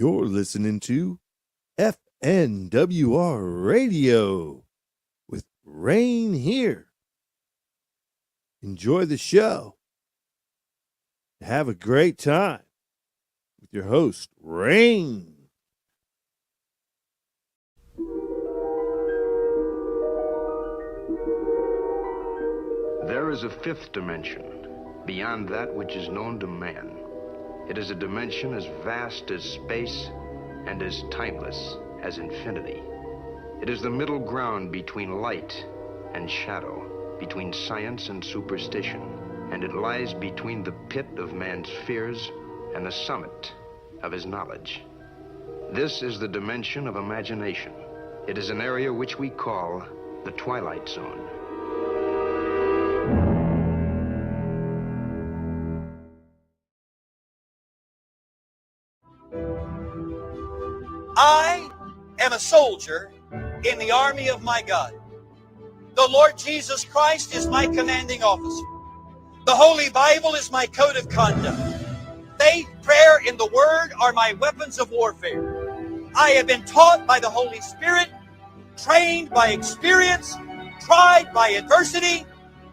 You're listening to F.N.W.R. Radio with Rain here. Enjoy the show. Have a great time with your host, Rain. There is a fifth dimension, beyond that which is known to man. It is a dimension as vast as space and as timeless as infinity. It is the middle ground between light and shadow, between science and superstition, and it lies between the pit of man's fears and the summit of his knowledge. This is the dimension of imagination. It is an area which we call the Twilight Zone. I am a soldier in the army of my God. The Lord Jesus Christ is my commanding officer. The Holy Bible is my code of conduct. Faith, prayer, and the Word are my weapons of warfare. I have been taught by the Holy Spirit, trained by experience, tried by adversity,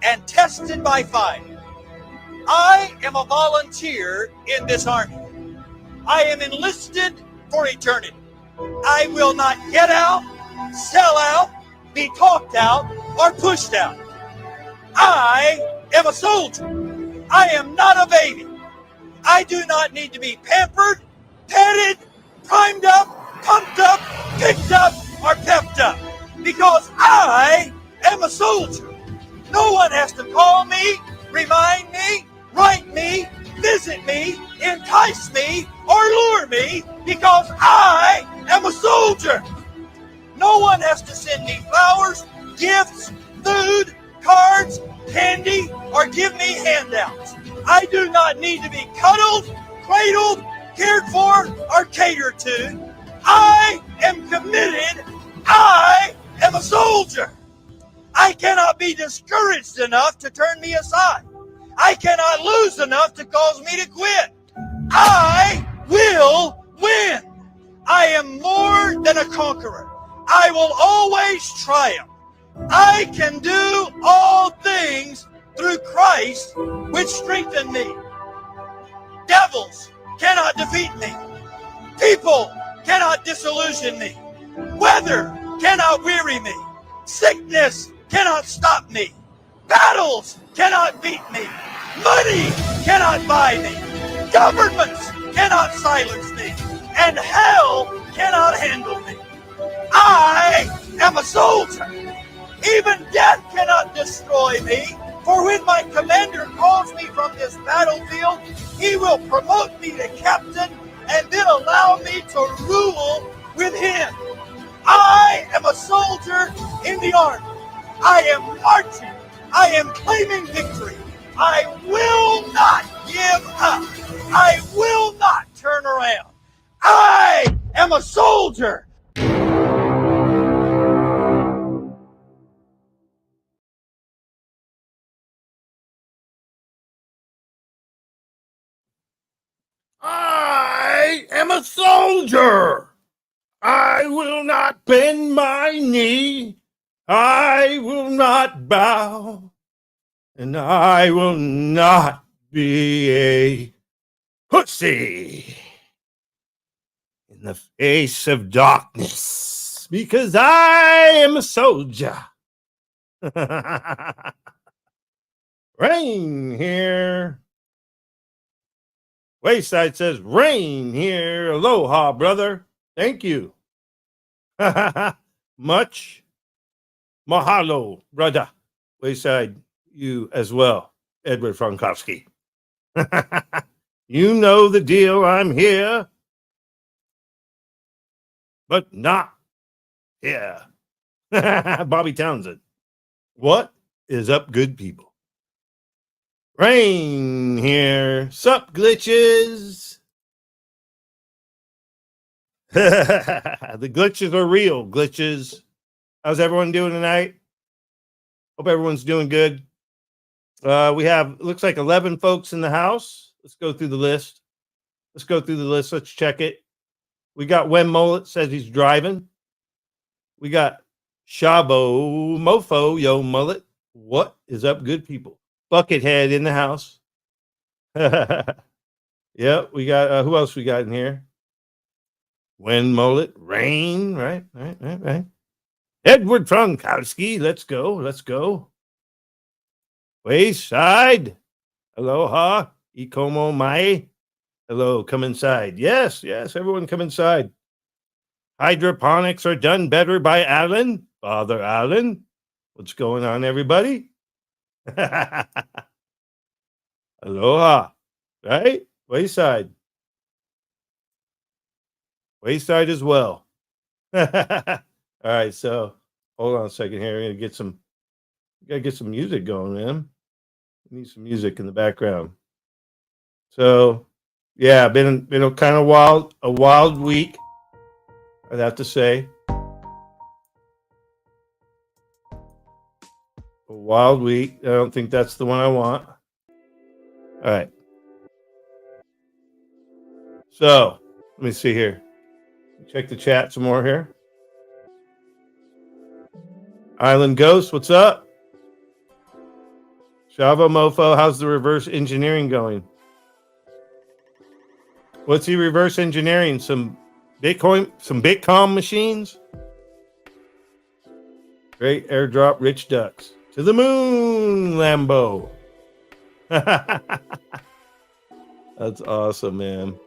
and tested by fire. I am a volunteer in this army. I am enlisted for eternity. I will not get out, sell out, be talked out, or pushed out. I am a soldier. I am not a baby. I do not need to be pampered, petted, primed up, pumped up, picked up, or pepped up, because I am a soldier. No one has to call me, remind me, write me, visit me, entice me, or lure me, because I am a soldier. No one has to send me flowers, gifts, food, cards, candy, or give me handouts. I do not need to be cuddled, cradled, cared for, or catered to. I am committed. I am a soldier. I cannot be discouraged enough to turn me aside. I cannot lose enough to cause me to quit. I will win. I am more than a conqueror. I will always triumph. I can do all things through Christ, which strengthen me. Devils cannot defeat me. People cannot disillusion me. Weather cannot weary me. Sickness cannot stop me. Battles cannot beat me. Money cannot buy me. Governments cannot silence me. And hell cannot handle me. I am a soldier. Even death cannot destroy me. For when my commander calls me from this battlefield, he will promote me to captain and then allow me to rule with him. I am a soldier in the army. I am marching. I am claiming victory. I will not give up. I will not turn around. I am a soldier. I am a soldier. I will not bend my knee. I will not bow. And I will not be a pussy in the face of darkness, because I am a soldier. Rain here. Wayside says, Rain here. Aloha, brother. Thank you. Much mahalo, brother. Wayside, you as well, Edward Frankowski. You know the deal. I'm here, but not here. Bobby Townsend. What is up, good people? Rain here. Sup, glitches? The glitches are real, glitches. How's everyone doing tonight? Hope everyone's doing good. We have, looks like 11 folks in the house. Let's go through the list. Let's check it. We got When Mullet says he's driving. We got Shabo Mofo, yo Mullet. What is up, good people? Buckethead in the house. Yep, we got who else we got in here? When Mullet, Rain, right. Edward Frankowski, let's go. Wayside, aloha, ikomo mai. Hello, come inside. Yes, everyone come inside. Hydroponics are done better by Alan, Father Alan. What's going on, everybody? Aloha, right? Wayside as well. All right, so hold on a second here. We're gonna get some music going, man. We need some music in the background. So, yeah, been a kind of wild week, I'd have to say. A wild week. I don't think that's the one I want. All right. So, let me see here. Check the chat some more here. Island Ghost, what's up? Shava Mofo, how's the reverse engineering going? What's he reverse engineering? Some Bitcoin machines? Great airdrop, rich ducks. To the moon, Lambo. That's awesome, man.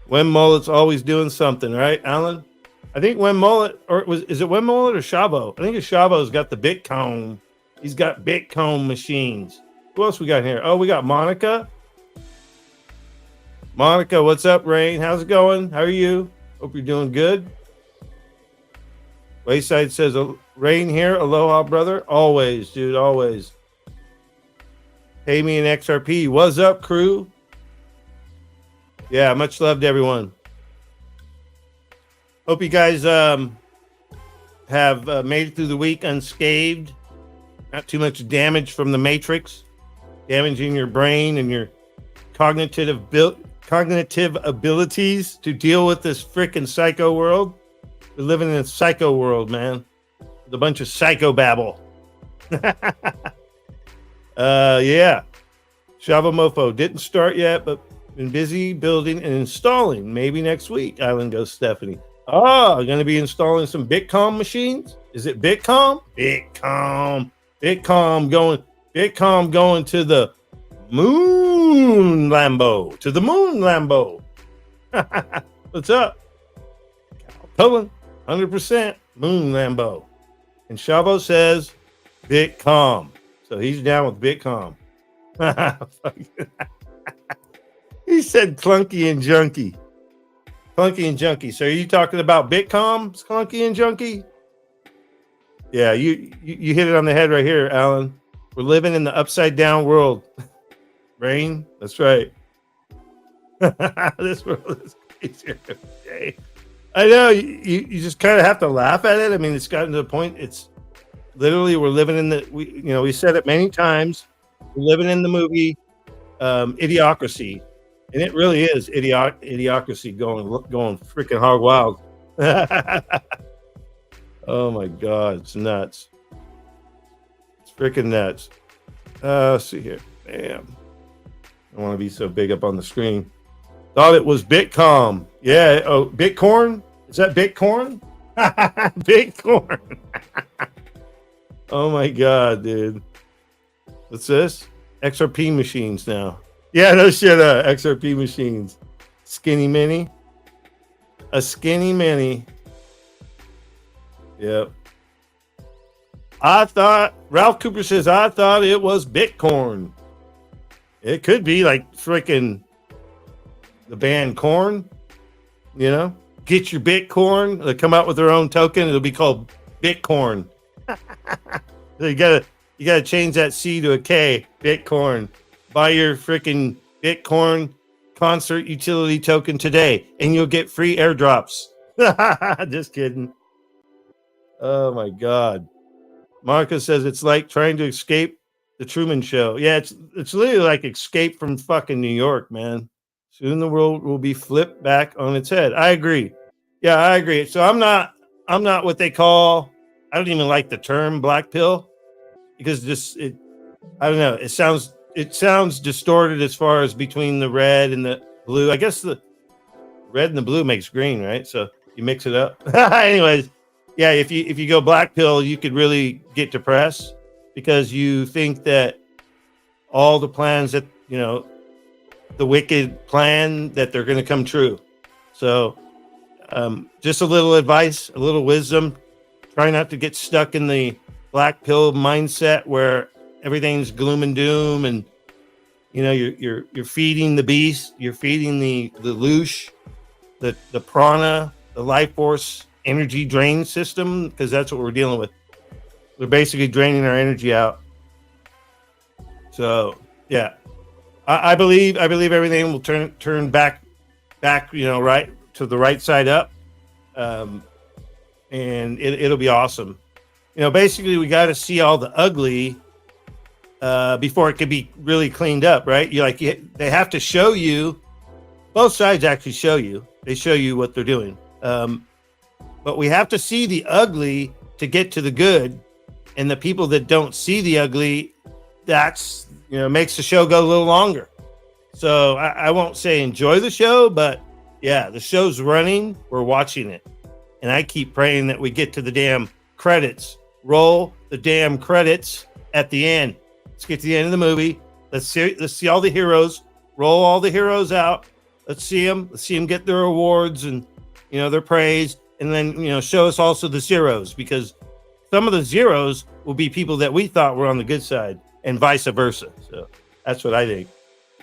When Mullet's always doing something, right, Alan? I think When Mullet, is it When Mullet or Shabo? I think it's Shabo's got the Bitcoin. He's got Bitcoin machines. Who else we got here? Oh, we got Monica. Monica, what's up, Rain? How's it going? How are you? Hope you're doing good. Wayside says, Rain here. Aloha, brother. Always, dude, always. Pay me an XRP. What's up, crew? Yeah, much love to everyone. Hope you guys have made it through the week unscathed. Not too much damage from the Matrix, damaging your brain and your cognitive abilities to deal with this freaking psycho world. We're living in a psycho world, man. With a bunch of psychobabble. Yeah. Shava Mofo didn't start yet, but been busy building and installing. Maybe next week. Island Ghost Stephanie. Oh, going to be installing some Bitcoin machines. Is it Bitcoin? Bitcoin going to the moon, Lambo. To the moon, Lambo. What's up? Pulling 100% moon, Lambo. And Shavo says Bitcoin. So he's down with Bitcoin. He said clunky and junky. Clunky and junky. So are you talking about Bitcoin, clunky and junky? Yeah, you hit it on the head right here, Alan. We're living in the upside down world. Rain, that's right. This world is crazy. Okay. I know you just kind of have to laugh at it. I mean, it's gotten to the point. It's literally we're living in we said it many times. We're living in the movie Idiocracy, and it really is Idiocracy going freaking hog wild. Oh my God, it's nuts. It's freaking nuts. Let's see here. Bam. I don't want to be so big up on the screen. Thought it was Bitcoin. Yeah. Oh, Bitcoin? Is that Bitcoin? Bitcoin. Oh my God, dude. What's this? XRP machines now. Yeah, no shit. XRP machines. Skinny mini. A skinny mini. Yep. Ralph Cooper says, I thought it was Bitcoin. It could be like freaking the band Korn, get your Bitcoin. They come out with their own token. It'll be called Bitcoin. So you gotta change that C to a K. Bitcoin. Buy your freaking Bitcoin concert utility token today, and you'll get free airdrops. Just kidding. Oh my God. Monica says it's like trying to escape the Truman Show. Yeah, it's literally like escape from fucking New York, man. Soon the world will be flipped back on its head. I agree. Yeah, I agree. So I'm not what they call. I don't even like the term black pill because I don't know. It sounds distorted as far as between the red and the blue. I guess the red and the blue makes green, right? So you mix it up. Anyways, yeah, if you go black pill, you could really get depressed because you think that all the plans that the wicked plan that they're going to come true. So just a little advice, a little wisdom. Try not to get stuck in the black pill mindset where everything's gloom and doom, and you're feeding the beast, you're feeding the loosh, the prana, the life force energy drain system, because that's what we're dealing with. We're basically draining our energy out. So yeah, I believe everything will turn back, right to the right side up, and it'll be awesome. Basically we got to see all the ugly before it could be really cleaned up, right? They have to show you. Both sides actually show you. They show you what they're doing, but we have to see the ugly to get to the good. And the people that don't see the ugly, that's makes the show go a little longer. So I won't say enjoy the show, but yeah, the show's running. We're watching it, and I keep praying that we get to the damn credits. Roll the damn credits at the end. Let's get to the end of the movie. Let's see all the heroes. Roll all the heroes out. Let's see them. Let's see them get their awards and their praise, and then show us also the zeros, because some of the zeros will be people that we thought were on the good side, and vice versa. So that's what I think.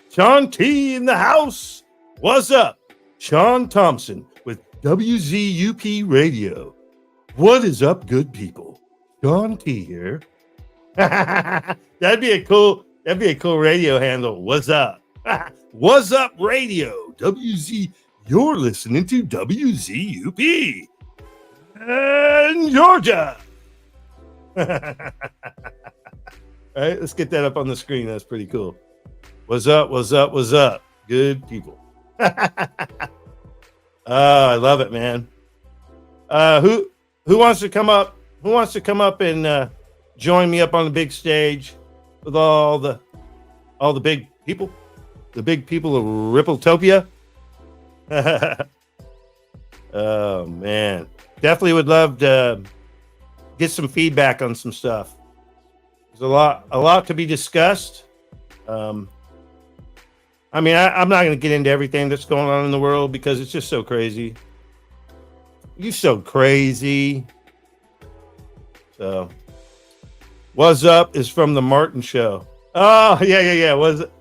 Sean T in the house. What's up? Sean Thompson with WZUP Radio. What is up, good people? Sean T here. That'd be a cool radio handle. What's up? What's up radio? WZ. You're listening to WZUP in Georgia. All right, let's get that up on the screen. That's pretty cool. What's up? What's up? What's up? Good people. Oh, I love it, man. Who wants to come up? Who wants to come up and join me up on the big stage with all the big people, the big people of Rippletopia? Oh man, definitely would love to get some feedback on some stuff. There's a lot to be discussed. I'm not going to get into everything that's going on in the world because it's just so crazy. You're so crazy. So, what's up is from the Martin Show. Oh yeah. Was it?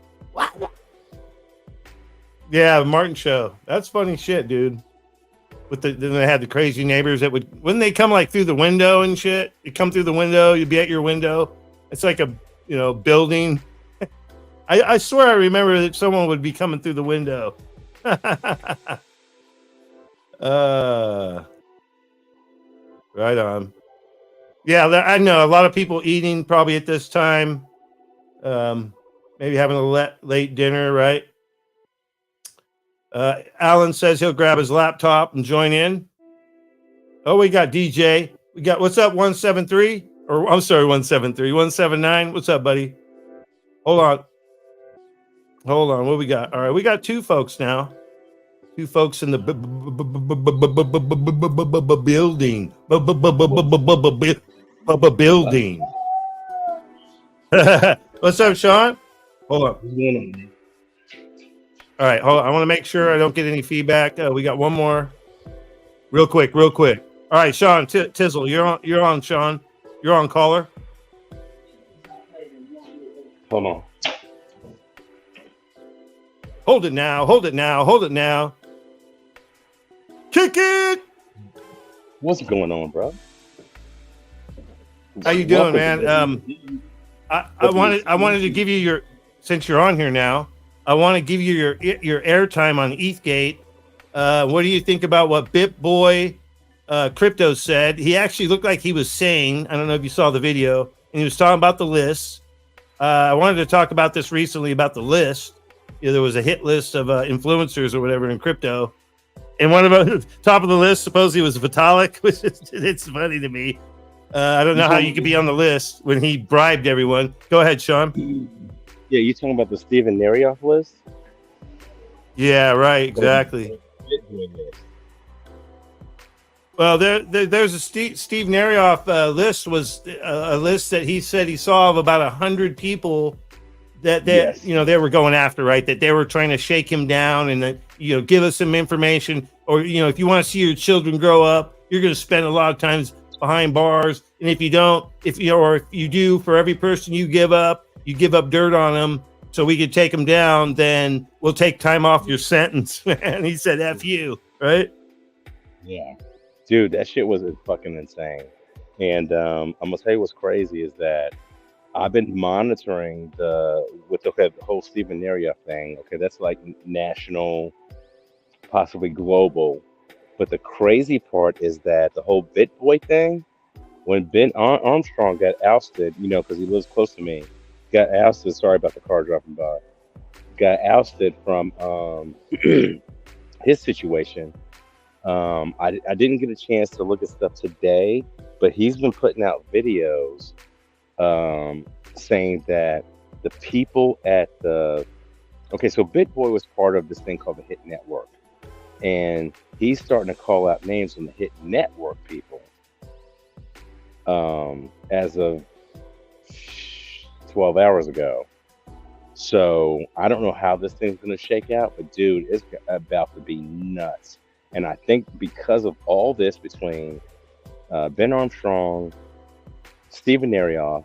Yeah, the Martin Show. That's funny shit, dude. Then they had the crazy neighbors that wouldn't they come like through the window and shit? You come through the window, you'd be at your window. It's like a building. I swear I remember that someone would be coming through the window. Right on. Yeah, I know a lot of people eating probably at this time. Maybe having a late dinner, right? Alan says he'll grab his laptop and join in. Oh, we got DJ. We got, what's up, 173? Or I'm sorry, 173. 179. What's up, buddy? Hold on. What we got? All right, we got two folks now. Two folks in the building. Building. What's up, Sean? Hold on. What's going on, man? All right, hold on. I want to make sure I don't get any feedback. We got one more. Real quick. All right, Sean Tizzle, you're on, Sean. You're on, caller. Hold on. Hold it now. Kick it. What's going on, bro? How you doing, man? I wanted to give you since you're on here now, I want to give you your airtime on ETHgate. What do you think about what BitBoy Crypto said? He actually looked like he was saying, I don't know if you saw the video, and he was talking about the list. I wanted to talk about this recently about the list. There was a hit list of influencers or whatever in crypto. And one of the top of the list, supposedly was Vitalik, which is it's funny to me. I don't know how you could be on the list when he bribed everyone. Go ahead, Sean. Yeah, you talking about the Stephen Narioff list? Yeah, right, exactly. Well, there's a Steve Narioff list was a list that he said he saw of about 100 people that Yes. they were going after, right? That they were trying to shake him down and that give us some information, or if you want to see your children grow up, you're going to spend a lot of times behind bars, and if you don't, if you do, for every person you give up dirt on them, so we could take them down, then we'll take time off your sentence. And he said, "F you," right? Yeah. Dude, that shit was fucking insane. And I'm gonna tell you what's crazy is that I've been monitoring the whole Stephen Narioff thing. Okay, that's like national, possibly global. But the crazy part is that the whole BitBoy thing, when Ben Armstrong got ousted, because he lives close to me, got ousted. Sorry about the car dropping by. Got ousted from his situation. I didn't get a chance to look at stuff today, but he's been putting out videos saying that the people at so BitBoy was part of this thing called the Hit Network, and he's starting to call out names from the Hit Network people as of 12 hours ago. So I don't know how this thing's going to shake out, but dude, it's about to be nuts. And I think because of all this between Ben Armstrong, Stephen Narioff,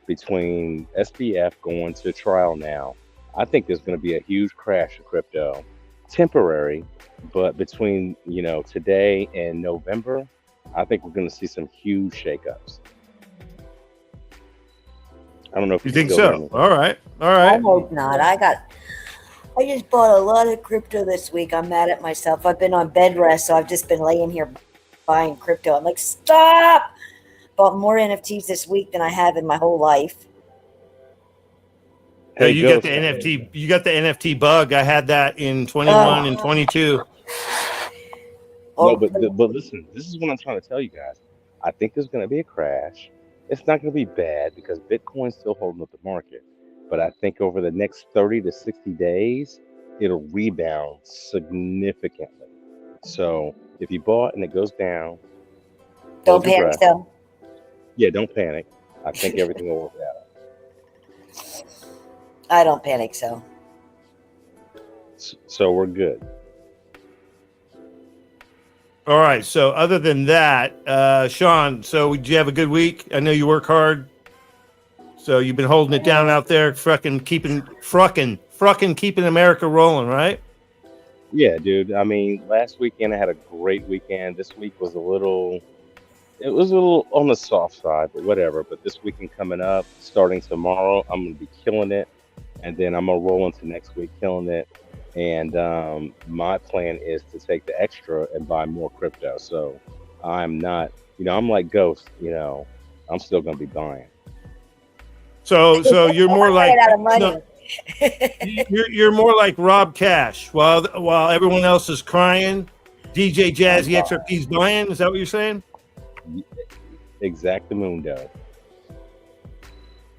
between SBF going to trial now, I think there's going to be a huge crash of crypto. Temporary, but between today and November, I think we're going to see some huge shakeups. I don't know if you think so. All right. I hope not. I just bought a lot of crypto this week. I'm mad at myself. I've been on bed rest, so I've just been laying here buying crypto. I'm like, stop! Bought more NFTs this week than I have in my whole life. Hey, you got the NFT. You got the NFT bug. I had that in 21 and 22. No, but listen, this is what I'm trying to tell you guys. I think there's going to be a crash. It's not going to be bad because Bitcoin's still holding up the market. But I think over the next 30 to 60 days, it'll rebound significantly. So if you bought and it goes down, don't panic, though. Yeah, don't panic. I think everything will work out. I don't panic, so. So we're good. All right. So other than that, Sean, so did you have a good week? I know you work hard. So you've been holding it down out there, keeping America rolling, right? Yeah, dude. I mean, last weekend I had a great weekend. This week was a little on the soft side, but whatever. But this weekend coming up, starting tomorrow, I'm going to be killing it. And then I'm going to roll into next week killing it. And my plan is to take the extra and buy more crypto. So I'm not, I'm like Ghost, I'm still going to be buying. So you're more like out of money. you're more like Rob Cash while everyone else is crying. DJ Jazzy XRP's buying. Is that what you're saying? Exactamundo.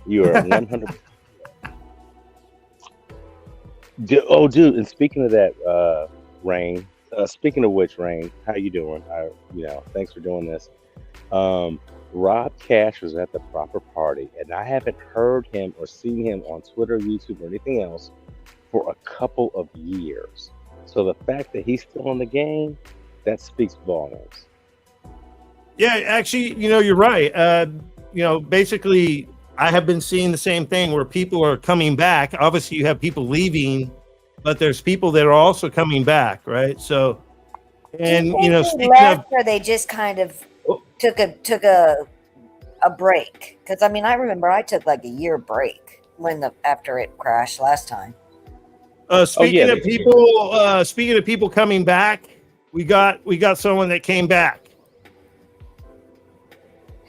You are 100%. Dude, and speaking of that, Rain. Speaking of which, Rain, how you doing? Thanks for doing this. Rob Cash was at the proper party, and I haven't heard him or seen him on Twitter, YouTube, or anything else for a couple of years. So the fact that he's still in the game, that speaks volumes. Yeah, actually, you're right. Basically, I have been seeing the same thing where people are coming back. Obviously, you have people leaving, but there's people that are also coming back, right? So, and they left, or they just kind of took a break. Because I remember I took like a year break after it crashed last time. Speaking of people coming back, we got someone that came back.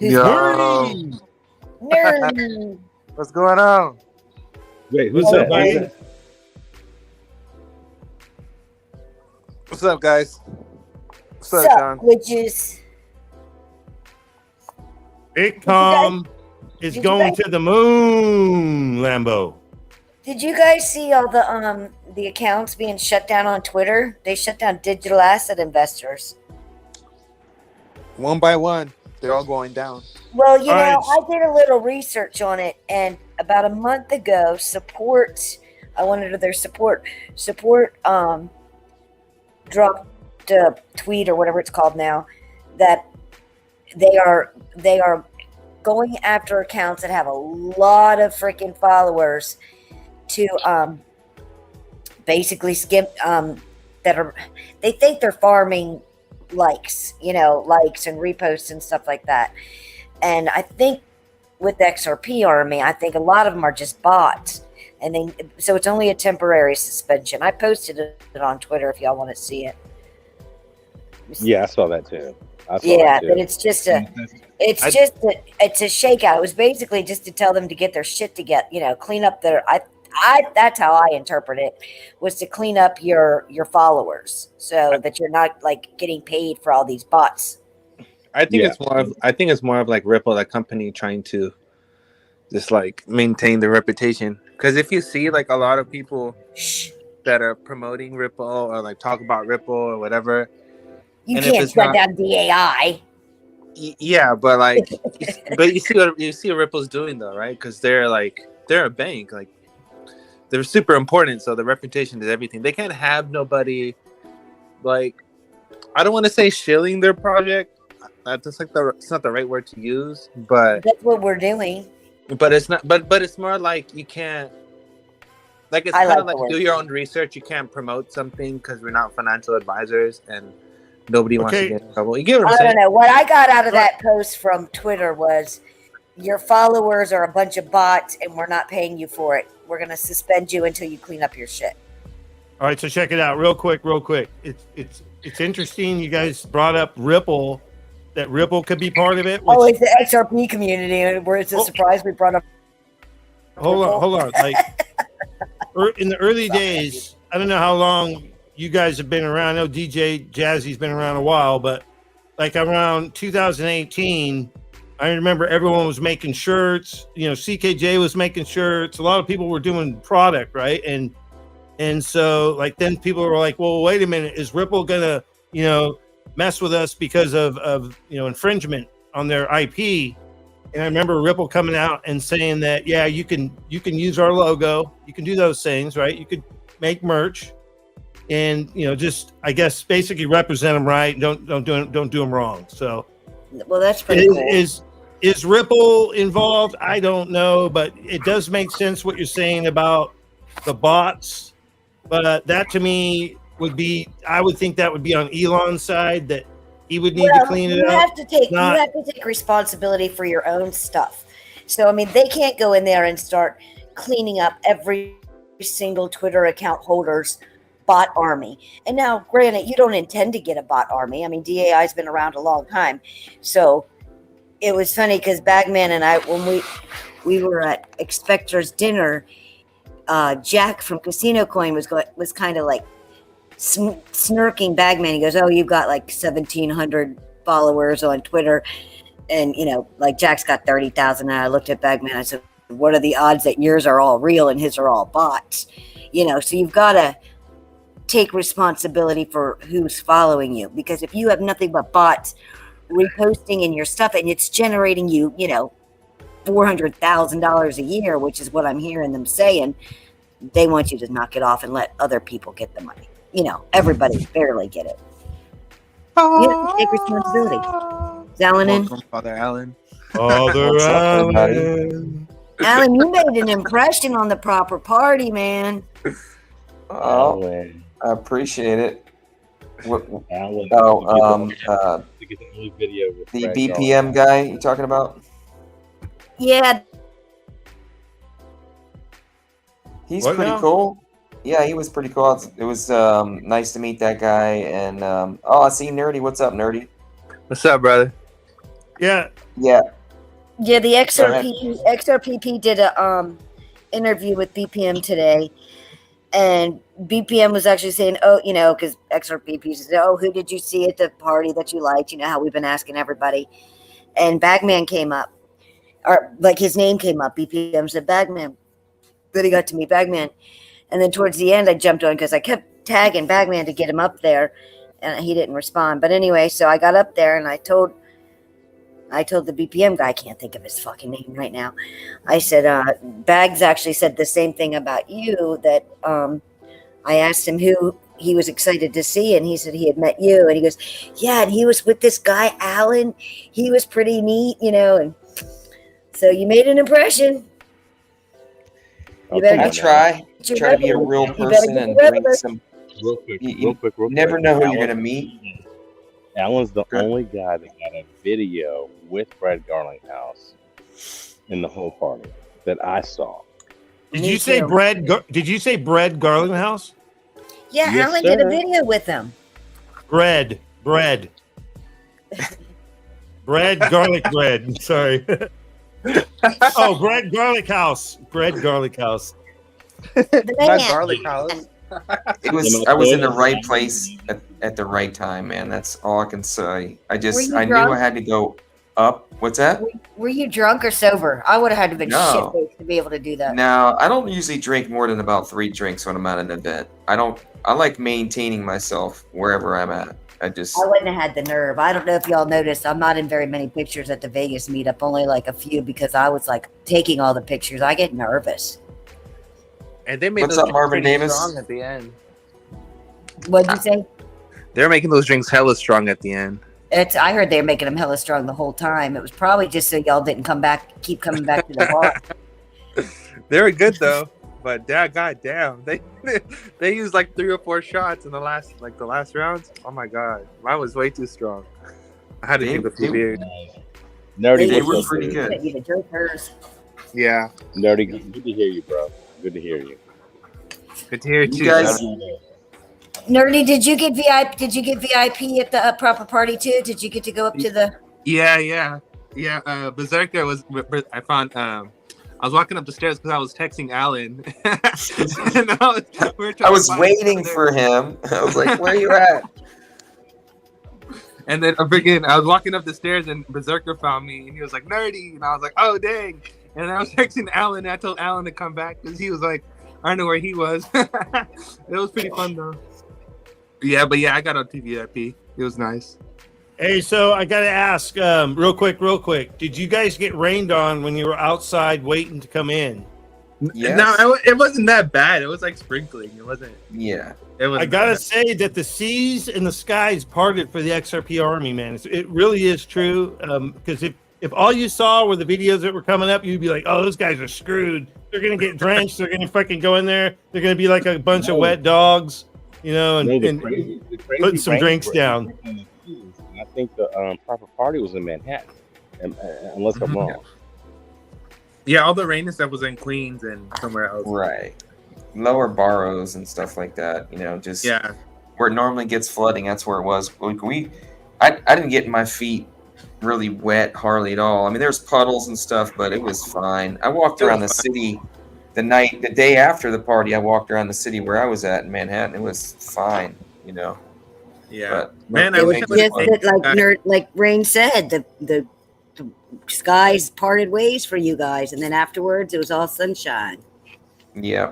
Nerd. What's going on? Wait, who's that? What's up, guys? What's up, John? Witches. Bitcom is going to the moon, Lambo. Did you guys see all the accounts being shut down on Twitter? They shut down digital asset investors. One by one, they're all going down. Well, you know, Right. I did a little research on it, and about a month ago, I wanted to their support dropped a tweet or whatever it's called now that they are going after accounts that have a lot of freaking followers to basically skim they think they're farming likes and reposts and stuff like that. And I think with XRP Army, I think a lot of them are just bots, and so it's only a temporary suspension. I posted it on Twitter if y'all want to see it. Yeah, I saw that too. But it's just it's a shakeout. It was basically just to tell them to get their shit together, clean up their. That's how I interpret it, was to clean up your followers so that you're not like getting paid for all these bots. I think it's more of like Ripple, the company trying to just like maintain their reputation. Because if you see like a lot of people that are promoting Ripple or like talk about Ripple or whatever, you can't shut down DAI. Yeah, but like, but you see what Ripple's doing though, right? Because they're a bank, like they're super important, so the reputation is everything. They can't have nobody like, I don't want to say shilling their project. That's like it's not the right word to use, but that's what we're doing. But it's not. But it's more like you can't. Like it's kind of like do your own research. You can't promote something because we're not financial advisors and nobody wants to get in trouble. You get what I'm saying? I don't know. What I got out of that post from Twitter was, your followers are a bunch of bots, and we're not paying you for it. We're going to suspend you until you clean up your shit. All right, so check it out real quick. It's interesting. You guys brought up Ripple. That Ripple could be part of it. It's the XRP community, where it's a surprise we brought up. Hold on. Like in the early days, I don't know how long you guys have been around. I know DJ Jazzy's been around a while, but like around 2018, I remember everyone was making shirts. CKJ was making shirts. A lot of people were doing product, right? And so like then people were like, well, wait a minute, is Ripple gonna mess with us because of infringement on their IP? And I remember Ripple coming out and saying that, yeah, you can use our logo, you can do those things, right? You could make merch, and just I guess basically represent them right. Don't do them wrong. So, well, that's pretty cool. Is Ripple involved? I don't know, but it does make sense what you're saying about the bots. But that to me I would think that would be on Elon's side, that he would need to clean it up. You have to take responsibility for your own stuff. So, I mean, they can't go in there and start cleaning up every single Twitter account holder's bot army. And now, granted, you don't intend to get a bot army. I mean, DAI's been around a long time. So it was funny because Bagman and I, when we were at Expector's dinner, Jack from Casino Coin was kind of like snirking Bagman. He goes, "Oh, you've got like 1,700 followers on Twitter," and like Jack's got 30,000. And I looked at Bagman. I said, "What are the odds that yours are all real and his are all bots?" So you've got to take responsibility for who's following you, because if you have nothing but bots reposting in your stuff and it's generating you, $400,000 a year, which is what I'm hearing them saying, they want you to knock it off and let other people get the money. Everybody barely get it. You have to take responsibility. Is Alan in? Welcome, Father Alan. Father Alan. Alan, you made an impression on the proper party, man. Oh, I appreciate it. Alan, the BPM guy you talking about? Yeah. He's pretty cool. Yeah, he was pretty cool. It was nice to meet that guy. And I see Nerdy. What's up, Nerdy? What's up, brother? Yeah. The XRPP did a interview with BPM today, And BPM was actually saying, oh, because XRP used to say, oh, who did you see at the party that you liked? You know how we've been asking everybody. And Bagman came up, or like his name came up. BPM said Bagman. Then he got to meet Bagman. And then towards the end, I jumped on because I kept tagging Bagman to get him up there, and he didn't respond. But anyway, so I got up there and I told the BPM guy, I can't think of his fucking name right now. I said, Bags actually said the same thing about you, that I asked him who he was excited to see, and he said he had met you. And he goes, yeah, and he was with this guy, Alan. He was pretty neat, and so you made an impression. I try to be a real person and bring some. Real quick. Never know who you're gonna meet. Alan's the only guy that got a video with Brad Garlinghouse in the whole party that I saw. Did you say Brad Garlinghouse? Yeah, Yes, Alan sir. did a video with him. Bread, garlic bread. Sorry. Oh, Bread Garlic House. Bread Garlic House. Not garlic house. I was in the right place at the right time, man. That's all I can say. I knew I had to go up. What's that? Were you drunk or sober? I would have had to been No. shit-faced to be able to do that. No, I don't usually drink more than about 3 drinks when I'm at an event. I like maintaining myself wherever I'm at. I wouldn't have had the nerve. I don't know if y'all noticed, I'm not in very many pictures at the Vegas meetup, only like a few, because I was like taking all the pictures. I get nervous. And they made What's those up, Marvin pretty Davis? strong at the end. What'd you say? They're making those drinks hella strong at the end. I heard they were making them hella strong the whole time. It was probably just so y'all didn't keep coming back to the bar. They were good though, but goddamn, they used like 3 or 4 shots in the last rounds. Oh my god, mine was way too strong. I had to drink a few beers. Nerdy, They what's were up, pretty dude? good. You drink hers. Yeah, Nerdy, good to hear you, bro. Good to hear you. good to hear you You too. guys- Nerdy, did you get VIP? Did you get VIP at the proper party too? Did you get to go up to the? Yeah. Berserker was. I found. I was walking up the stairs because I was texting Alan. And I was waiting for him. I was like, "Where you at?" And then I was walking up the stairs and Berserker found me and he was like, "Nerdy," and I was like, "Oh dang!" And I was texting Alan. And I told Alan to come back because he was like, I don't know where he was. It was pretty fun though. Yeah, but I got on TVIP. It was nice. Hey, so I got to ask, real quick. Did you guys get rained on when you were outside waiting to come in? Yes. No, it wasn't that bad. It was like sprinkling. It wasn't. Yeah. It was. I gotta say that the seas and the skies parted for the XRP Army, man. It really is true. Because if all you saw were the videos that were coming up, you'd be like, "Oh, those guys are screwed. They're gonna get drenched. They're gonna fucking go in there. They're gonna be like a bunch of wet dogs, and putting some drinks down." I think the proper party was in Manhattan, unless I'm wrong. Yeah, all the rain and stuff was in Queens and somewhere else. Right. Lower boroughs and stuff like that. Just where it normally gets flooding. That's where it was. I didn't get my feet really wet hardly at all. I mean, there's puddles and stuff, but it was fine. I walked around the city the day after the party. I walked around the city where I was at in Manhattan. It was fine. Yeah, but man, I wish like Rain said, the skies parted ways for you guys, and then afterwards it was all sunshine. Yeah.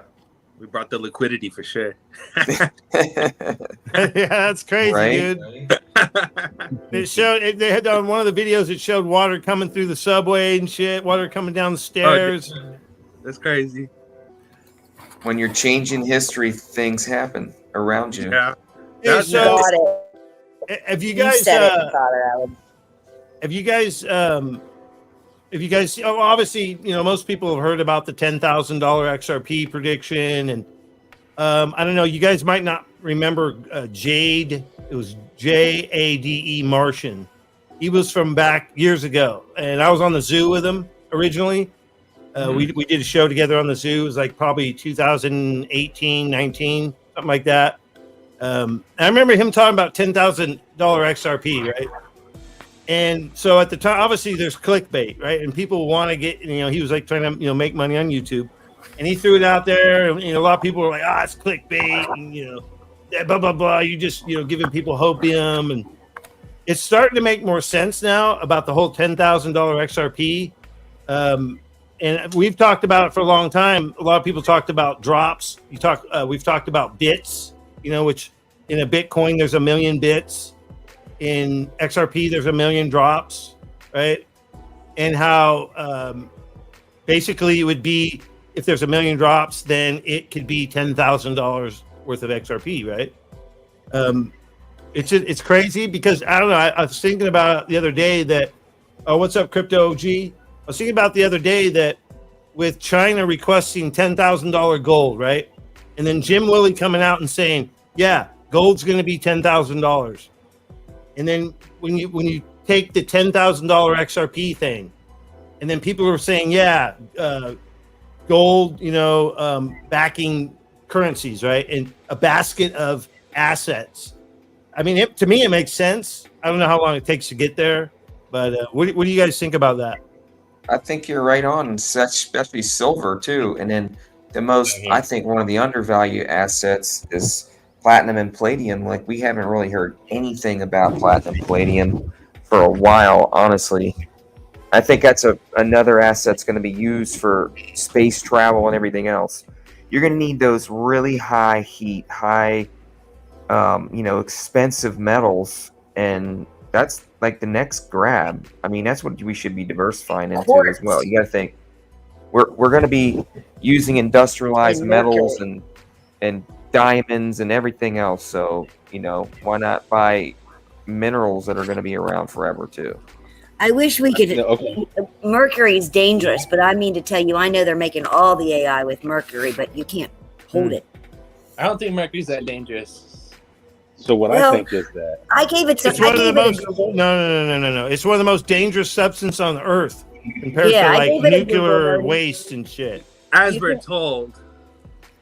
We brought the liquidity for sure. Yeah, that's crazy, Right? dude. They had on one of the videos. It showed water coming through the subway and shit. Water coming down the stairs. That's crazy. When you're changing history, things happen around you. Yeah. Yeah, so Got it. have you You guys? said it, Father Alan. Have you guys? Obviously, most people have heard about the $10,000 XRP prediction, and I don't know. You guys might not remember Jade. It was Jade Martian. He was from back years ago, and I was on the zoo with him originally. We did a show together on the zoo. It was like probably 2018, 19, something like that. I remember him talking about $10,000 XRP, right? And so at the time, obviously there's clickbait, right? And people want to get, he was like trying to, make money on YouTube. and he threw it out there. And, a lot of people were like, it's clickbait, and blah blah blah. You just giving people hopium, and it's starting to make more sense now about the whole $10,000 XRP. And we've talked about it for a long time. A lot of people talked about drops. We've talked about bits, which in a Bitcoin there's 1 million bits. In XRP there's 1 million drops, right? And how basically it would be, if there's 1 million drops, then it could be $10,000 worth of XRP, right? It's crazy because I don't know. I was thinking about it the other day that, what's up, Crypto OG? I was thinking about the other day that with China requesting $10,000 gold, right? And then Jim Willie coming out and saying, yeah, gold's going to be $10,000. And then when you take the $10,000 XRP thing, and then people were saying, yeah, gold, backing currencies, right? And a basket of assets. I mean, to me, it makes sense. I don't know how long it takes to get there, but what do you guys think about that? I think you're right on, especially silver too. And then I think one of the undervalued assets is platinum and palladium. Like, we haven't really heard anything about platinum and palladium for a while, honestly. I think that's another asset that's going to be used for space travel and everything else. You're going to need those really high heat, expensive metals, and that's like the next grab. I mean, that's what we should be diversifying into as well. You got to think we're going to be using industrialized metals and diamonds and everything else. So why not buy minerals that are going to be around forever too? I wish we could. Okay. Mercury is dangerous, but I mean to tell you, I know they're making all the AI with mercury, but you can't hold it. I don't think mercury's that dangerous. So what I think is that I gave it to. No. It's one of the most dangerous substances on the earth compared to like nuclear waste and shit. As we're told.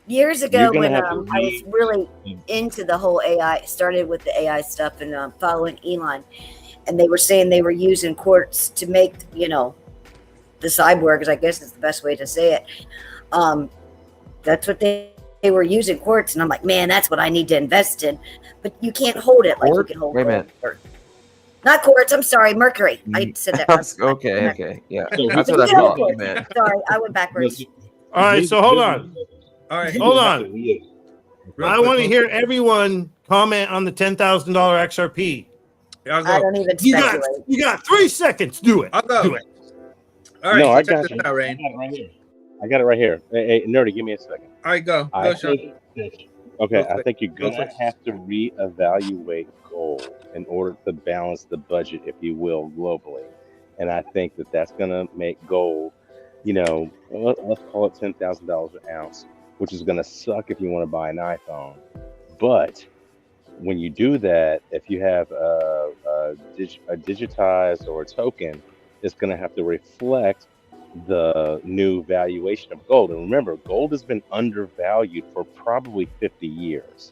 Years ago, when I was really into the whole AI, started with the AI stuff and following Elon. And they were saying they were using quartz to make, the cyborgs, I guess is the best way to say it. That's what they were using, quartz. And I'm like, man, that's what I need to invest in. But you can't hold it like you can hold gold. Not quartz, I'm sorry, mercury. I said that. Okay. Yeah. That's what I thought you meant. Sorry, I went backwards. All right, so hold on. Hold on. I want to hear everyone comment on the $10,000 XRP. I don't even speculate. You got 3 seconds. Do it. I'll go. Do it. All right. No, I got it. I got it right here. Hey, Nerdy, give me a second. All right, go. I think you're going to have to reevaluate gold in order to balance the budget, if you will, globally. And I think that's going to make gold, let's call it $10,000 an ounce, which is going to suck if you want to buy an iPhone. But when you do that, if you have a digitized or a token, it's going to have to reflect the new valuation of gold. And remember, gold has been undervalued for probably 50 years.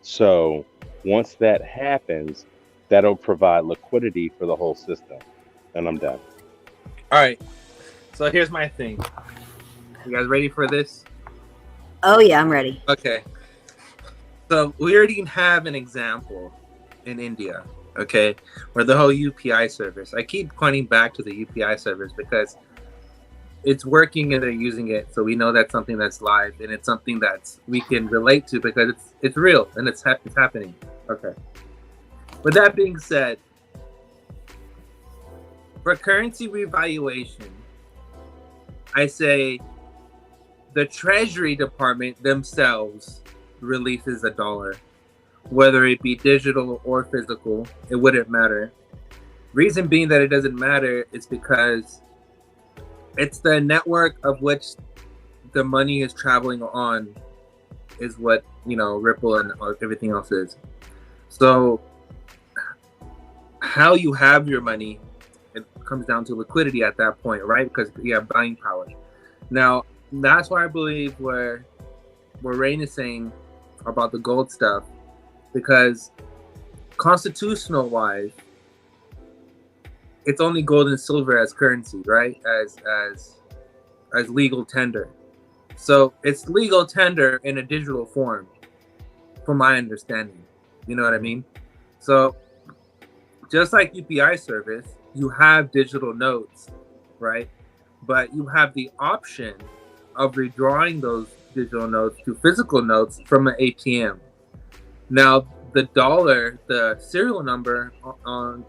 So once that happens, that'll provide liquidity for the whole system. And I'm done. All right. So here's my thing. You guys ready for this? Oh, yeah, I'm ready. Okay. So we already have an example in India, okay, where the whole UPI service. I keep pointing back to the UPI service because it's working and they're using it. So we know that's something that's live and it's something that's we can relate to because it's real and it's happening. Okay. With that being said, for currency revaluation, I say the Treasury Department themselves releases a dollar, whether it be digital or physical, it wouldn't matter. Reason being that it doesn't matter is because it's the network of which the money is traveling on is what, Ripple and everything else is. So how you have your money, it comes down to liquidity at that point, right? Because you have buying power. Now, that's why I believe where Rain is saying about the gold stuff, because constitutional wise, it's only gold and silver as currency, right? As legal tender. So it's legal tender in a digital form, from my understanding. You know what I mean? So just like UPI service, you have digital notes, right? But you have the option of redrawing those digital notes to physical notes from an ATM. Now, the serial number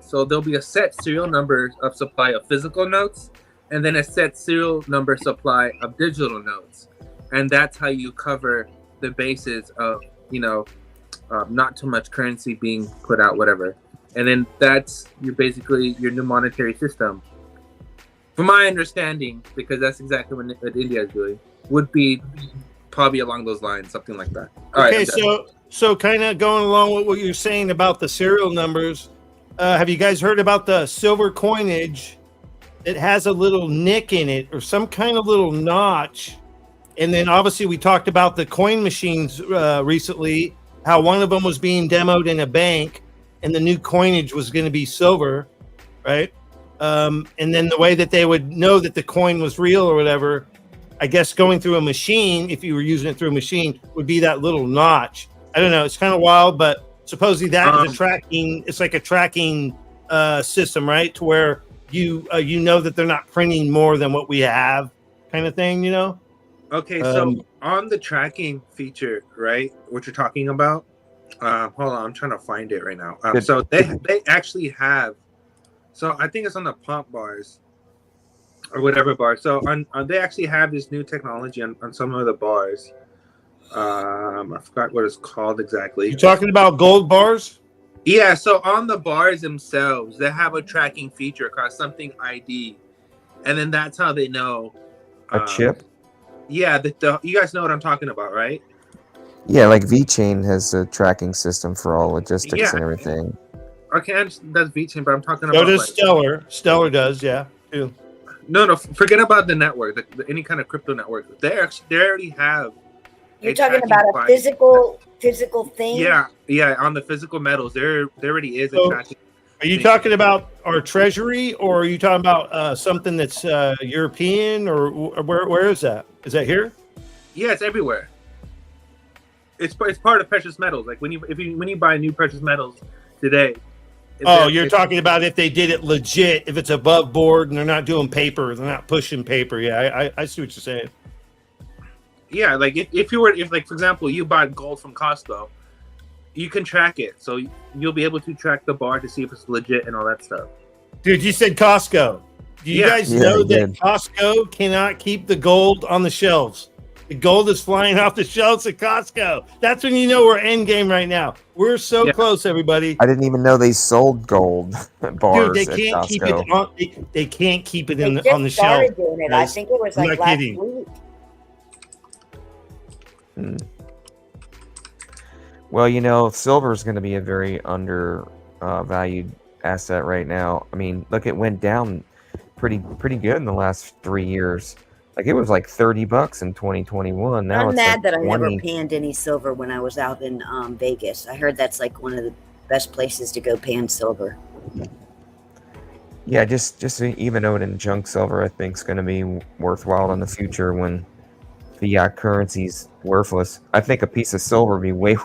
so there'll be a set serial number of supply of physical notes, and then a set serial number supply of digital notes, and that's how you cover the basis of not too much currency being put out, whatever. And then that's basically your new monetary system. From my understanding, because that's exactly what India is doing, would be probably along those lines, something like that. Okay, so kind of going along with what you're saying about the serial numbers, have you guys heard about the silver coinage? It has a little nick in it or some kind of little notch. And then obviously we talked about the coin machines recently, how one of them was being demoed in a bank and the new coinage was going to be silver, right? And then the way that they would know that the coin was real or whatever, I guess going through a machine, if you were using it through a machine, would be that little notch. I don't know. It's kind of wild, but supposedly that is a tracking. It's like a tracking system, right? To where you know that they're not printing more than what we have, kind of thing. Okay, so on the tracking feature, right? What you're talking about? Hold on, I'm trying to find it right now. So they actually have. So I think it's on the pump bars or whatever bar. So on they actually have this new technology on some of the bars. I forgot what it's called exactly. You talking about gold bars? Yeah. So on the bars themselves, they have a tracking feature called something ID, and then that's how they know. A chip. Yeah, you guys know what I'm talking about, right? Yeah, like VChain has a tracking system for all logistics and everything. Okay, that's VChain, but I'm talking about. So does Stellar. Stellar does, yeah, too. No, forget about the network, any kind of crypto network. They already have. You're talking about a physical thing? Yeah, on the physical metals, there already is a tracking. Are you talking about our treasury, or are you talking about something that's European, or where is that? Is that here? Yeah, it's everywhere. It's part of precious metals. Like when you buy new precious metals today. You're talking about if they did it legit, if it's above board and they're not doing paper, they're not pushing paper. Yeah, I see what you're saying. Yeah, like if for example you bought gold from Costco, you can track it, so you'll be able to track the bar to see if it's legit and all that stuff. Dude, you said Costco. Do you guys know that Costco cannot keep the gold on the shelves? The gold is flying off the shelves at Costco. That's when you know we're end game right now. We're so close, everybody. I didn't even know they sold gold bars. Dude, they can't keep it on. They can't keep it on the shelf. Doing it. I think it was like last week. Well, silver is going to be a very undervalued asset right now. I mean, look, it went down pretty good in the last 3 years. Like it was like $30 in 2021. Now I'm mad that I never 20. panned any silver when I was out in Vegas. I heard that's like one of the best places to go pan silver. Yeah, just to even out in junk silver, I think is going to be worthwhile in the future when fiat currency's worthless. I think a piece of silver would be way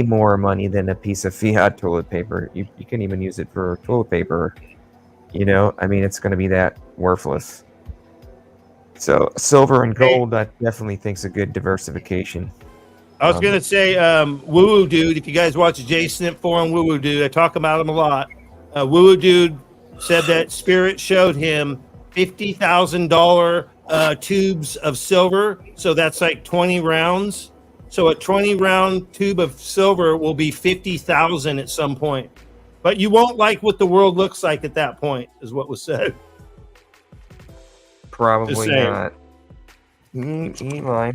more money than a piece of fiat toilet paper. You can even use it for toilet paper. I mean, it's going to be that worthless. So silver and gold, I definitely think is a good diversification. I was going to say, Woo Woo Dude, if you guys watch Jason F.N.W.R and Woo Woo Dude, I talk about him a lot. Woo Woo Dude said that Spirit showed him $50,000 tubes of silver. So that's like 20 rounds. So a 20 round tube of silver will be 50,000 at some point. But you won't like what the world looks like at that point, is what was said. Probably not. Eli.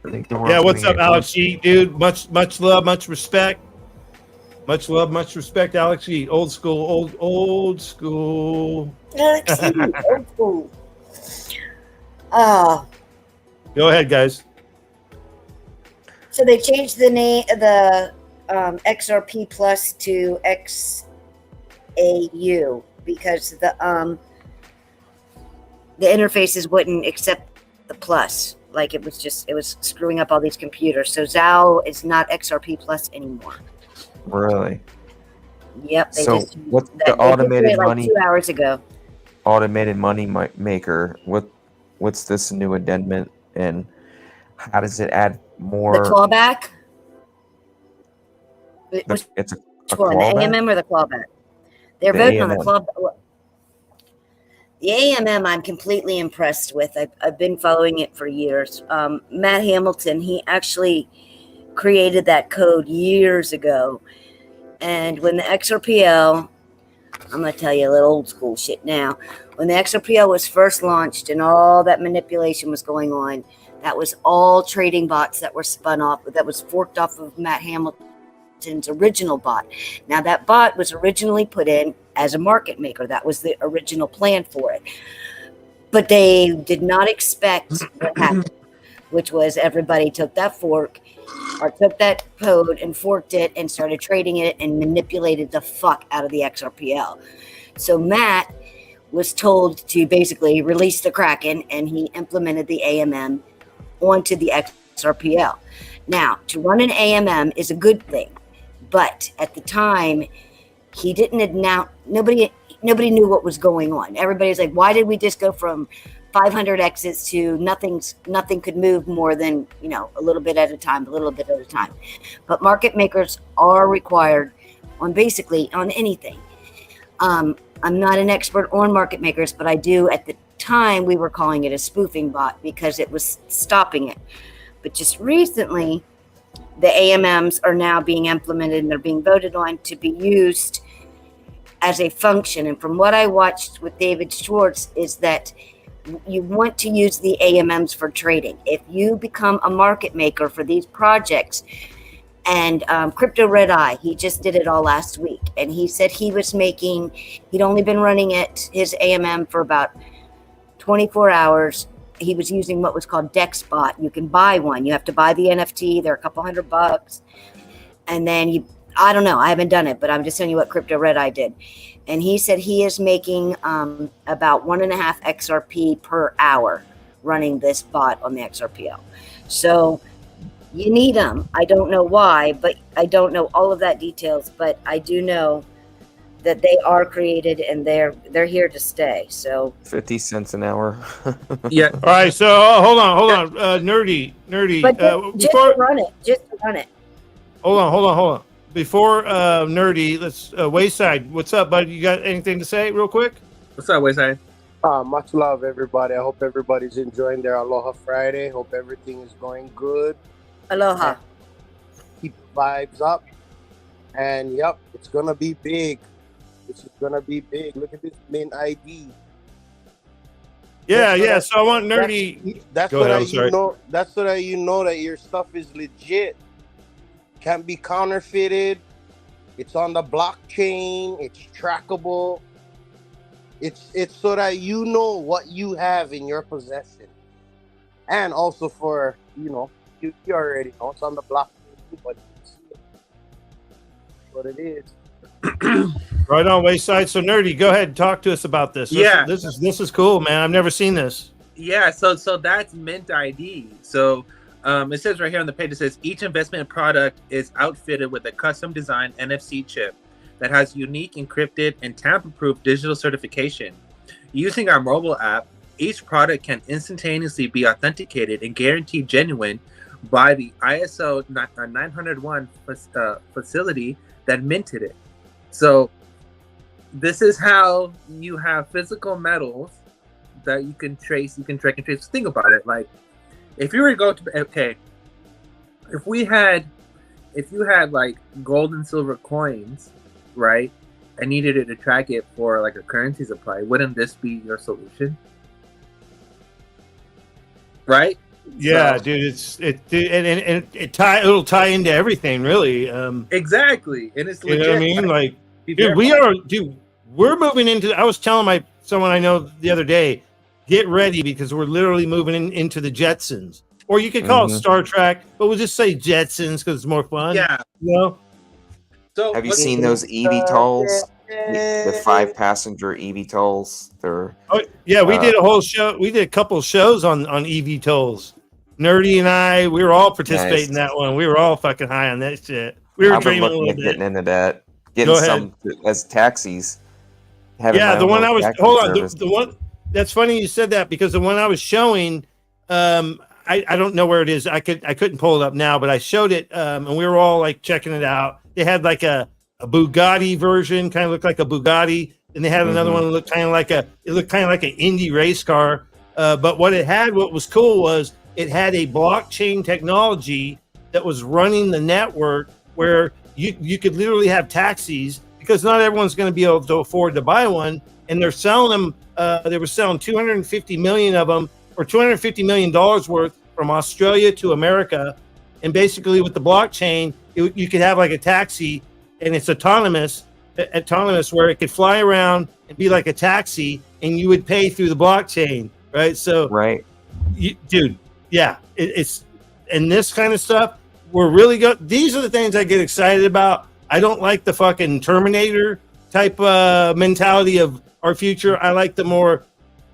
Yeah, what's up, Alex G? Dude, much love, much respect. Much love, much respect, Alex G. Old school, old school. Alex G, old school. Go ahead, guys. So they changed the name, the XRP Plus to XAU because the interfaces wouldn't accept the plus. Like it was screwing up all these computers. So Zal is not XRP Plus anymore. Really? Yep. They So just what's that, the they just did automated it like money 2 hours ago. maker? What's this new addendum, and how does it add The more? clawback. It's a Which one? The clawback? AMM or the clawback? They're The voting on the AMM. clawback. The AMM I'm completely impressed with. I've been following it for years. Matt Hamilton, he actually created that code years ago. And when the XRPL, I'm going to tell you a little old school shit now. When the XRPL was first launched and all that manipulation was going on, that was all trading bots that were spun off, that was forked off of Matt Hamilton's original bot. Now, that bot was originally put in as a market maker. That was the original plan for it. But they did not expect what happened, which was everybody took that fork or took that code and forked it and started trading it and manipulated the fuck out of the XRPL. So Matt was told to basically release the Kraken, and he implemented the AMM onto the XRPL. Now, to run an AMM is a good thing, but at the time, he didn't announce. Nobody knew what was going on. Everybody's like, why did we just go from 500 exits to nothing could move more than, a little bit at a time. But market makers are required on basically on anything. I'm not an expert on market makers, but I do. At the time, we were calling it a spoofing bot because it was stopping it. But just recently, the AMMs are now being implemented and they're being voted on to be used as a function. And from what I watched with David Schwartz is that you want to use the AMMs for trading. If you become a market maker for these projects, and Crypto Red Eye, he just did it all last week. And he said he'd only been running his AMM for about 24 hours. He was using what was called DexBot. You can buy one. You have to buy the NFT. They're a couple $100. And then I don't know. I haven't done it, but I'm just telling you what Crypto Red Eye did. And he said he is making about 1.5 XRP per hour running this bot on the XRPL. So you need them. I don't know why, but I don't know all of that details, but I do know that they are created and they're here to stay. So 50 cents an hour. Yeah. All right, so hold on. Nerdy. but just to run it. Hold on. Before Nerdy, let's Wayside. What's up, bud? You got anything to say real quick? What's up, Wayside? Much love, everybody. I hope everybody's enjoying their Aloha Friday. Hope everything is going good. Aloha. Keep the vibes up. And yep, it's gonna be big. This is gonna be big. Look at this Mint ID. Yeah. So I want Nerdy. That's Go so ahead, that I'm sorry. you know. That's so that you know that your stuff is legit. Can't be counterfeited. It's on the blockchain. It's trackable. It's so that you know what you have in your possession, and also for you already know it's on the blockchain, but you see it. What it is. Right on, Wayside. So Nerdy, go ahead and talk to us about this. This is cool, man. I've never seen this. Yeah, so that's Mint ID. So it says right here on the page, it says each investment product is outfitted with a custom designed NFC chip that has unique encrypted and tamper-proof digital certification. Using our mobile app, each product can instantaneously be authenticated and guaranteed genuine by the ISO 901 facility that minted it. So this is how you have physical metals that you can trace, track and trace. Think about it. Like if you were to go to, if you had like gold and silver coins, right, and needed to track it for like a currency supply, wouldn't this be your solution? Right? Yeah, so, dude, it'll tie into everything, really. Exactly, and it's legit. You know what I mean? Like, dude, we're moving into. I was telling someone I know the other day, get ready because we're literally moving into the Jetsons, or you could call it Star Trek, but we'll just say Jetsons because it's more fun. Yeah, you know. So have you seen those eVTOLs? the 5-passenger eVTOLs. They're Oh yeah, we did a whole show. We did a couple shows on eVTOLs. Nerdy and I, we were all participating in that one. We were all fucking high on that shit. We were I've been dreaming a looking little at bit. getting into that. Getting Go ahead. some as taxis. Having Yeah, my the own one I little was taxi hold on. service. The one that's funny you said that because the one I was showing, I don't know where it is. I couldn't pull it up now, but I showed it, and we were all like checking it out. They had like a Bugatti version, kind of looked like a Bugatti, and they had another one that looked kind of like an Indy race car. But what was cool was it had a blockchain technology that was running the network where you could literally have taxis because not everyone's going to be able to afford to buy one, and they're selling them. They were selling 250 million of them, or $250 million worth from Australia to America. And basically with the blockchain, you could have like a taxi and it's autonomous where it could fly around and be like a taxi and you would pay through the blockchain. Right. So, dude, yeah, it's, and this kind of stuff, we're really good. These are the things I get excited about. I don't like the fucking Terminator type mentality of our future. I like the more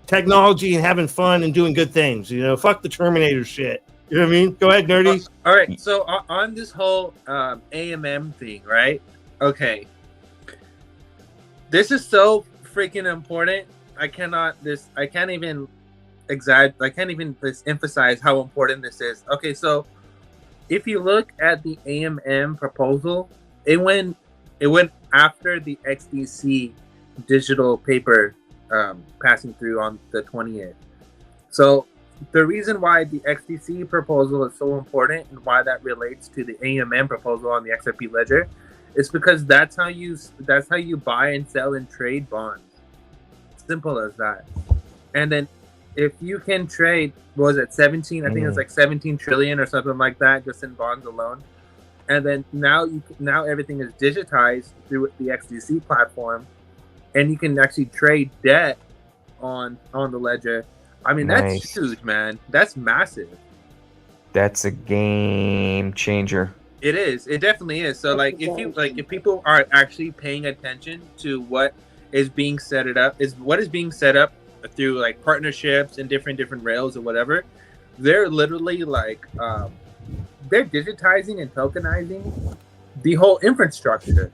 technology and having fun and doing good things. You know, fuck the Terminator shit. You know what I mean? Go ahead, nerdy. All right. So on this whole AMM thing, right? Okay. This is so freaking important. I can't even emphasize how important this is. Okay, so if you look at the AMM proposal, it went after the XDC digital paper passing through on the 20th. So the reason why the XDC proposal is so important and why that relates to the AMM proposal on the XRP ledger is because that's how you buy and sell and trade bonds. Simple as that. And then if you can trade, what was it 17? I think it's like 17 trillion or something like that, just in bonds alone. And then now everything is digitized through the XDC platform, and you can actually trade debt on the ledger. I mean, that's huge, man. That's massive. That's a game changer. It is. It definitely is. So, if people are actually paying attention to what is being set up through like partnerships and different rails or whatever, they're literally they're digitizing and tokenizing the whole infrastructure.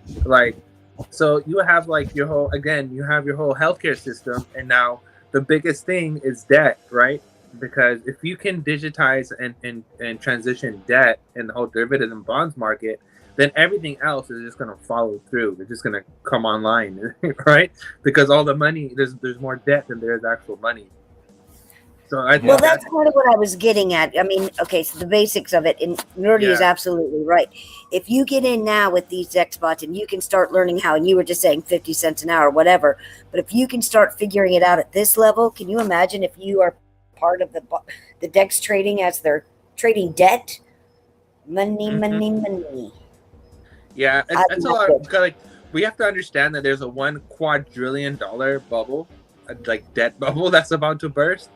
So you have your whole healthcare system, and now the biggest thing is debt, right? Because if you can digitize and transition debt in the whole derivative and bonds market, then everything else is just going to follow through. It's just going to come online, right? Because all the money, there's more debt than there is actual money. So I think that's kind of what I was getting at. I mean, okay, so the basics of it, and Nerdy is absolutely right. If you get in now with these XBots and you can start learning how, and you were just saying 50 cents an hour, whatever, but if you can start figuring it out at this level, can you imagine if you are part of the DEX trading as they're trading debt? Money. Yeah, it's a lot. We have to understand that there's a $1 quadrillion bubble, debt bubble that's about to burst.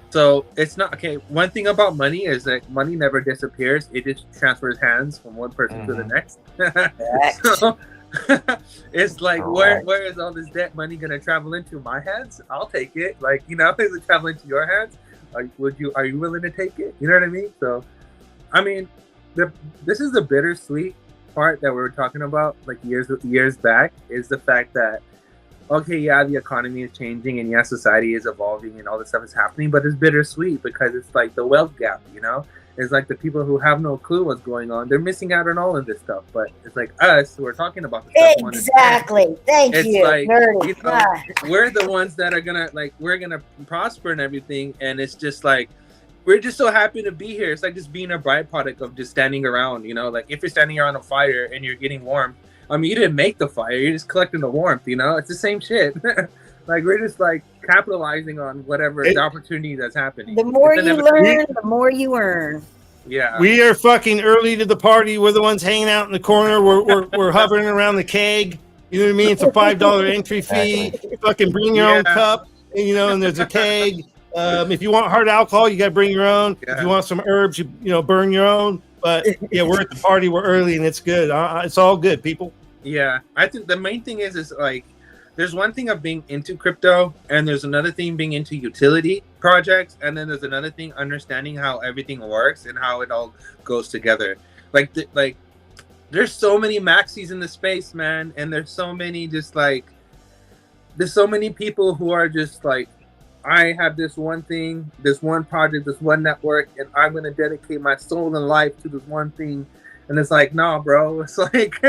So it's not okay. One thing about money is that money never disappears. It just transfers hands from one person to the next. So it's where is all this debt money gonna travel into? My hands? I'll take it. Is it traveling to your hands? Are you willing to take it? You know what I mean? So, I mean, this is the bittersweet part that we were talking about years back, is the fact that the economy is changing and society is evolving and all this stuff is happening, but it's bittersweet because it's like the wealth gap, it's like the people who have no clue what's going on, they're missing out on all of this stuff. But it's like us who are talking about the stuff. Exactly. Thank you. We're the ones that are gonna prosper and everything, and it's just we're just so happy to be here. It's like just being a byproduct of just standing around, if you're standing around a fire and you're getting warm. I mean, you didn't make the fire, you're just collecting the warmth, it's the same shit. We're just capitalizing on whatever the opportunity that's happening. The more you learn, the more you earn. Yeah. We are fucking early to the party. We're the ones hanging out in the corner. We're hovering around the keg. You know what I mean? It's a $5 entry fee. Fucking bring your own cup, and there's a keg. If you want hard alcohol, you got to bring your own. If you want some herbs, you burn your own. But we're at the party. We're early, and it's good. It's all good, people. Yeah, I think the main thing is like there's one thing of being into crypto, and there's another thing being into utility projects, and then there's another thing understanding how everything works and how it all goes together. Like there's so many maxis in the space, man, and there's so many there's so many people who are just like, I have this one thing, this one project, this one network, and I'm gonna dedicate my soul and life to this one thing. And it's like, nah, bro. It's like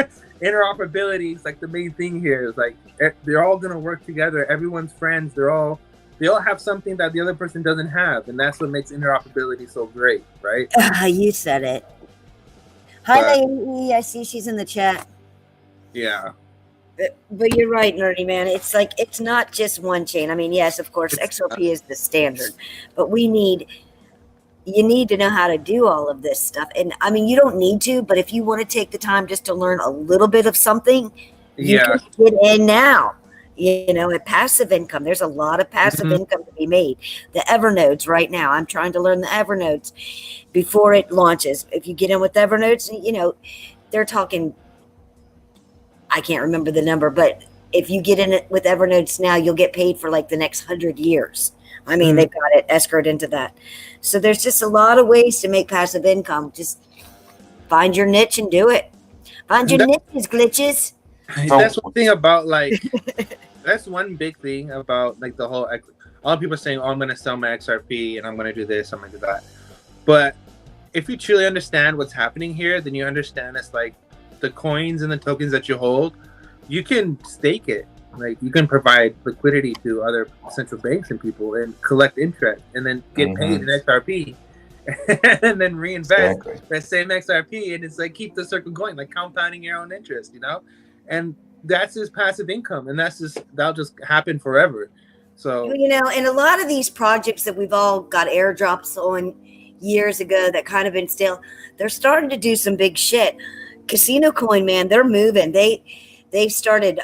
interoperability is like the main thing here. It's like they're all gonna work together. Everyone's friends. They all have something that the other person doesn't have, and that's what makes interoperability so great, right? You said it. Hi, lady. I see she's in the chat. Yeah. But you're right, nerdy man. It's like it's not just one chain. I mean, yes, of course, XRP is the standard, but you need to know how to do all of this stuff. And I mean, you don't need to, but if you want to take the time just to learn a little bit of something, you can get in now. You know, at passive income, there's a lot of passive income to be made. The Evernodes right now, I'm trying to learn the Evernodes before it launches. If you get in with Evernodes, you know, they're talking, I can't remember the number, but if you get in it with Evernodes now, you'll get paid for like the next 100 years. I mean, they've got it escrowed into that. So there's just a lot of ways to make passive income. Just find your niche and do it. Find your niches, glitches. That's one thing about like, that's one big thing about like the whole, a lot of people are saying, oh, I'm going to sell my XRP and I'm going to do this, I'm going to do that. But if you truly understand what's happening here, then you understand it's like the coins and the tokens that you hold, you can stake it. Like you can provide liquidity to other central banks and people and collect interest and then get paid in XRP and then reinvest that same XRP. And it's like, keep the circle going, like compounding your own interest, you know? And that's just passive income. And that'll just happen forever. So, you know, and a lot of these projects that we've all got airdrops on years ago that kind of been still, they're starting to do some big shit. Casino Coin, man, they're moving. They've started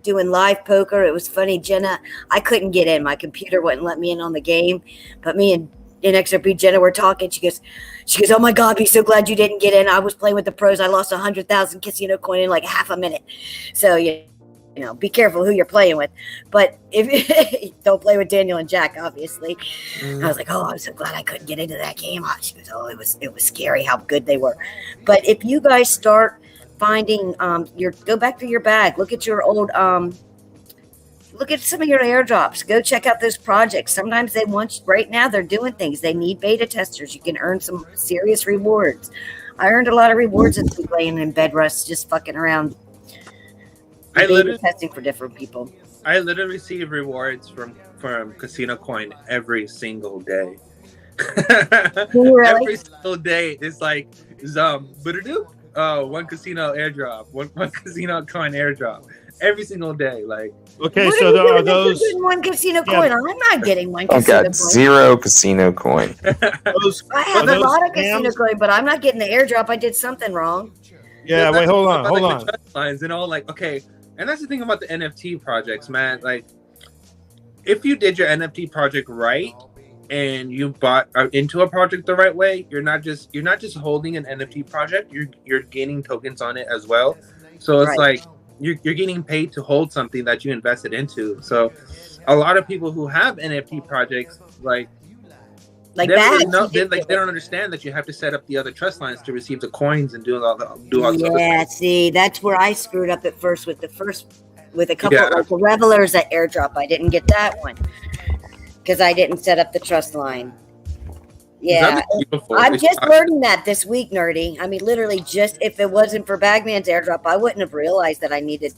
doing live poker. It was funny, Jenna. I couldn't get in. My computer wouldn't let me in on the game. But me and XRP Jenna were talking. She goes, oh my God, be so glad you didn't get in. I was playing with the pros. I lost 100,000 Casino Coin in like half a minute. So you know, be careful who you're playing with. But if don't play with Daniel and Jack, obviously. I was like, oh, I'm so glad I couldn't get into that game. She goes, oh, it was scary how good they were. But if you guys start finding go back to your bag, look at your old look at some of your airdrops, go check out those projects. Sometimes they want, right now they're doing things, they need beta testers. You can earn some serious rewards. I earned a lot of rewards this week playing in bed rest, just fucking around. I literally testing for different people. I literally receive rewards from Casino Coin every single day. Really? Every single day, it's like one casino airdrop, one Casino Coin airdrop every single day. Like, okay, so there are those one Casino Coin. I'm not getting one. I got zero Casino Coin. I have a lot of Casino Coin, but I'm not getting the airdrop. I did something wrong. Yeah, wait, hold on. Lines and all, like, okay, and that's the thing about the NFT projects, man. Like, if you did your NFT project right and you bought into a project the right way, you're not just holding an NFT project. You're gaining tokens on it as well. So it's like you're getting paid to hold something that you invested into. So a lot of people who have NFT projects they don't understand that you have to set up the other trust lines to receive the coins and do all the yeah, see, that's where I screwed up at first with a couple of the Revelers at airdrop. I didn't get that one because I didn't set up the trust line. Yeah, I'm just learning that this week, nerdy. I mean, literally, just if it wasn't for Bagman's airdrop, I wouldn't have realized that I needed.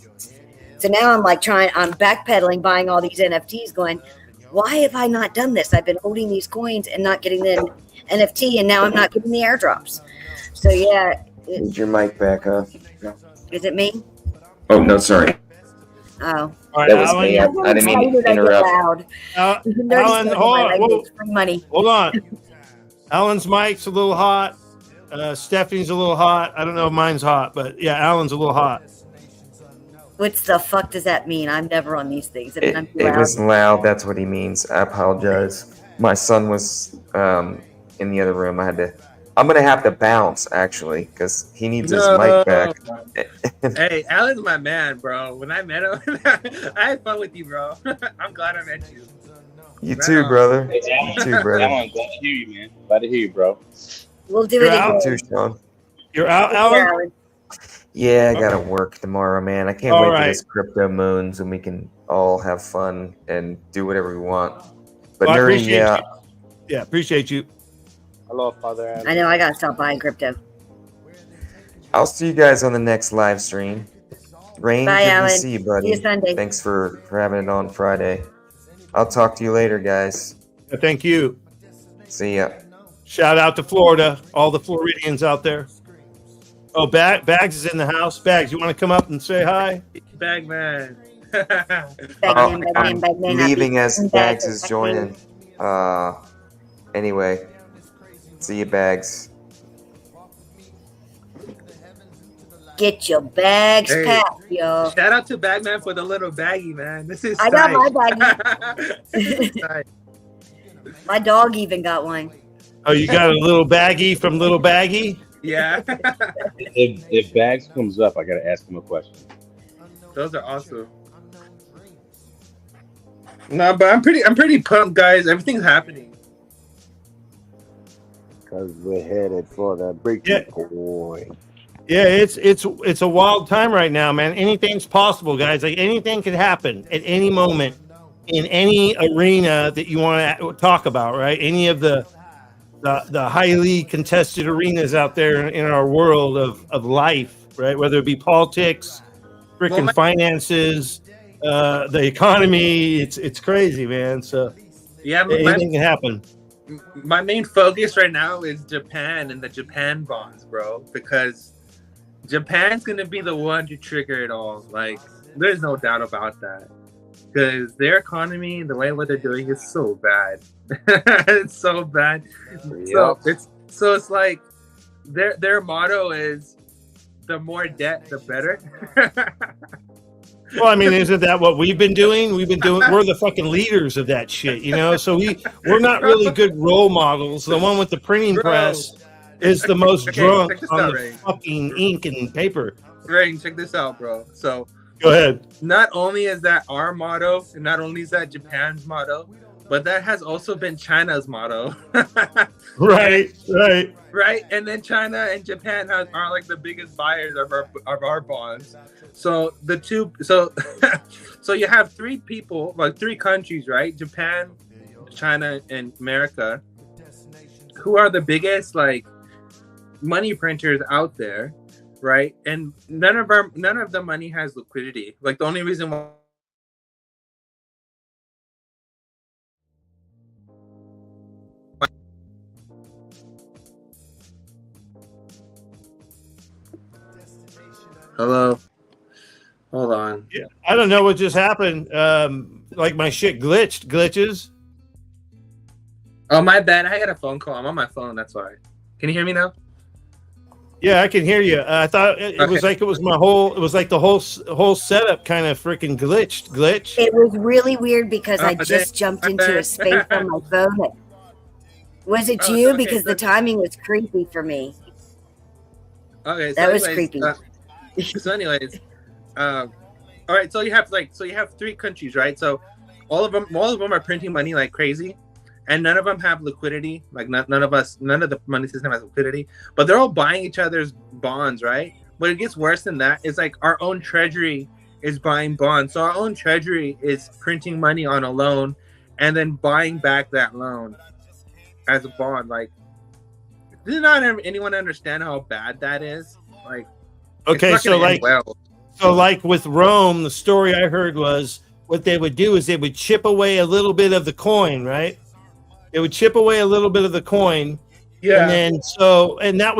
So now I'm I'm backpedaling, buying all these NFTs, going, why have I not done this? I've been holding these coins and not getting the NFT, and now I'm not getting the airdrops. So yeah. Need your mic back up. Is it me? Oh no, sorry. Oh, that was me. I didn't mean to interrupt. Alan, hold on. Alan's mic's a little hot. Stephanie's a little hot. I don't know if mine's hot, but yeah, Alan's a little hot. What the fuck does that mean? I'm never on these things. It was loud. That's what he means. I apologize. My son was in the other room. I had to I'm gonna have to bounce actually because he needs his No. mic back. Hey, Alan's my man, bro. When I met him, I had fun with you, bro. I'm glad I met you. You too, brother. Hey, Alan, You too, brother. Alan, glad to hear you, man. Glad to hear you, bro. We'll do You're it out. again. You too, Sean. You're out, Alan? Yeah, I gotta work tomorrow, man. I can't All wait for right. this crypto moons and we can all have fun and do whatever we want. But Well, I nerdy, appreciate yeah. you. Yeah, appreciate you. Hello, Father Adam. I know I gotta stop buying crypto. I'll see you guys on the next live stream. Rain, Bye, good to Alan. see you, buddy. See you Sunday. Thanks for having it on Friday. I'll talk to you later, guys. Thank you. See ya. Shout out to Florida, all the Floridians out there. Oh, Bags is in the house. Bags, you want to come up and say hi? Bagman. I'm leaving as Bags is joining. Anyway, see you, Bags. Get your bags Hey, packed, yo. Shout out to Bagman for the little baggie, man. This is I got tight. my baggie. This is tight. My dog even got one. Oh, you got a little baggie from Little Baggie? Yeah. If Bags comes up, I gotta ask him a question. Those are awesome. No, but I'm pretty pumped, guys. Everything's happening. Because we're headed for the breaking point. Yeah, it's a wild time right now, man. Anything's possible, guys. Like anything could happen at any moment in any arena that you want to talk about, right? Any of the highly contested arenas out there in our world of life, right? Whether it be politics, freaking finances, the economy, it's crazy, man. So Yeah, anything can happen. My main focus right now is Japan and the Japan bonds, bro, because Japan's gonna be the one to trigger it all. Like, there's no doubt about that. Because their economy, the way what they're doing is so bad. It's so bad. Yep. So it's like their motto is the more debt, the better. Well, I mean, isn't that what we've been doing? We're the fucking leaders of that shit, you know? So we're not really good role models. The one with the printing press is the most drunk on the fucking ink and paper. Rain, check this out, bro. So go ahead. Not only is that our motto, and not only is that Japan's motto, but that has also been China's motto. Right. Right. And then China and Japan are like the biggest buyers of our bonds. So so you have three people, like three countries, right? Japan, China, and America, who are the biggest like money printers out there, right? And none of the money has liquidity. Like the only reason why Hello. Hold on. Yeah, I don't know what just happened. Like my shit glitches. Oh, my bad. I got a phone call. I'm on my phone. That's why. Can you hear me now? Yeah, I can hear you. I thought it was like the whole setup kind of freaking glitch. It was really weird because I just jumped into a space on my phone. Was it you? Because the timing was creepy for me. Okay, that was creepy. So, anyways, all right. So you have three countries, right? So all of them are printing money like crazy, and none of them have liquidity. Like none of the money system has liquidity, but they're all buying each other's bonds, right? But it gets worse than that. It's like our own treasury is buying bonds. So our own treasury is printing money on a loan, and then buying back that loan as a bond. Like, does not anyone understand how bad that is? Like, okay, so like with Rome, the story I heard was what they would do is they would chip away a little bit of the coin, right? They would chip away a little bit of the coin, yeah. And then that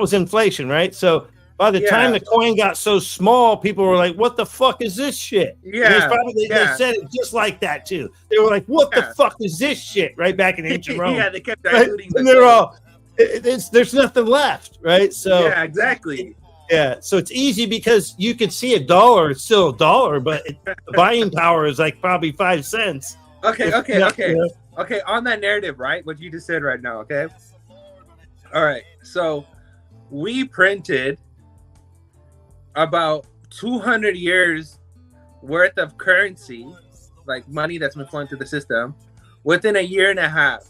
was inflation, right? So by the time the coin got so small, people were like, "What the fuck is this shit?" Yeah, they said it just like that too. They were like, "What the fuck is this shit?" Right back in ancient Rome. Yeah, they kept diluting and they're all. There's nothing left, right? So yeah, exactly. Yeah, so it's easy because you can see $1, it's still $1, but the buying power is like probably 5 cents. Okay. On that narrative, right? What you just said right now, okay? All right. So we printed about 200 years worth of currency, like money that's been flowing through the system, within a year and a half.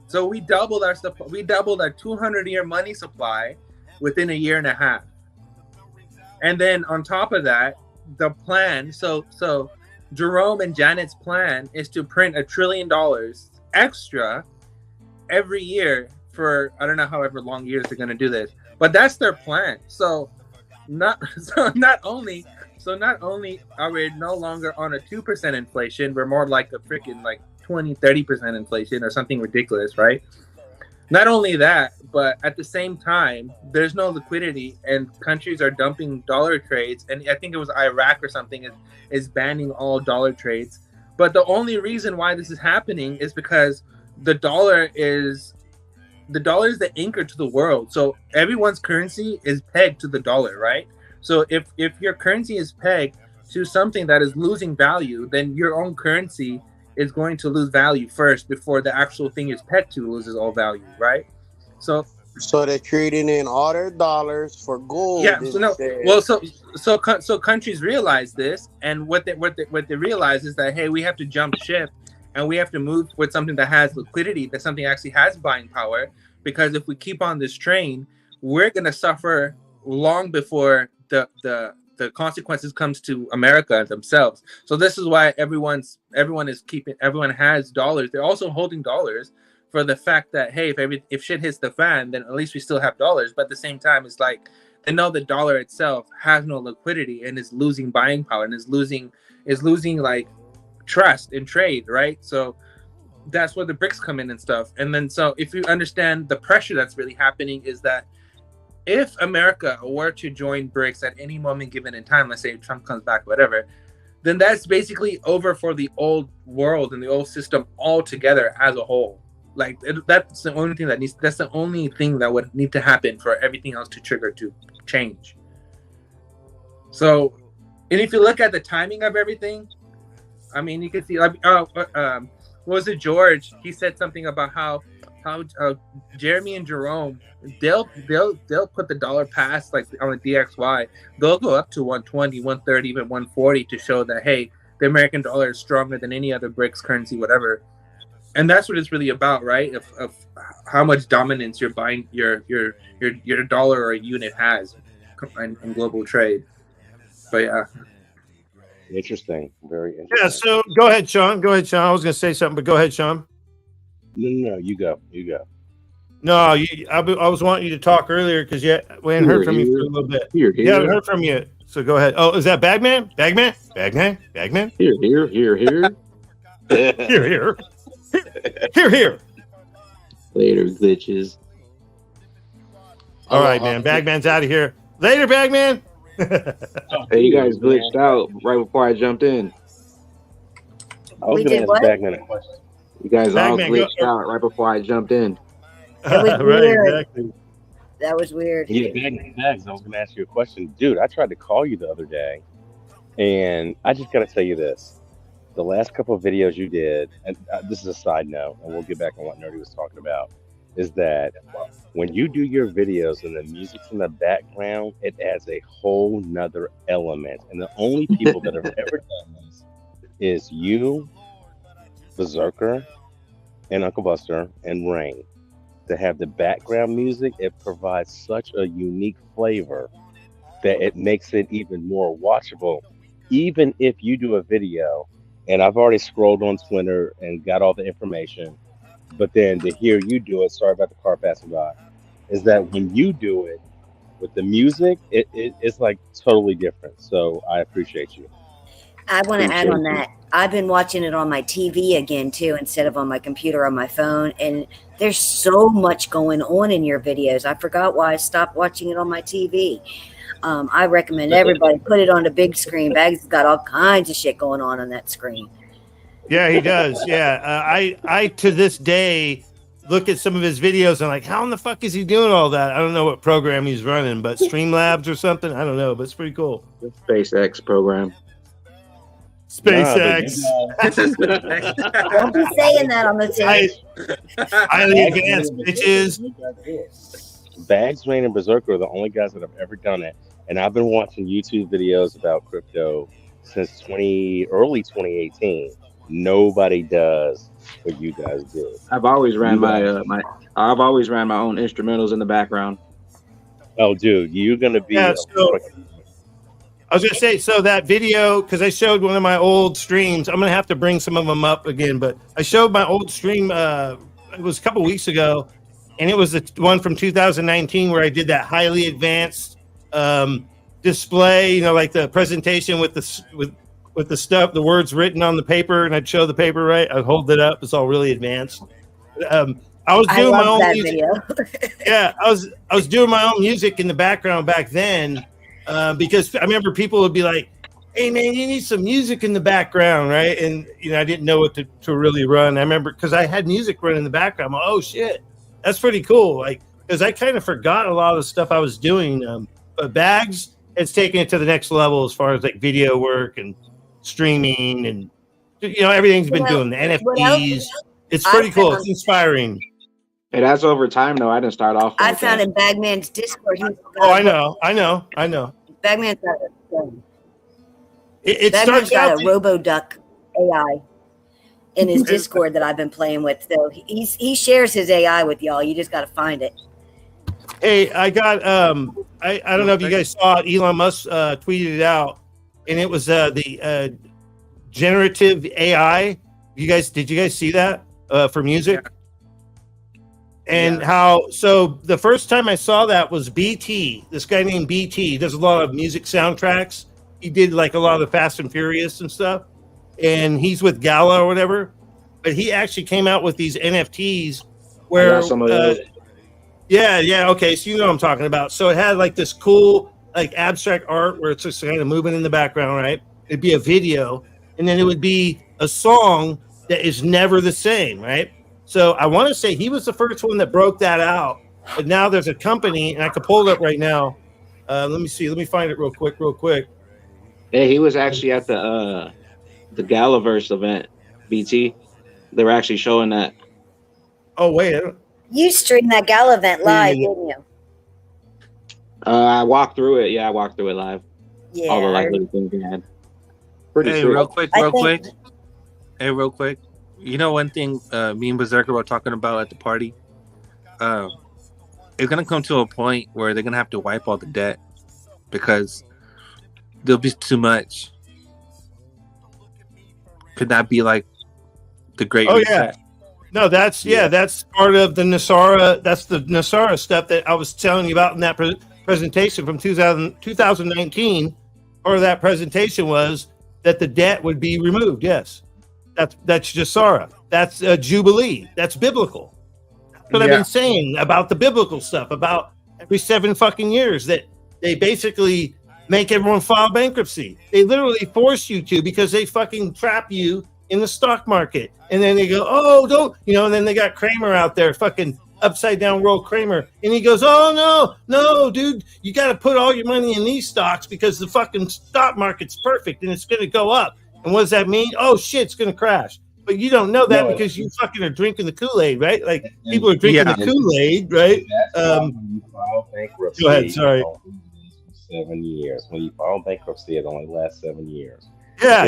So we doubled our 200-year money supply within a year and a half. And then on top of that, the plan, so Jerome and Janet's plan is to print $1 trillion extra every year for, I don't know however long years they're going to do this, but that's their plan. So not only are we no longer on a 2% inflation, we're more like a freaking like 20-30% inflation or something ridiculous, right? Not only that, but at the same time, there's no liquidity and countries are dumping dollar trades. And I think it was Iraq or something is banning all dollar trades. But the only reason why this is happening is because the dollar is the anchor to the world. So everyone's currency is pegged to the dollar, right? So if your currency is pegged to something that is losing value, then your own currency is going to lose value first before the actual thing is pegged to loses all value, right? So they're trading in all their dollars for gold. Yeah. So countries realize this, and what they realize is that, hey, we have to jump ship, and we have to move with something that has liquidity, that something actually has buying power. Because if we keep on this train, we're gonna suffer long before the consequences comes to America themselves. So this is why everyone has dollars. They're also holding dollars for the fact that, hey, if shit hits the fan, then at least we still have dollars. But at the same time, it's like they know the dollar itself has no liquidity and is losing buying power and is losing like trust in trade, right? So that's where the BRICS come in and stuff. And then so if you understand the pressure that's really happening is that if America were to join BRICS at any moment given in time, let's say Trump comes back, whatever, then that's basically over for the old world and the old system altogether as a whole. Like that's the only thing that would need to happen for everything else to trigger to change. So, and if you look at the timing of everything, I mean, you can see like, what was it, George? He said something about how Jeremy and Jerome, they'll put the dollar past, like on the DXY, they'll go up to 120, 130, even 140 to show that, hey, the American dollar is stronger than any other BRICS currency, whatever. And that's what it's really about, right? Of how much dominance your dollar or a unit has in global trade. But yeah. Interesting. Very interesting. Yeah, so go ahead, Sean. I was going to say something, but go ahead, Sean. No, you go. No, I was wanting you to talk earlier because we hadn't heard from you for a little bit. Here. Yeah, I haven't heard from you. So go ahead. Oh, is that Bagman? Bagman? Here. Here. Later, glitches. All right, man. Bagman's out of here. Later, Bagman. Hey, you guys glitched out right before I jumped in. We did what? Bagman a question. You guys all Bagman, glitched out right before I jumped in. It was Right, weird. exactly. That was weird. Yeah, Bags, I was going to ask you a question. Dude, I tried to call you the other day, and I just got to tell you this. The last couple of videos you did, and this is a side note, and we'll get back on what Nerdy was talking about, is that when you do your videos and the music's in the background, it adds a whole nother element. And the only people that have ever done this is you, Berserker, and Uncle Buster, and Rain. To have the background music, it provides such a unique flavor that it makes it even more watchable. Even if you do a video, and I've already scrolled on Twitter and got all the information, but then to hear you do it, sorry about the car passing by, is that when you do it with the music, it's like totally different. So I appreciate you. I want to add on that. I've been watching it on my TV again too, instead of on my computer or on my phone. And there's so much going on in your videos. I forgot why I stopped watching it on my TV. I recommend everybody put it on the big screen. Bags has got all kinds of shit going on that screen. Yeah, he does. Yeah, I to this day look at some of his videos and like, how in the fuck is he doing all that? I don't know what program he's running, but Streamlabs or something. I don't know, but it's pretty cool. The SpaceX program. SpaceX. Don't be saying that on the tape. Highly advanced bitches. Bags, Rain, and Berserker are the only guys that have ever done it. And I've been watching YouTube videos about crypto since early 2018. Nobody does what you guys do. I've always ran I've always ran my own instrumentals in the background. Oh, dude, you're gonna be. Yeah, I was gonna say, so that video, because I showed one of my old streams. I'm gonna have to bring some of them up again, but I showed my old stream. It was a couple weeks ago, and it was the one from 2019 where I did that highly advanced display. You know, like the presentation with the stuff, the words written on the paper, and I'd show the paper, right? I'd hold it up. It's all really advanced. I was doing my own music. Yeah, I was doing my own music in the background back then, because I remember people would be like, "Hey man, you need some music in the background, right?" And I didn't know what to really run. I remember because I had music running in the background. I'm like, oh shit, that's pretty cool. Like, because I kind of forgot a lot of the stuff I was doing. But Bags, it's taken it to the next level as far as like video work and streaming, and everything's been doing the NFTs. It's pretty cool. It's inspiring. Hey, that's over time though. I didn't start off. I found in Bagman's Discord. I know. Bagman's got it Bagman's starts got out a RoboDuck AI in his Discord that I've been playing with. So he shares his AI with y'all. You just got to find it. Hey, I got I don't know if you guys saw it. Elon Musk tweeted it out, and it was the generative AI. Did you guys see that for music? Yeah. And so the first time I saw that was BT. This guy named BT does a lot of music soundtracks. He did like a lot of the Fast and Furious and stuff. And he's with Gala or whatever. But he actually came out with these NFTs where some of those. Yeah, okay. So you know what I'm talking about. So it had like this cool like abstract art where it's just kind of moving in the background, right? It'd be a video, and then it would be a song that is never the same, right? So I want to say he was the first one that broke that out, but now there's a company, and I can pull it up right now. Let me see. Let me find it real quick. Hey, he was actually at the Galaverse event, BT. They were actually showing that. Oh wait, you streamed that Gala event live, didn't you? I walked through it. Yeah, I walked through it live. Yeah. All the little things we had. Hey, real quick. Hey, real quick. You know one thing me and Berserker were talking about at the party? It's going to come to a point where they're going to have to wipe all the debt because there'll be too much. Could that be like the Great Reset? Yeah. No, that's part of the NSARA. That's the NSARA stuff that I was telling you about in that presentation from 2019. Part of that presentation was that the debt would be removed. Yes. That's Jasara. That's Jubilee. That's biblical. That's what I've been saying about the biblical stuff, about every 7 fucking years that they basically make everyone file bankruptcy. They literally force you to because they fucking trap you in the stock market. And then they go, oh, don't, and then they got Kramer out there, fucking upside down world Kramer. And he goes, oh, no, dude, you got to put all your money in these stocks because the fucking stock market's perfect and it's going to go up. And what does that mean? Oh shit, it's gonna crash. But you don't know that because you fucking are drinking the Kool-Aid, right? Like people are drinking the Kool-Aid, right? Go ahead, sorry. 7 years. When you file bankruptcy, it only lasts 7 years. Yeah.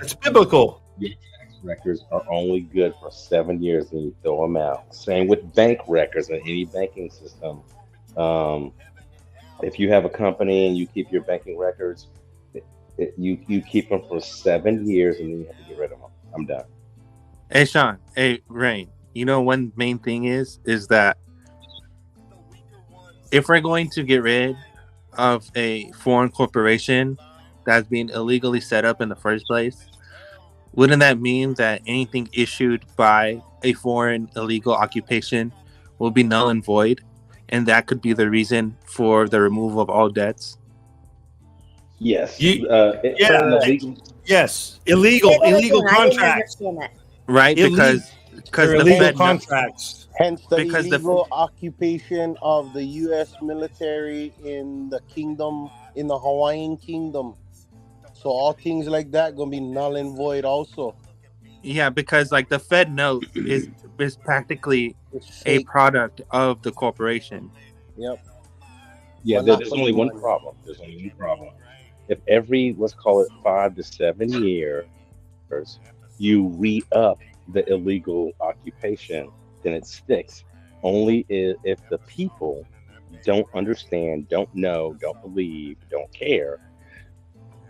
It's biblical. Your tax records are only good for 7 years, and you throw them out. Same with bank records in any banking system. If you have a company and you keep your banking records, you keep them for 7 years and then you have to get rid of them. I'm done. Hey Sean, hey Rain, one main thing is that if we're going to get rid of a foreign corporation that's being illegally set up in the first place, wouldn't that mean that anything issued by a foreign illegal occupation will be null and void, and that could be the reason for the removal of all debts? Yes. Yes. Illegal contracts. Right, because the illegal contracts. Hence the illegal occupation of the U.S. military in the kingdom, in the Hawaiian kingdom. So all things like that gonna be null and void also. Yeah, because like the Fed note is practically It's a fake. product of the corporation. Yep. Yeah, But not there's for only the one money. problem. There's only one problem. If every, let's call it 5 to 7 years, you re-up the illegal occupation, then it sticks. Only if the people don't understand, don't know, don't believe, don't care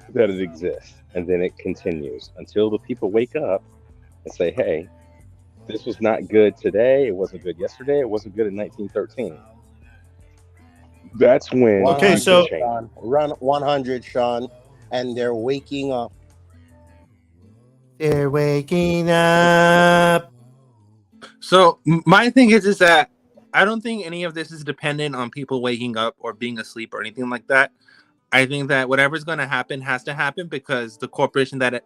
that it exists. And then it continues until the people wake up and say, hey, this was not good today. It wasn't good yesterday. It wasn't good in 1913. That's when Okay, things will 100, so change. Sean. Run 100, Sean. And they're waking up. they're waking up. So my thing is that I don't think any of this is dependent on people waking up or being asleep or anything like that. I think that whatever's going to happen has to happen because the corporation that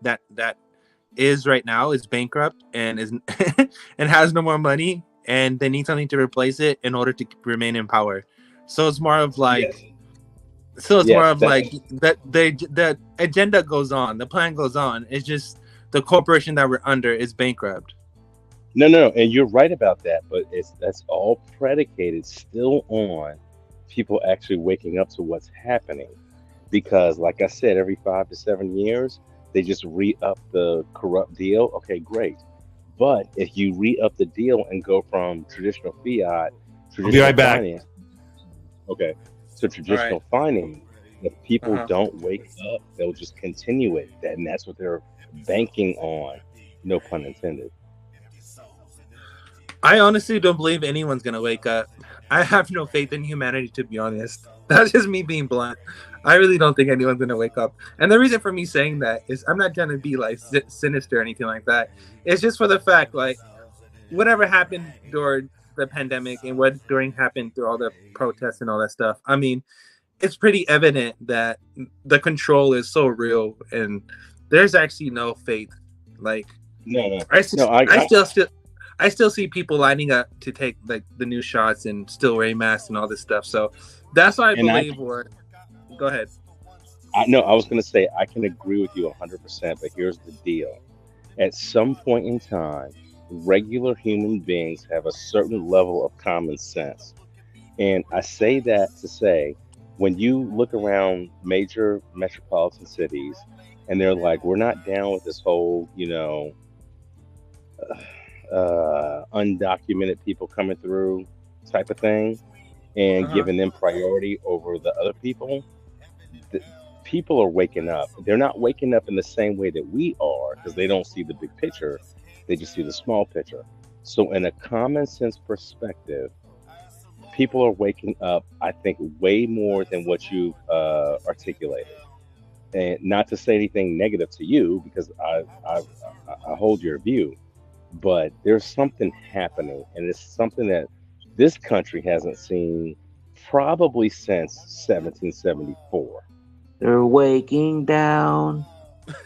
is right now is bankrupt and is and has no more money, and they need something to replace it in order to remain in power. So it's more of like, Yes. Yes, that's that the agenda goes on, the plan goes on. It's just the corporation that we're under is bankrupt. no, and you're right about that, but that's all predicated still on people actually waking up to what's happening. Because, like I said, every 5 to 7 years, they just re-up the corrupt deal. Okay, great. But if you re-up the deal and go from traditional fiat, I'll be traditional right back. finance, okay, to All right. traditional finance, if people Uh-huh. don't wake up, they'll just continue it. And that's what they're banking on. No pun intended. I honestly don't believe anyone's gonna wake up. I have no faith in humanity, to be honest. That's just me being blunt. I really don't think anyone's gonna wake up. And the reason for me saying that is I'm not trying to be like sinister or anything like that. It's just for the fact, like, whatever happened during the pandemic and what during happened through all the protests and all that stuff. I mean, it's pretty evident that the control is so real, and there's actually no faith. Like, No, I I still see people lining up to take like the new shots and still wearing masks and all this stuff. So that's why I and I believe. Or go ahead. I was going to say I can agree with you 100%, but here's the deal. At some point in time, regular human beings have a certain level of common sense. And I say that to say, when you look around major metropolitan cities and they're like, we're not down with this whole, undocumented people coming through type of thing and Uh-huh. giving them priority over the other people, the, people are waking up. They're not waking up in the same way that we are because they don't see the big picture. They just see the small picture. So, in a common sense perspective, people are waking up, I think, way more than what you've articulated. And not to say anything negative to you because I hold your view, but there's something happening, and it's something that this country hasn't seen probably since 1774. They're waking down. It's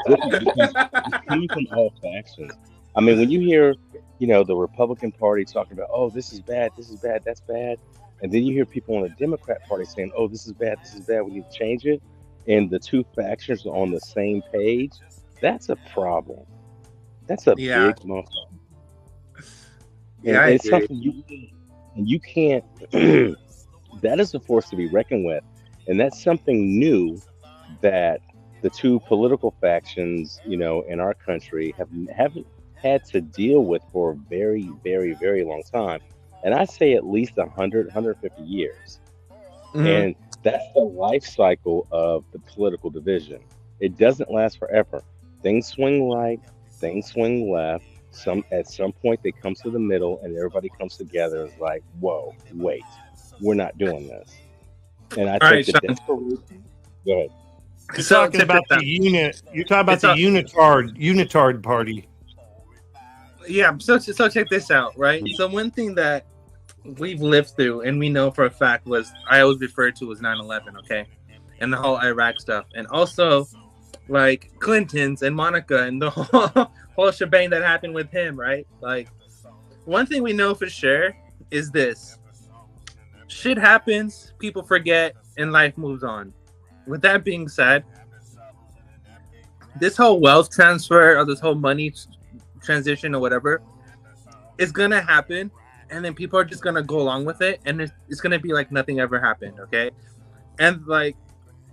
different because it's coming from all factions. I mean, when you hear, the Republican Party talking about, oh, this is bad, that's bad, and then you hear people on the Democrat Party saying, oh, this is bad, we need to change it, and the two factions are on the same page, that's a problem. That's a Yeah. big motherfucker. Yeah, I And it's agree. something you can't. That is a force to be reckoned with, and that's something new that the two political factions, in our country haven't had to deal with for a very, very, very long time, and I say at least 100, 150 years. Mhm. And that's the life cycle of the political division. It doesn't last forever. Things swing right, things swing left. At some point they come to the middle and everybody comes together and is like, whoa, wait, we're not doing this. And I All think right, the Sean. desperation. Go ahead. You're So talking check about this the out. unit. You're talking about It's the a- unitard party. Yeah, so check this out, right? So one thing that we've lived through and we know for a fact was I always refer to as 9/11, okay? And the whole Iraq stuff. And also like Clinton's and Monica and the whole shebang that happened with him, right? Like, one thing we know for sure is this. shit happens, people forget, and life moves on. With that being said, this whole wealth transfer or this whole money transition or whatever is gonna happen, and then people are just gonna go along with it, and it's gonna be like nothing ever happened. Okay, and like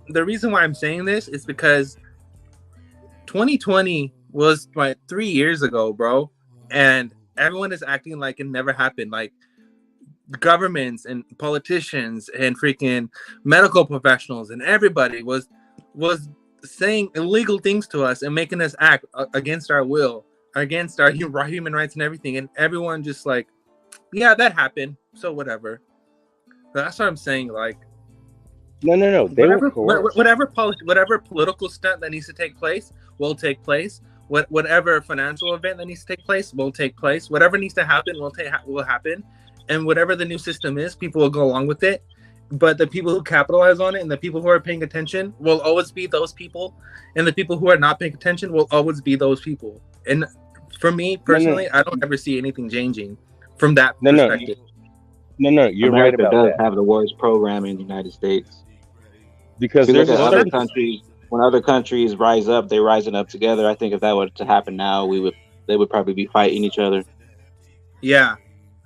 the reason why I'm saying this is because 2020 was like 3 years ago, bro, and everyone is acting like it never happened. Like governments and politicians and freaking medical professionals and everybody was saying illegal things to us and making us act against our will, against our human rights and everything, and everyone just like, yeah, that happened, so whatever. That's what I'm saying. Like, no, they were coerced. whatever political stunt that needs to take place will take place. Whatever financial event that needs to take place will take place. Whatever needs to happen will happen. And whatever the new system is, people will go along with it. But the people who capitalize on it and the people who are paying attention will always be those people. And the people who are not paying attention will always be those people. And for me personally, I don't ever see anything changing from that perspective. No, you're America right about does that. have the worst program in the United States. Because there's other countries. When other countries rise up, they're rising up together. I think if that were to happen now, they would probably be fighting each other. Yeah,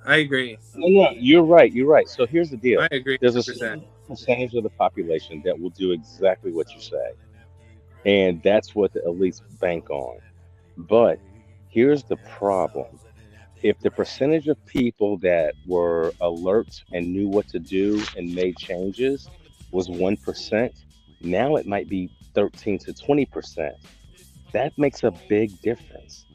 I agree. No, you're right. So here's the deal. I agree. There's a certain percentage of the population that will do exactly what you say, and that's what the elites bank on. But here's the problem. If the percentage of people that were alert and knew what to do and made changes was 1%, now it might be 13 to 20%. That makes a big difference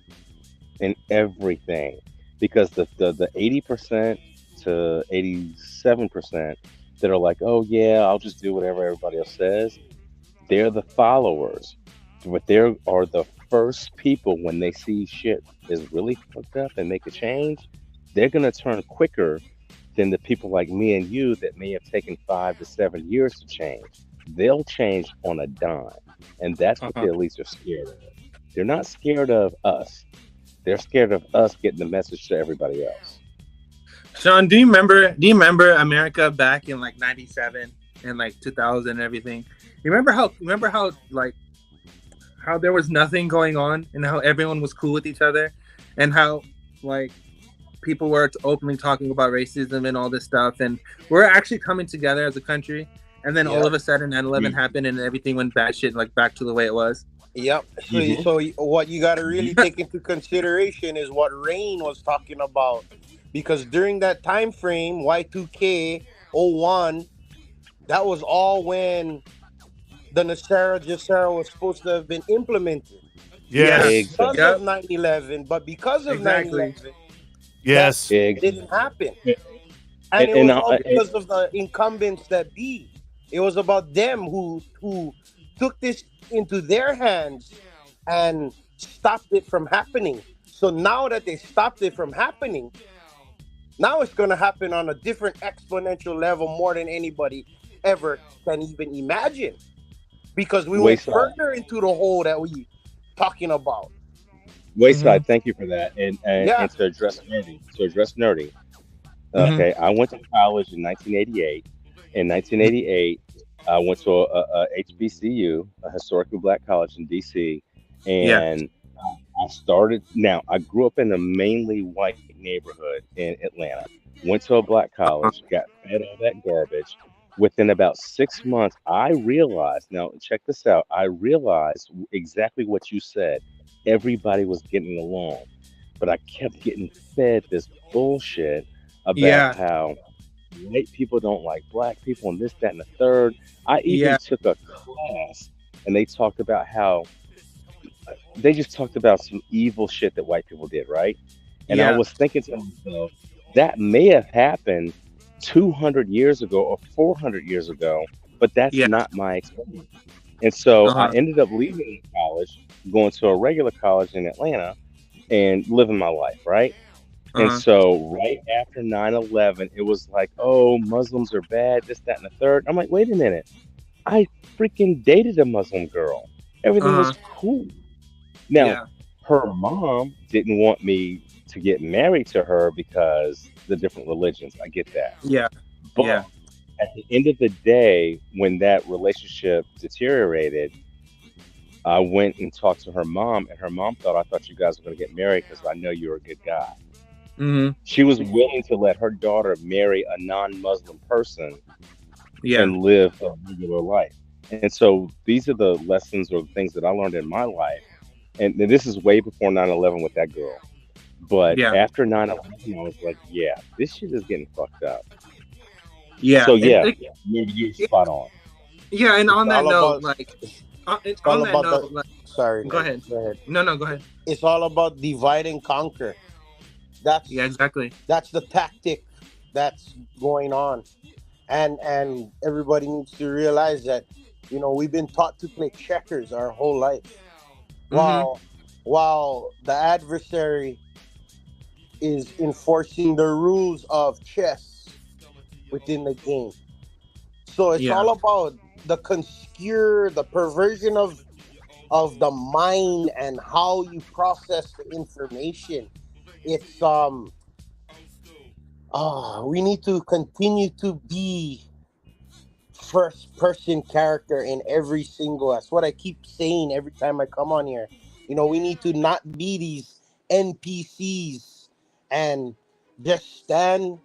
in everything, because the 80% to 87% that are like, oh yeah, I'll just do whatever everybody else says, they're the followers. But there are the first people, when they see shit is really fucked up and make a change, they're gonna turn quicker than the people like me and you that may have taken 5 to 7 years to change. They'll change on a dime, and that's what the elites are scared of. They're not scared of us. They're scared of us getting the message to everybody else. Sean, do you remember America back in like 97 and like 2000 and everything? You remember how like how there was nothing going on and how everyone was cool with each other, and how like people were openly talking about racism and all this stuff, and we're actually coming together as a country, and then all of a sudden 9/11 happened and everything went bad shit, like back to the way it was. Yep. So what you got to really take into consideration is what Rain was talking about, because during that time frame, Y2K 01, that was all when the Nasara Jassara was supposed to have been implemented. Yes. Because of 9/11, but because of 9/11, yes, it didn't happen. And it was all because of the incumbents that be. It was about them who took this into their hands and stopped it from happening. So now that they stopped it from happening, now it's going to happen on a different exponential level, more than anybody ever can even imagine. Because we went further into the hole that we talking about. Wayside, thank you for that. And to address nerdy. Okay, I went to college in 1988. In 1988, I went to a HBCU, a historically black college in DC, and I started. Now, I grew up in a mainly white neighborhood in Atlanta. Went to a black college, got fed all that garbage. Within about 6 months, I realized, now check this out, I realized exactly what you said. Everybody was getting along, but I kept getting fed this bullshit about how white people don't like black people and this, that, and the third. I even took a class and they talked about how they just talked about some evil shit that white people did, right? And I was thinking to myself, that may have happened 200 years ago or 400 years ago, but that's not my experience. And so I ended up leaving college, going to a regular college in Atlanta and living my life, right? And so right after 9/11, it was like, oh, Muslims are bad, this, that, and the third. I'm like, wait a minute. I freaking dated a Muslim girl. Everything was cool. Now, her mom didn't want me to get married to her because the different religions. I get that. Yeah. But at the end of the day, when that relationship deteriorated, I went and talked to her mom, and her mom thought, I thought you guys were going to get married because I know you're a good guy. Mm-hmm. She was willing to let her daughter marry a non-Muslim person and live a regular life. And so these are the lessons or things that I learned in my life. And this is way before 9/11 with that girl. But after 9/11, I was like, yeah, this shit is getting fucked up. Yeah. So you're spot on. Yeah, and It's on that all note, about- like, It's on all that about note, the. like, Sorry. go ahead. Go ahead. No, go ahead. It's all about divide and conquer. That's exactly. That's the tactic that's going on, and everybody needs to realize that, you know, we've been taught to play checkers our whole life, while the adversary is enforcing the rules of chess within the game. So it's all about the the perversion of the mind and how you process the information. It's we need to continue to be first person character in every single. That's what I keep saying every time I come on here. You know, we need to not be these NPCs and just stand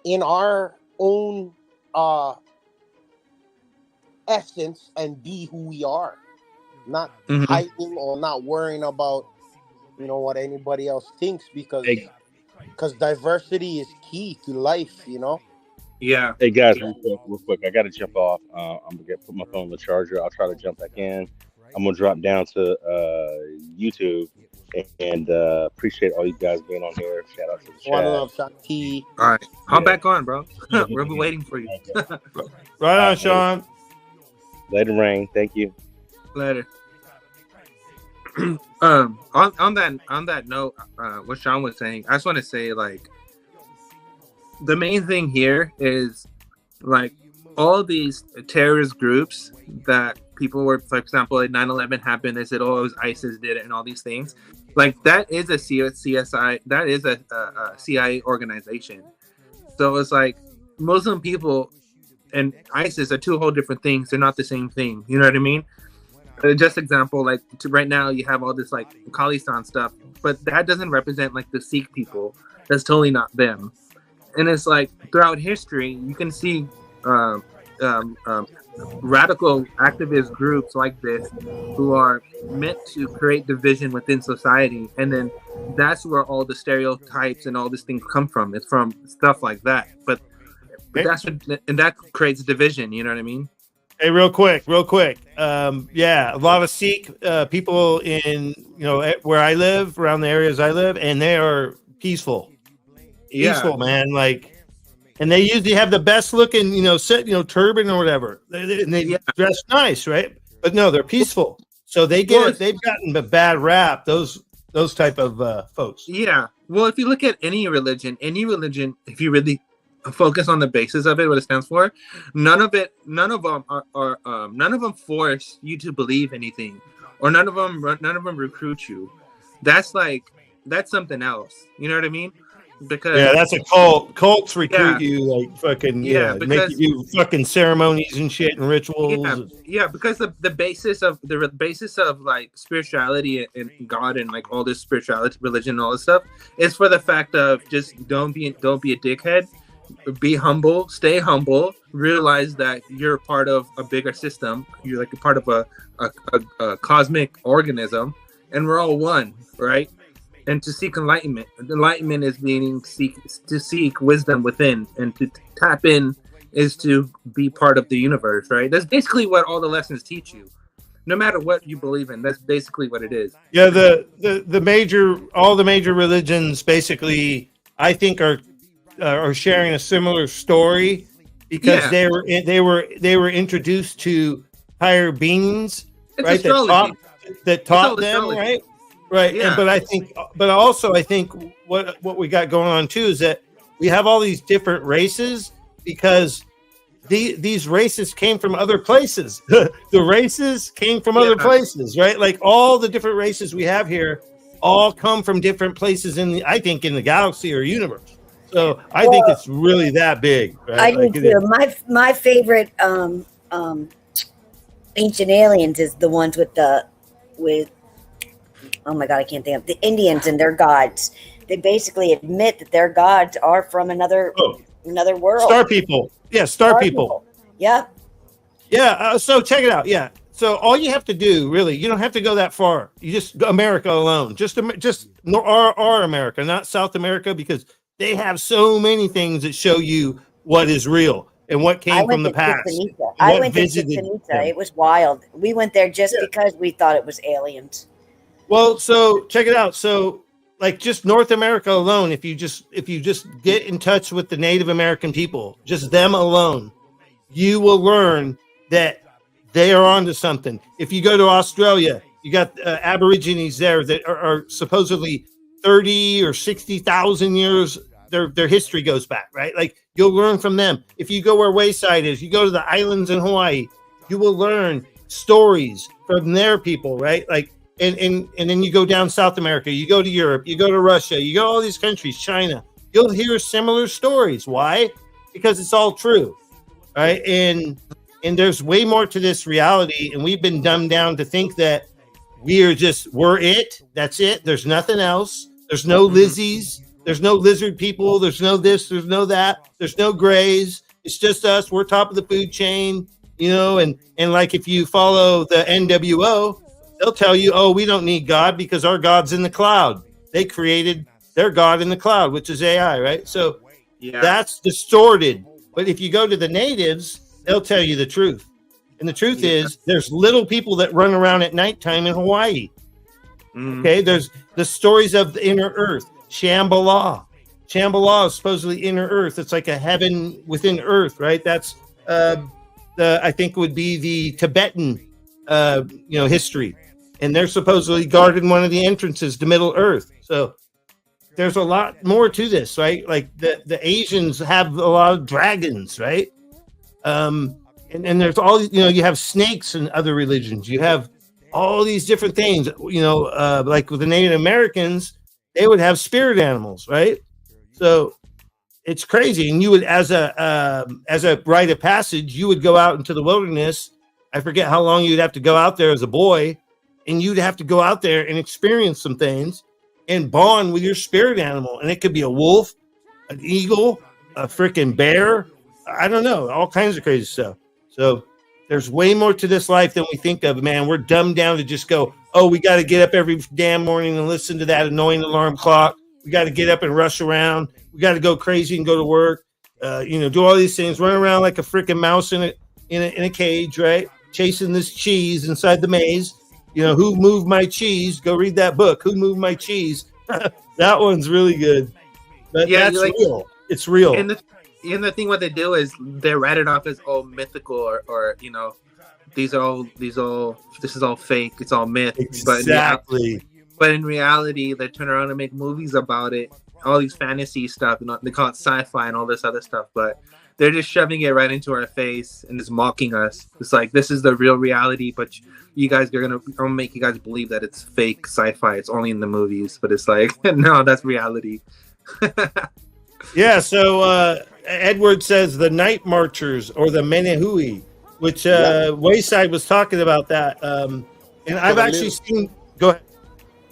in our own essence and be who we are, not hiding or not worrying about, you know, what anybody else thinks, because diversity is key to life, you know. Hey guys, real quick, I gotta jump off. I'm gonna put my phone on the charger. I'll try to jump back in. I'm gonna drop down to YouTube, and appreciate all you guys being on here. Shout out to the chat. One love, Shanti. All right, hop back on, bro. We're waiting for you. Right on, Sean. Later, Rain. Thank you. Later. On that note, what Sean was saying, I just want to say, like, the main thing here is, like, all these terrorist groups that people were, for example, like 9/11 happened, they said, oh, it was ISIS did it and all these things. Like, that is a CSI, that is a CIA organization. So it's like Muslim people and ISIS are two whole different things. They're not the same thing. You know what I mean? Just example, like, right now you have all this like Khalistan stuff, but that doesn't represent like the Sikh people. That's totally not them. And it's like throughout history, you can see radical activist groups like this who are meant to create division within society, and then that's where all the stereotypes and all these things come from. It's from stuff like that, but that's what, and that creates division. You know what I mean? Hey, real quick. Yeah, a lot of Sikh people in, you know, where I live, around the areas I live, and they are peaceful. Peaceful, man. Like, and they usually have the best looking, you know, turban or whatever. They dress nice, right? But no, they're peaceful. So they've gotten a bad rap. Those type of folks. Yeah. Well, if you look at any religion, if you really focus on the basis of it, what it stands for, none of them force you to believe anything, or none of them recruit you. That's something else. You know what I mean? Because that's a cult. Cults recruit you, like, fucking because, make you do fucking ceremonies and shit and rituals. Because the basis of like spirituality and God and like all this spirituality, religion, and all this stuff is for the fact of just don't be a dickhead. Be humble, stay humble, realize that you're part of a bigger system. You're like a part of a cosmic organism, and we're all one, right? And to seek enlightenment. Enlightenment is meaning to seek wisdom within, and to tap in is to be part of the universe, right? That's basically what all the lessons teach you. No matter what you believe in, that's basically what it is. Yeah, all the major religions basically, I think, are sharing a similar story, because they were introduced to higher beings, it's right? Astrology. That taught them, right? Right. Yeah. But I think what we got going on too is that we have all these different races, because these races came from other places. The races came from other places, right? Like, all the different races we have here all come from different places in the galaxy or universe. So I think it's really that big. Right? I do Like too. My favorite ancient aliens is the ones with oh my god, I can't think of the Indians and their gods. They basically admit that their gods are from another world. Star people. Yeah, star people. Yeah. Yeah. So check it out. Yeah. So all you have to do, really, you don't have to go that far. You just America alone, just our America, not South America, because they have so many things that show you what is real and what came from the past. I went to Chichen Itza. It was wild. We went there just because we thought it was aliens. Well, so check it out. So, like, just North America alone, if you just get in touch with the Native American people, just them alone, you will learn that they are onto something. If you go to Australia, you got Aborigines there that are supposedly 30 or 60,000 years. Their history goes back, right? Like, you'll learn from them. If you go where Wayside is, you go to the islands in Hawaii, you will learn stories from their people, right? Like, and then you go down South America, you go to Europe, you go to Russia, you go to all these countries, China. You'll hear similar stories. Why? Because it's all true, right? And there's way more to this reality, and we've been dumbed down to think that we're it. That's it. There's nothing else. There's no Lizzies. There's no lizard people. There's no this. There's no that. There's no grays. It's just us. We're top of the food chain, and like if you follow the F.N.W.R, they'll tell you, oh, we don't need God because our God's in the cloud. They created their God in the cloud, which is AI, right? So that's distorted. But if you go to the natives, they'll tell you the truth. And the truth is there's little people that run around at nighttime in Hawaii. Okay, there's the stories of the inner earth. Shambhala. Shambhala is supposedly inner earth. It's like a heaven within earth, right? That's I think would be the Tibetan history. And they're supposedly guarding one of the entrances to Middle Earth. So there's a lot more to this, right? Like the Asians have a lot of dragons, right? And there's all, you have snakes in other religions. You have all these different things, like with the Native Americans, they would have spirit animals, right? So it's crazy. And you would, as a rite of passage, you would go out into the wilderness. I forget how long you'd have to go out there as a boy, and you'd have to go out there and experience some things and bond with your spirit animal. And it could be a wolf, an eagle, a freaking bear. I don't know, all kinds of crazy stuff. So there's way more to this life than we think of, man. We're dumbed down to just go, oh, we got to get up every damn morning and listen to that annoying alarm clock. We got to get up and rush around. We got to go crazy and go to work. Do all these things, run around like a freaking mouse in a cage, right? Chasing this cheese inside the maze. Who moved my cheese? Go read that book. Who moved my cheese? That one's really good. But that's real. It's real. And the thing what they do is they write it off as mythical or this is all fake. It's all myth. Exactly. But in reality, they turn around and make movies about it. All these fantasy stuff. They call it sci-fi and all this other stuff. But they're just shoving it right into our face and just mocking us. It's like, this is the real reality, but you guys are gonna make you guys believe that it's fake sci-fi. It's only in the movies, but it's like, no, that's reality. Yeah. So Edward says the Night Marchers or the Menehui, which Wayside was talking about that. And I've actually seen. Go ahead.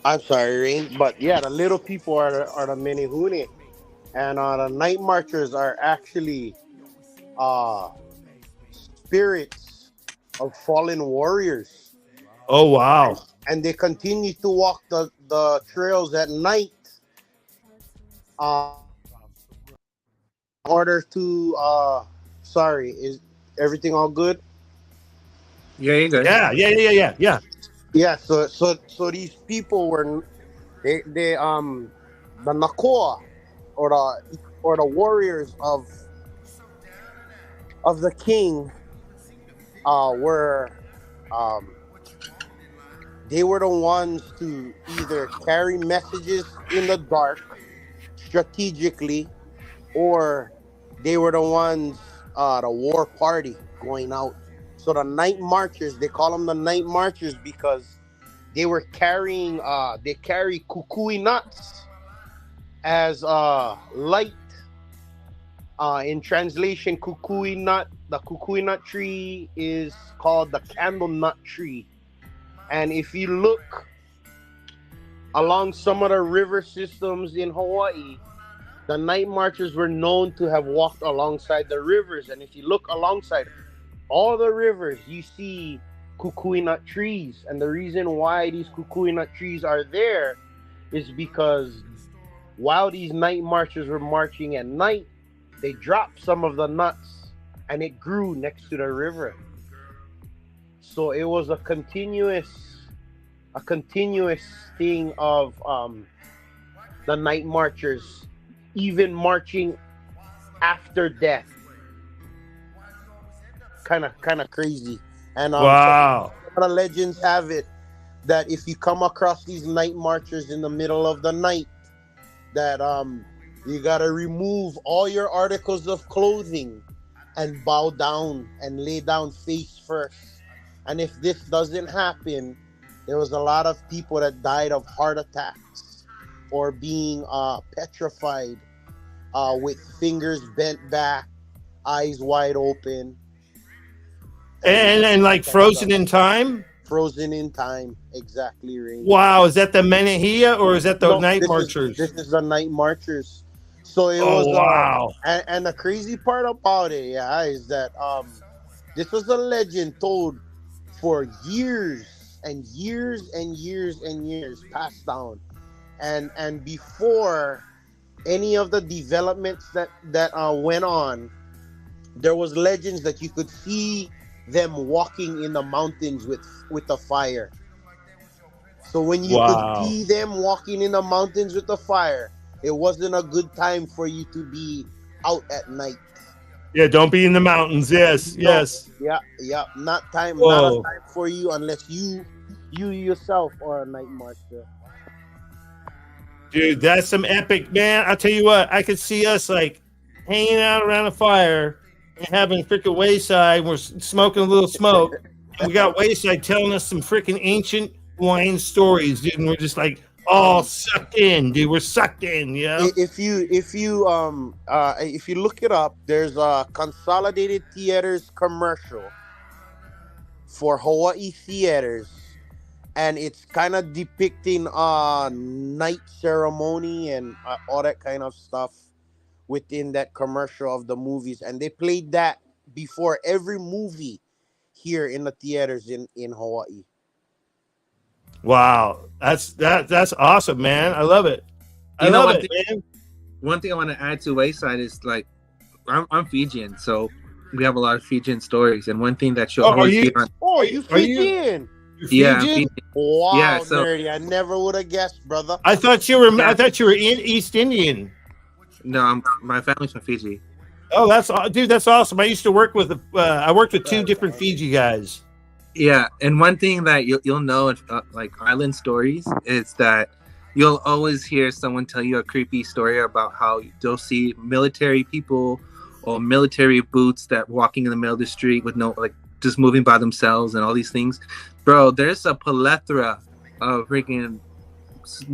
I'm sorry, Rain, but yeah, the little people are the Menehune, and the Night Marchers are actually spirits of fallen warriors. Oh wow! And they continue to walk the trails at night, in order to sorry, is everything all good? Yeah, you're good. Yeah. Yeah, so these people were they the Nakoa or the warriors of the king were they were the ones to either carry messages in the dark strategically, or they were the ones the war party going out. So the Night Marchers, they call them the Night Marchers because they were carrying they carry kukui nuts as light In translation, kukui nut. The kukui nut tree is called the candle nut tree. And if you look along some of the river systems in Hawaii, the night marchers were known to have walked alongside the rivers. And if you look alongside all the rivers, you see kukui nut trees. And the reason why these kukui nut trees are there is because while these night marchers were marching at night, they dropped some of the nuts and it grew next to the river. So it was a continuous thing of the night marchers even marching after death. Kind of crazy. And wow. Some of the legends have it that if you come across these night marchers in the middle of the night, that you gotta remove all your articles of clothing and bow down and lay down face first. And if this doesn't happen, there was a lot of people that died of heart attacks or being petrified with fingers bent back, eyes wide open. And like frozen in time? Frozen in time, exactly, Ray. Wow, is that the Menahia or is that the night marchers? This is the night marchers. So it was wow. And the crazy part about it, is that this was a legend told for years and years and years and years, passed down. And before any of the developments that went on, there was legends that you could see them walking in the mountains with the fire. So when you could see them walking in the mountains with the fire, it wasn't a good time for you to be out at night. Yeah, don't be in the mountains. Yes, No. yes. Yeah. Not a time for you unless you yourself are a night marcher. Dude, that's some epic, man. I'll tell you what, I could see us like hanging out around a fire and having freaking Wayside. We're smoking a little smoke. And we got Wayside telling us some freaking ancient Hawaiian stories, dude. And we're just like all sucked in, dude. We're sucked in, yeah. If you look it up, there's a Consolidated Theaters commercial for Hawaii theaters, and it's kind of depicting night ceremony and all that kind of stuff within that commercial of the movies. And they played that before every movie here in the theaters in Hawaii. Wow, that's awesome, man. I love it. I love it, man. One thing I want to add to Wayside is like I'm Fijian, so we have a lot of Fijian stories. And one thing that you'll always be on. Oh, you Fijian? Yeah, Fijian? Wow, yeah, so, nerdy. I never would have guessed, brother. I thought you were in East Indian. No, my family's from Fiji. Oh, that's awesome. I used to work with two different Fiji guys. Yeah, and one thing that you'll know, like island stories, is that you'll always hear someone tell you a creepy story about how they'll see military people or military boots that walking in the middle of the street with no, like, just moving by themselves and all these things. Bro, there's a plethora of freaking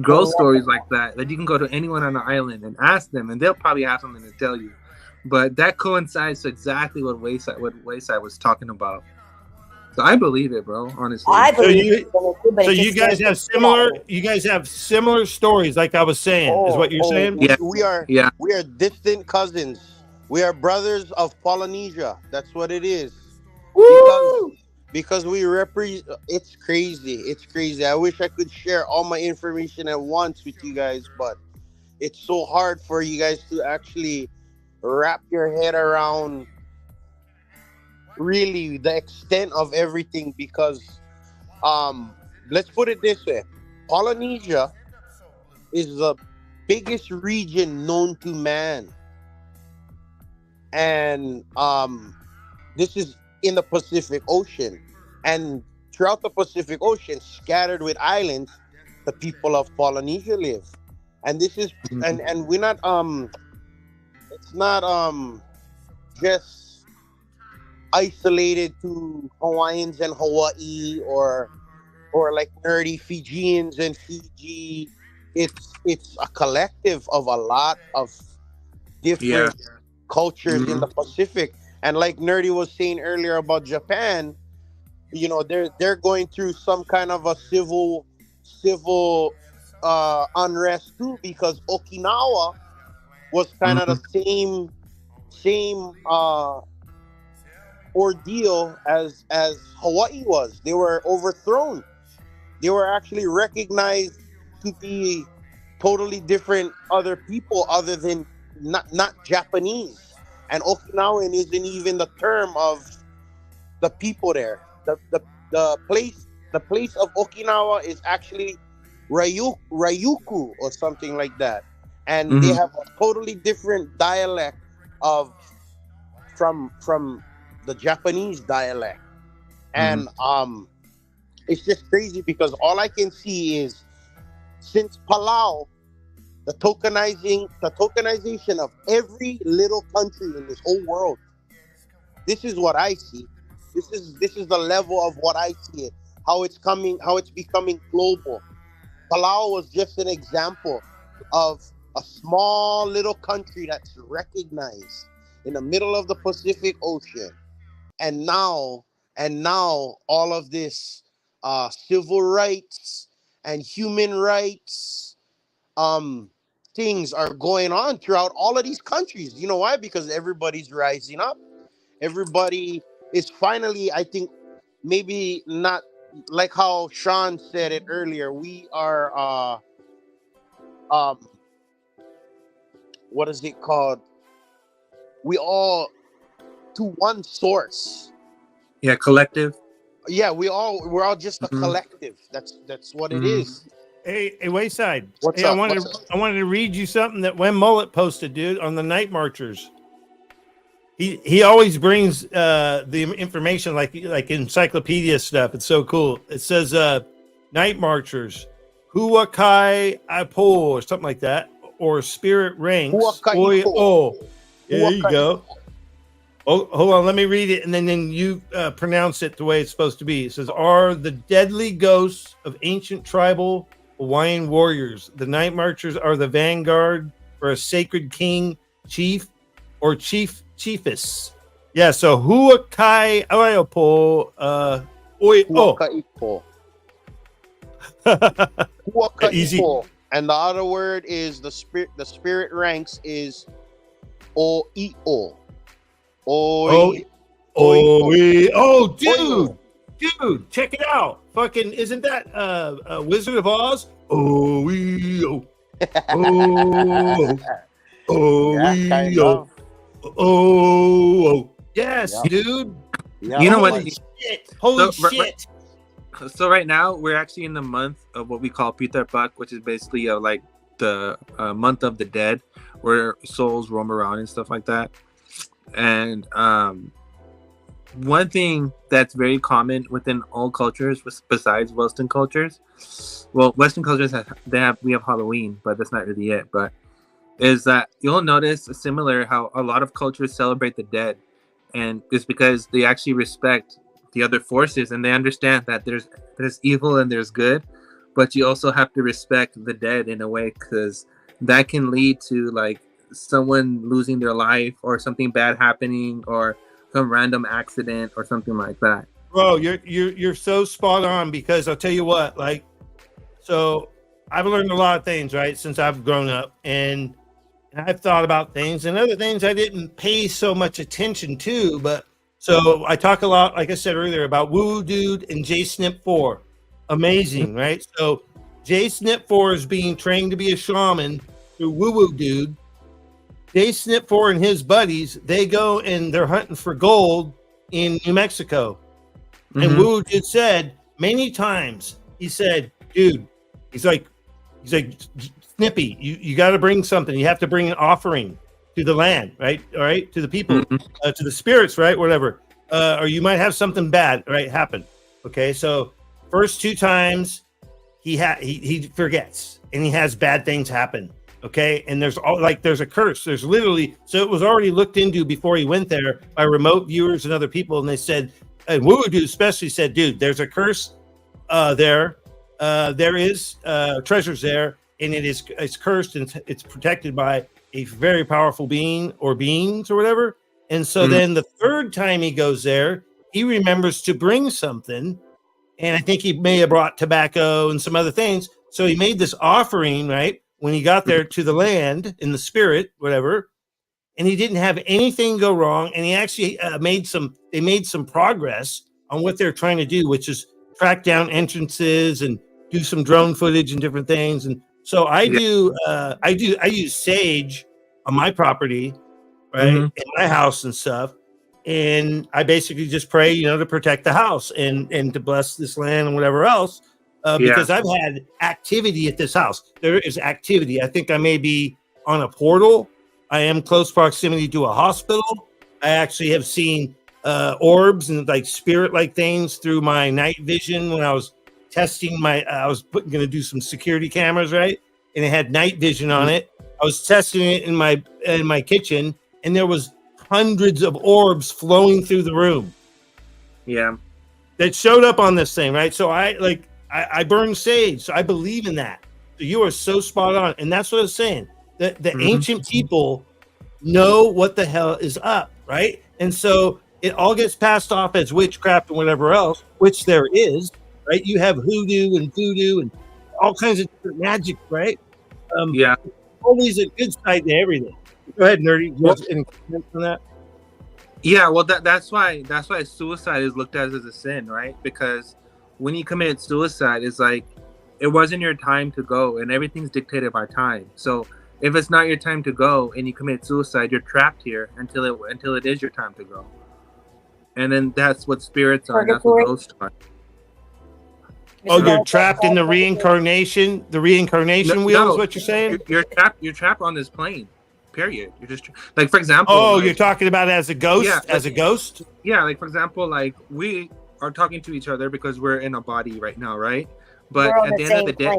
ghost stories like that you can go to anyone on the island and ask them, and they'll probably have something to tell you. But that coincides to exactly what Wayside was talking about. So I believe it, bro. Honestly, I believe you guys have similar stories, like I was saying, is what you're saying? Yeah, we are distant cousins. We are brothers of Polynesia. That's what it is. Woo! Because we represent. It's crazy. I wish I could share all my information at once with you guys, but it's so hard for you guys to actually wrap your head around really the extent of everything. Because let's put it this way, Polynesia is the biggest region known to man, and this is in the Pacific Ocean, and throughout the Pacific Ocean, scattered with islands, the people of Polynesia live. And this is and we're not it's not just isolated to Hawaiians and Hawaii or like nerdy Fijians and Fiji. It's a collective of a lot of different cultures in the Pacific. And like Nerdy was saying earlier about Japan, you know, they're going through some kind of a civil unrest too, because Okinawa was kind of the same ordeal as Hawaii was. They were overthrown. They were actually recognized to be totally different other people other than not Japanese. And Okinawan isn't even the term of the people there. The place of Okinawa is actually Ryukyu or something like that. And they have a totally different dialect of from the Japanese dialect. And it's just crazy because all I can see is, since Palau, the tokenization of every little country in this whole world. This is what I see. This is the level of what I see it. How it's becoming global. Palau was just an example of a small little country that's recognized in the middle of the Pacific Ocean. And now all of this civil rights and human rights things are going on throughout all of these countries. You know why? Because everybody's rising up. Everybody is finally, I think, maybe not like how Sean said it earlier. We are what is it called? We all to one source. Yeah, collective. Yeah, we're all just a collective. That's what it is. Hey, Wayside. What's hey, up? I wanted to read you something that Wem Mullet posted, dude, on the Night Marchers. He always brings the information like encyclopedia stuff. It's so cool. It says Night Marchers, Huakai Ipo, or something like that, or Spirit Ranks. Oi, oh, yeah, there you go. Oh, hold on, let me read it, and then you pronounce it the way it's supposed to be. It says, are the deadly ghosts of ancient tribal Hawaiian warriors. The Night Marchers are the vanguard for a sacred king, chief, or chiefess. Yeah, so Huakai Ipo, oi, oh. Easy. And the other word is the spirit ranks is O-E-O. Oh, dude, check it out. Fucking, isn't that Wizard of Oz? Yes, dude. Yeah. You know what? Holy shit. So right now we're actually in the month of what we call Peter Pak, which is basically like the month of the dead, where souls roam around and stuff like that. And one thing that's very common within all cultures, besides Western cultures, well, Western cultures we have Halloween, but that's not really it. But is that you'll notice similar how a lot of cultures celebrate the dead, and it's because they actually respect the other forces and they understand that there's evil and there's good, but you also have to respect the dead in a way, because that can lead to like someone losing their life or something bad happening or some random accident or something like that. Bro, you're so spot on, because I'll tell you what, like, so I've learned a lot of things, right, since I've grown up, and I've thought about things and other things I didn't pay so much attention to, but so I talk a lot, like I said earlier, about Woo Woo Dude and F.N.W.R. Amazing, right? So F.N.W.R. is being trained to be a shaman through Woo Woo Dude. F.N.W.R. and his buddies, they go and they're hunting for gold in New Mexico. Mm-hmm. And Woo Woo Dude said many times, he said, dude, he's like, Snippy, you got to bring something. You have to bring an offering to the land, right? All right, to the people, to the spirits, right? Whatever. Or you might have something bad, right, happen. Okay, so first 2 times he forgets and he has bad things happen. Okay, and there's a curse. There's literally, so it was already looked into before he went there by remote viewers and other people, and they said, and Woo Woo Dude especially said, dude, there's a curse there. There is treasures there, and it's cursed and it's protected by a very powerful being or beings or whatever. And so then the third time he goes there, he remembers to bring something. And I think he may have brought tobacco and some other things. So he made this offering, right? When he got there to the land in the spirit, whatever, and he didn't have anything go wrong. And he actually made some progress on what they're trying to do, which is track down entrances and do some drone footage and different things. And so I use Sage on my property, right, in my house and stuff. And I basically just pray, to protect the house and to bless this land and whatever else, because I've had activity at this house. There is activity. I think I may be on a portal. I am close proximity to a hospital. I actually have seen orbs and like spirit-like things through my night vision when I was testing I was going to do some security cameras, right? And it had night vision on it. I was testing it in my kitchen, and there was hundreds of orbs flowing through the room. Yeah. That showed up on this thing, right? So I burn sage. So I believe in that. So you are so spot on. And that's what I was saying. The ancient people know what the hell is up, right? And so it all gets passed off as witchcraft and whatever else, which there is, right? You have hoodoo and voodoo and all kinds of different magic, right? Always a good side to everything. Go ahead, Nerdy. You have any comments on that? Yeah, well, that's why suicide is looked at as a sin, right? Because when you commit suicide, it's like it wasn't your time to go, and everything's dictated by time. So if it's not your time to go and you commit suicide, you're trapped here until it is your time to go. And then that's what spirits are. That's what ghosts are. Oh, you're trapped in the reincarnation. The reincarnation wheel is what you're saying. You're trapped on this plane. Period. You're just like, for example. Oh, you're talking about as a ghost. Yeah, as a ghost. Yeah, like for example, like we are talking to each other because we're in a body right now, right? But at the end of the day,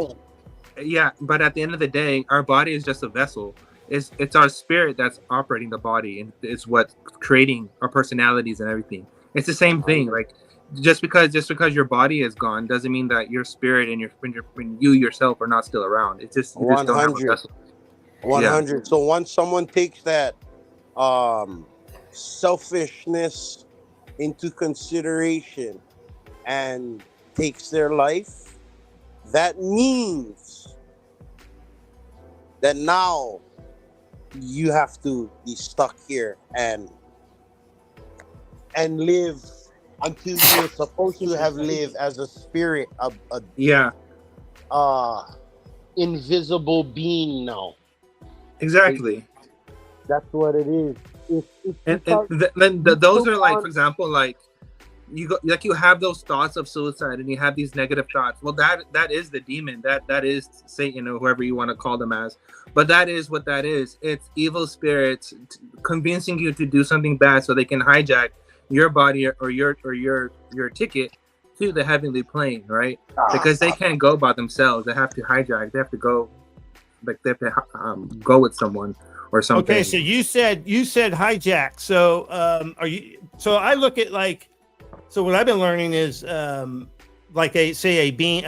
but at the end of the day, our body is just a vessel. It's our spirit that's operating the body, and it's what's creating our personalities and everything. It's the same thing. Like just because your body is gone doesn't mean that your spirit and you yourself are not still around. It's just you just don't have a vessel. 100. Yeah. So once someone takes that selfishness into consideration and takes their life, that means that now you have to be stuck here and live until you're supposed to have lived as a spirit, invisible being now. Exactly. That's what it is. Then those are like, for example, like you have those thoughts of suicide and you have these negative thoughts. Well, that is the demon. That is Satan or whoever you want to call them as. But that is what that is. It's evil spirits convincing you to do something bad so they can hijack your body or your ticket to the heavenly plane, right? Because they can't go by themselves. They have to hijack. They have to go. Like they have to go with someone or something. Okay, so you said hijack. So are you? So I look at so what I've been learning is like a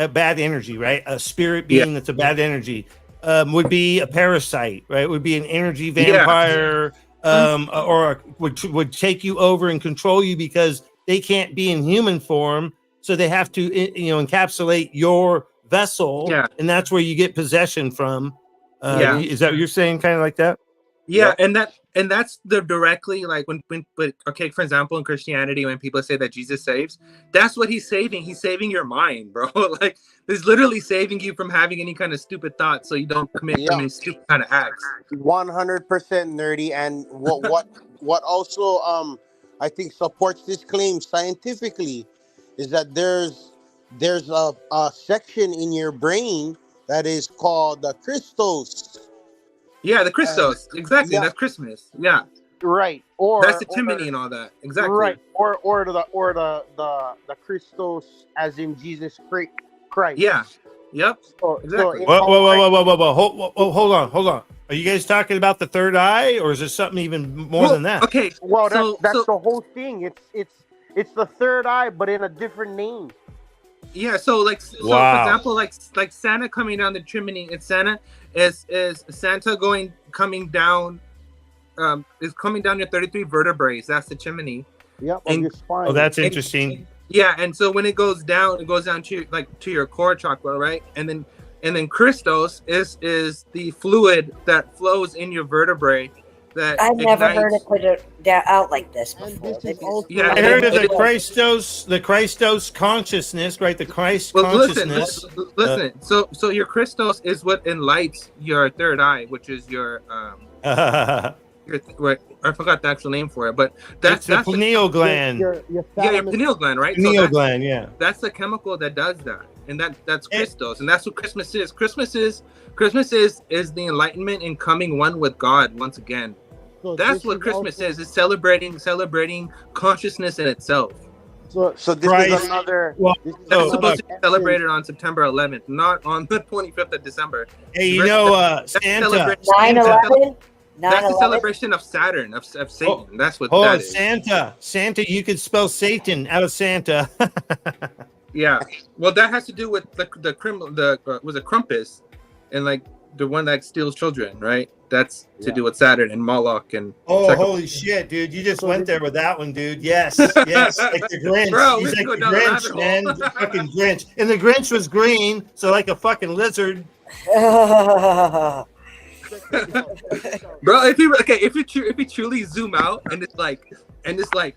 bad energy, right? A spirit being that's a bad energy would be a parasite, right? Would be an energy vampire, or would take you over and control you because they can't be in human form, so they have to encapsulate your vessel, and that's where you get possession from. Is that what you're saying, kind of like that? And that's the directly like when okay, for example, in Christianity, when people say that Jesus saves, that's what he's saving. He's saving your mind, bro. Like he's literally saving you from having any kind of stupid thoughts, so you don't commit any stupid kind of acts. 100% Nerdy. And what also I think supports this claim scientifically is that there's a section in your brain that is called the Christos. Yeah, the Christos. Exactly. That's Christmas. Yeah. Right. Or that's the Timony and all that. Exactly. Right. Or the Christos as in Jesus Christ. Yeah. Yep. Exactly. Whoa. Hold on. Are you guys talking about the third eye, or is it something even more than that? Okay. Well, that's the whole thing. It's the third eye, but in a different name. Yeah, for example, like Santa coming down the chimney, it's Santa, is Santa coming down? Is coming down your 33 vertebrae. That's the chimney. Yep. And- Of your spine. Oh, that's interesting. Yeah, and so when it goes down to your core chakra, right? And then Christos is the fluid that flows in your vertebrae. That I've never heard ignites- it put it out like this And before. this This is is- also Yeah, I heard of it- the Christos consciousness, right? The Christ Well, listen. consciousness. So your Christos is what enlightens your third eye, which is your what I forgot the actual name for it, but That's the that's the, pineal gland. Your your thalamus- pineal gland, right? Pineal that's, gland, yeah. That's the chemical that does that, and that's Eh. Christos, and that's what Christmas is. Christmas is the enlightenment and coming one with God once again. so That's this what is Christmas also- is. It's celebrating consciousness in itself. So this Christ- is another. Well, this is That's Oh, another supposed to be essence. celebrated on September 11th, not on the 25th of December. Hey, you know, Santa. celebration- 9/11? That's the 9/11? celebration of Saturn, of Satan. That's what Oh, that is. Santa. You could spell Satan out of Santa. Yeah. Well, that has to do with the criminal. Was it Krampus, and like the one that steals children, right? That's to do with Saturn and Moloch and. Oh, Sacrifice. holy shit, dude! You just went there with that one, dude. Yes, yes, like the Grinch. Bro, He's we like go the down the Grinch, rabbit man. hole. The fucking Grinch, and the Grinch was green, so like a fucking lizard. Bro, if you truly zoom out and it's like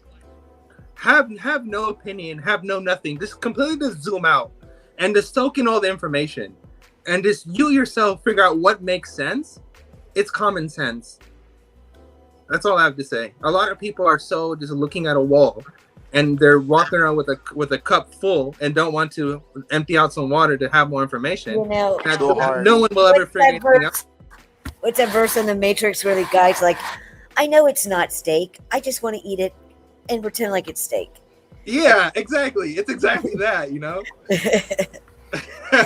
have no opinion, have no nothing, just completely just zoom out and just soak in all the information and just you yourself figure out what makes sense. It's common sense. That's all I have to say. A lot of people are so just looking at a wall and they're walking around with a cup full and don't want to empty out some water to have more information. You know, That- So hard. no one will ever What's figure that anything verse? out. What's that verse in the Matrix where the guy's like, I know it's not steak. I just want to eat it and pretend like it's steak. Yeah, exactly. It's exactly that, you know?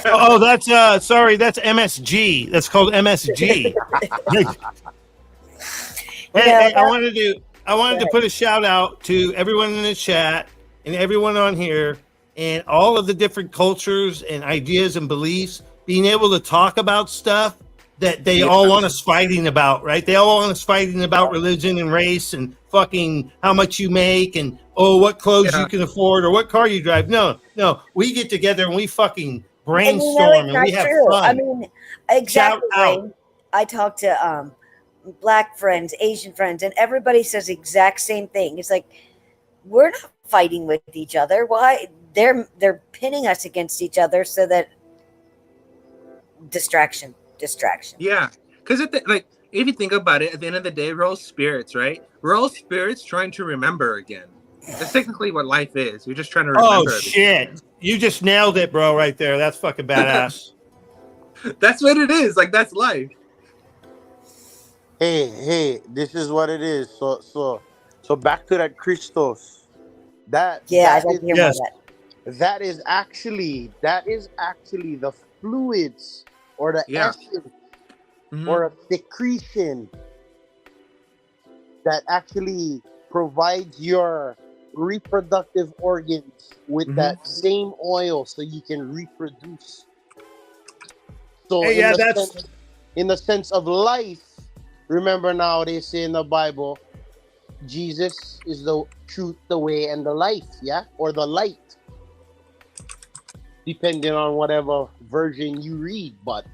Oh, that's sorry, that's MSG. That's called MSG. Hey, I wanted to put a shout out to everyone in the chat and everyone on here and all of the different cultures and ideas and beliefs, being able to talk about stuff that they all want us fighting about, right? They all want us fighting about religion and race and fucking how much you make and what clothes you can afford or what car you drive. No, we get together and we fucking brainstorm and we have fun. I mean, exactly. Shout out. Ray. I talk to black friends, Asian friends, and everybody says the exact same thing. It's like we're not fighting with each other. Why? They're pinning us against each other so that distraction. Yeah, because if you think about it, at the end of the day, we're all spirits, right? We're all spirits trying to remember again. That's technically what life is. We're just trying to remember. Oh everything. shit! You just nailed it, bro, right there. That's fucking badass. That's what it is. Like that's life. Hey, this is what it is. So back to that Christos. Yeah, that I'd like to hear more of that. that is actually the fluids or the Yeah. essence Mhm. or a secretion that actually provides your reproductive organs with that same oil so you can reproduce. So Hey, yeah, in the sense of life, remember now they say in the Bible, Jesus is the truth, the way, and the life, yeah? Or the light. Depending on whatever version you read, but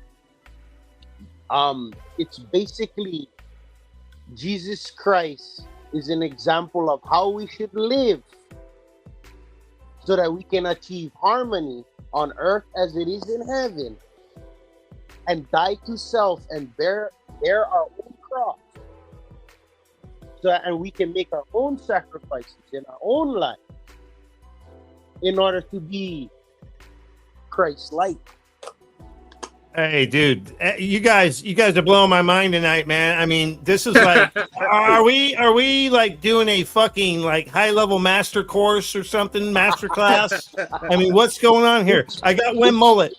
it's basically Jesus Christ is an example of how we should live so that we can achieve harmony on earth as it is in heaven and die to self and bear our own cross and we can make our own sacrifices in our own life in order to be Christ-like. Hey, dude, you guys are blowing my mind tonight, man. I mean, this is like, are we like doing a fucking like high level master course or something, master class? I mean, what's going on here? I got one mullet.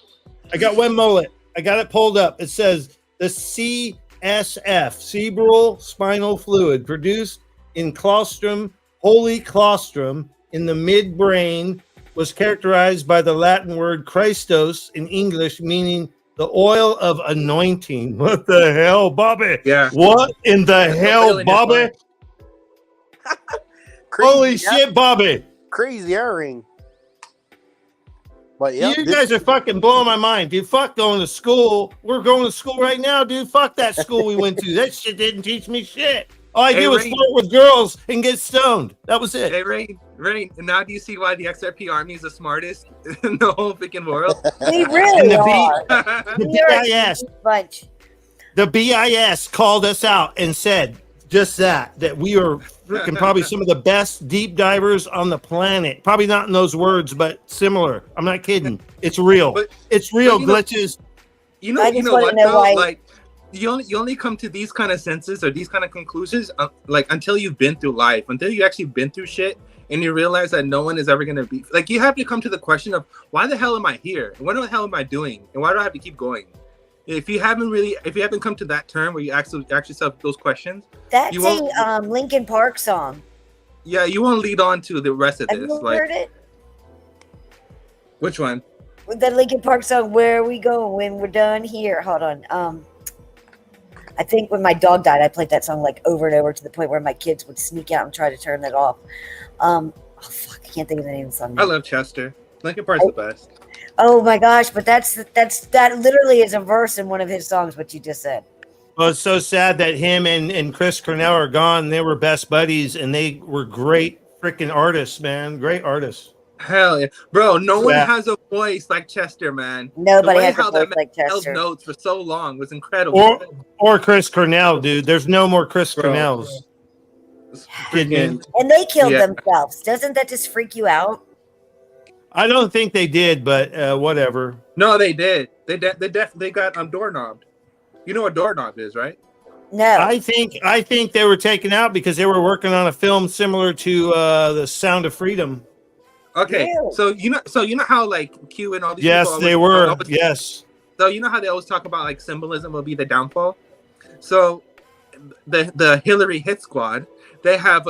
I got it pulled up. It says the CSF, cerebral spinal fluid, produced in claustrum, holy claustrum, in the midbrain, was characterized by the Latin word Christos in English, meaning The oil of anointing. What the hell, Bobby? Yeah. What in the hell, Bobby? Holy shit, Bobby. Crazy earring. But yeah, you guys are fucking blowing my mind, dude. Fuck going to school. We're going to school right now, dude. Fuck that school we went to. That shit didn't teach me shit. All I did was flirt with girls and get stoned. That was it. Hey, Ray, now do you see why the XRP army is the smartest in the whole freaking world? We really are. The BIS. The BIS called us out and said just that we are freaking probably some of the best deep divers on the planet. Probably not in those words, but similar. I'm not kidding. It's real. It's real, glitches. You know what though? Like you only come to these kind of senses or these kind of conclusions like until you've been through life, until you actually been through shit and you realize that no one is ever going to be like, you have to come to the question of why the hell am I here? What the hell am I doing? And why do I have to keep going? If you haven't come to that term where you actually ask yourself those questions, that's a Linkin Park song. Yeah, you won't lead on to the rest of this. Have you heard it? Which one? The Linkin Park song, "Where Are We Going When We're Done Here?" Hold on. I think when my dog died, I played that song like over and over to the point where my kids would sneak out and try to turn it off. Oh fuck, I can't think of the name of the song. I love Chester. Linkin Park's the best. Oh my gosh, but that literally is a verse in one of his songs, what you just said. Well, it's so sad that him and Chris Cornell are gone. They were best buddies and they were great freaking artists, man. Great artists. Hell yeah. Bro, no one has a voice like Chester, man. Nobody has a voice like Chester. Held notes for so long was incredible. Or Chris Cornell, dude. There's no more Chris Cornells. And they killed themselves. Doesn't that just freak you out? I don't think they did, but whatever. No, they did. They definitely got doorknobbed. You know what doorknob is, right? No. I think they were taken out because they were working on a film similar to The Sound of Freedom. Okay, so you know how like Q and all these yes, people they were. Yes. So you know how they always talk about like symbolism will be the downfall. So the Hillary hit squad, they have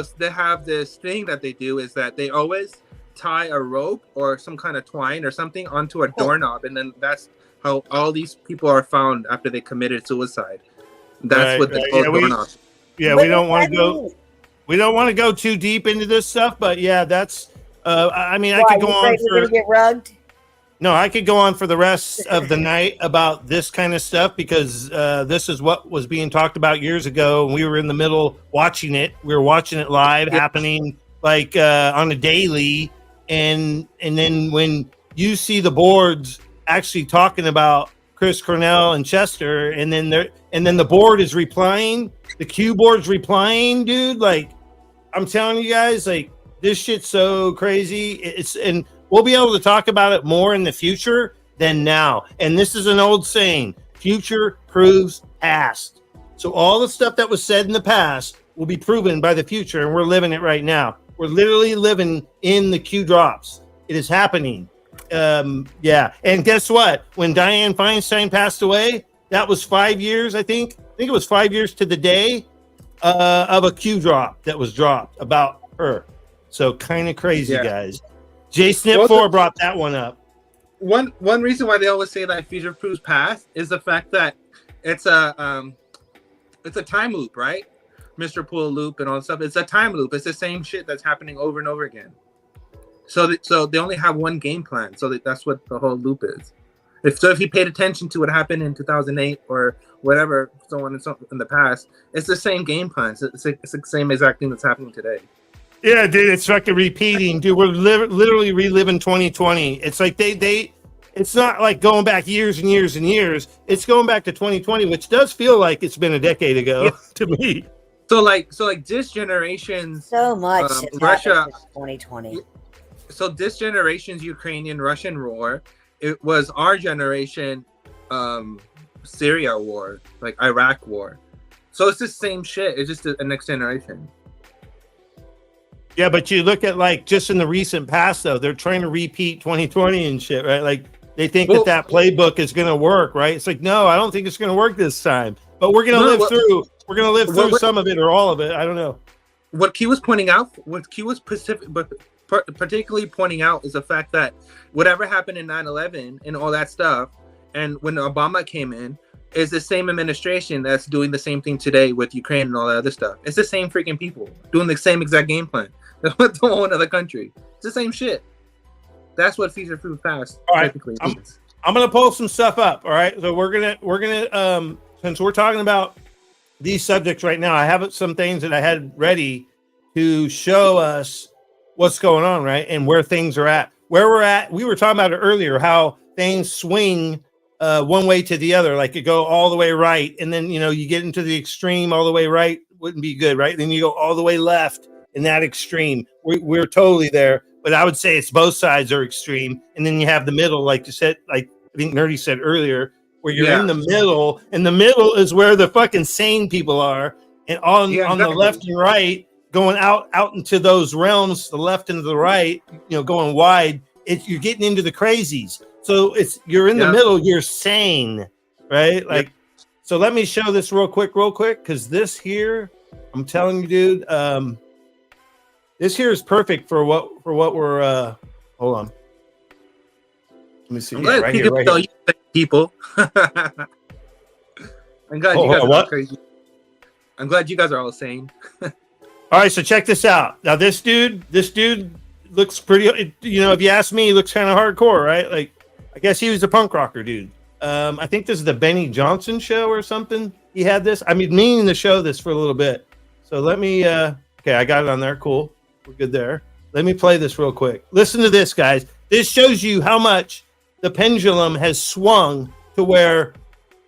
this thing that they do is that they always tie a rope or some kind of twine or something onto a doorknob, and then that's how all these people are found after they committed suicide. That's what they call doorknobs. Yeah, we don't want to go. We don't want to go too deep into this stuff, but yeah, that's. I mean, I could go on for. Gonna get rugged? No, I could go on for the rest of the night about this kind of stuff because this is what was being talked about years ago, and we were in the middle watching it. We were watching it live, happening like on a daily, and then when you see the boards actually talking about Chris Cornell and Chester, and then the board is replying, the Q board's replying, dude. Like, I'm telling you guys, like. This shit's so crazy. And we'll be able to talk about it more in the future than now. And this is an old saying, future proves past. So all the stuff that was said in the past will be proven by the future. And we're living it right now. We're literally living in the Q drops. It is happening. Yeah. And guess what? When Dianne Feinstein passed away, that was 5 years, I think. I think it was 5 years to the day of a Q drop that was dropped about her. So kind of crazy, guys. F.N.W.R brought that one up. One reason why they always say that future proves past is the fact that it's a time loop, right? Mr. Pool loop and all that stuff. It's a time loop. It's the same shit that's happening over and over again. So they only have one game plan. So that's what the whole loop is. If you paid attention to what happened in 2008 or whatever, so on and so in the past, it's the same game plan. It's the same exact thing that's happening today. Yeah, dude, it's fucking repeating, dude. We're literally reliving 2020. It's like it's not like going back years and years and years. It's going back to 2020, which does feel like it's been a decade ago to me. So like this generation's so much Russia 2020. So this generation's Ukrainian-Russian war, it was our generation Syria war, like Iraq war. So it's the same shit. It's just a next generation. Yeah, but you look at like just in the recent past, though, they're trying to repeat 2020 and shit, right? Like they think that playbook is going to work, right? It's like, no, I don't think it's going to work this time. But we're going to live through. We're going to live through some of it or all of it. I don't know. What Q was pointing out, particularly pointing out, is the fact that whatever happened in 9/11 and all that stuff, and when Obama came in, is the same administration that's doing the same thing today with Ukraine and all that other stuff. It's the same freaking people doing the same exact game plan. That's what the whole other country. It's the same shit. That's what Future Proof Past technically means. I'm gonna pull some stuff up. All right, so we're gonna since we're talking about these subjects right now, I have some things that I had ready to show us what's going on, right, and where things are at. Where we're at, we were talking about it earlier, how things swing one way to the other, like you go all the way right, and then you get into the extreme all the way right, wouldn't be good, right? Then you go all the way left in that extreme. We're totally there, but I would say it's both sides are extreme, and then you have the middle, like you said, like I think Nerdy said earlier, where you're in the middle, and the middle is where the fucking sane people are, and on the left and right, going out into those realms, the left and the right, going wide, you're getting into the crazies. So you're in the middle, you're sane, right? Like, so let me show this real quick, because this here, I'm telling you, dude, this here is perfect for what we're hold on. Let me see. I'm glad right here. People. I'm glad you guys are all crazy. I'm glad you guys are all sane. All right, so check this out. Now this dude looks pretty, if you ask me, he looks kind of hardcore, right? Like, I guess he was a punk rocker dude. I think this is the Benny Johnson show or something. He had this. I mean, meaning to show this for a little bit. So let me okay, I got it on there. Cool. We're good there. Let me play this real quick. Listen to this, guys. This shows you how much the pendulum has swung to where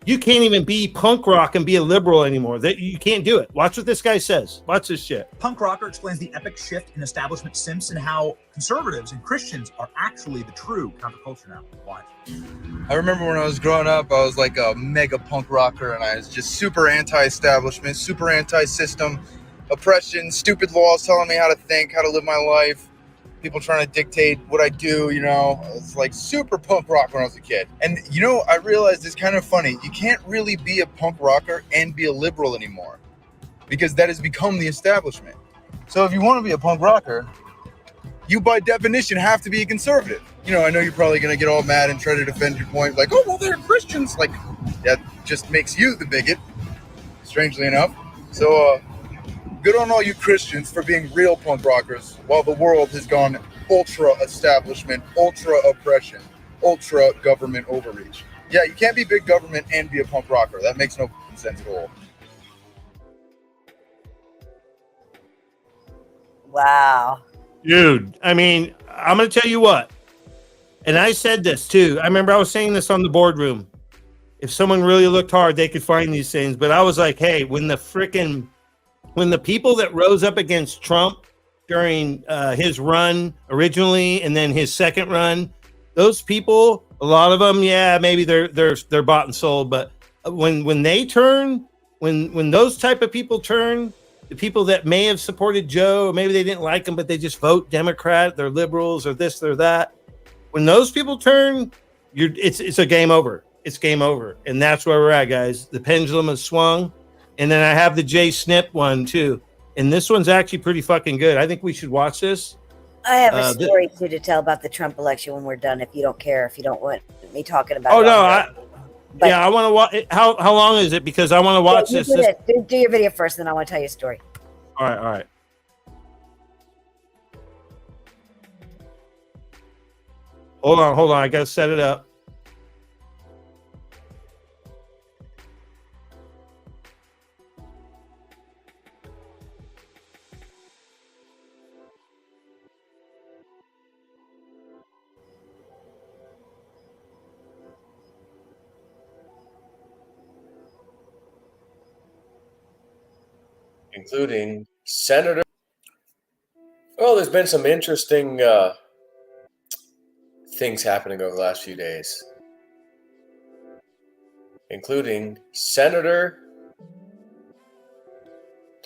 you can't even be punk rock and be a liberal anymore. That you can't do it. Watch what this guy says. Watch this shit. Punk rocker explains the epic shift in establishment simps and how conservatives and Christians are actually the true counterculture now. Why? I remember when I was growing up, I was like a mega punk rocker, and I was just super anti-establishment, super anti-system, oppression, stupid laws telling me how to think, how to live my life. People trying to dictate what I do, It's like super punk rock when I was a kid. And, I realized it's kind of funny. You can't really be a punk rocker and be a liberal anymore because that has become the establishment. So if you want to be a punk rocker, you by definition have to be a conservative. I know you're probably going to get all mad and try to defend your point. Like, oh, well, they're Christians. Like, that just makes you the bigot, strangely enough. So, good on all you Christians for being real punk rockers while the world has gone ultra establishment, ultra oppression, ultra government overreach. Yeah, you can't be big government and be a punk rocker. That makes no sense at all. Wow. Dude, I mean, I'm going to tell you what. And I said this too. I remember I was saying this on the boardroom. If someone really looked hard, they could find these things. But I was like, hey, when the people that rose up against Trump during his run originally and then his second run, those people, a lot of them, yeah, maybe they're bought and sold. But when they turn, when those type of people turn, the people that may have supported Joe, or maybe they didn't like him, but they just vote Democrat, they're liberals or this or that. When those people turn, it's a game over. It's game over. And that's where we're at, guys. The pendulum has swung. And then I have the Jay Snip one too. And this one's actually pretty fucking good. I think we should watch this. I have a story too to tell about the Trump election when we're done. If you don't care, if you don't want me talking about it. I want to watch. How long is it? Because I want to watch this. Do your video first, and then I want to tell you a story. All right. Hold on. I got to set it up. Including Senator. Well, there's been some interesting things happening over the last few days, including Senator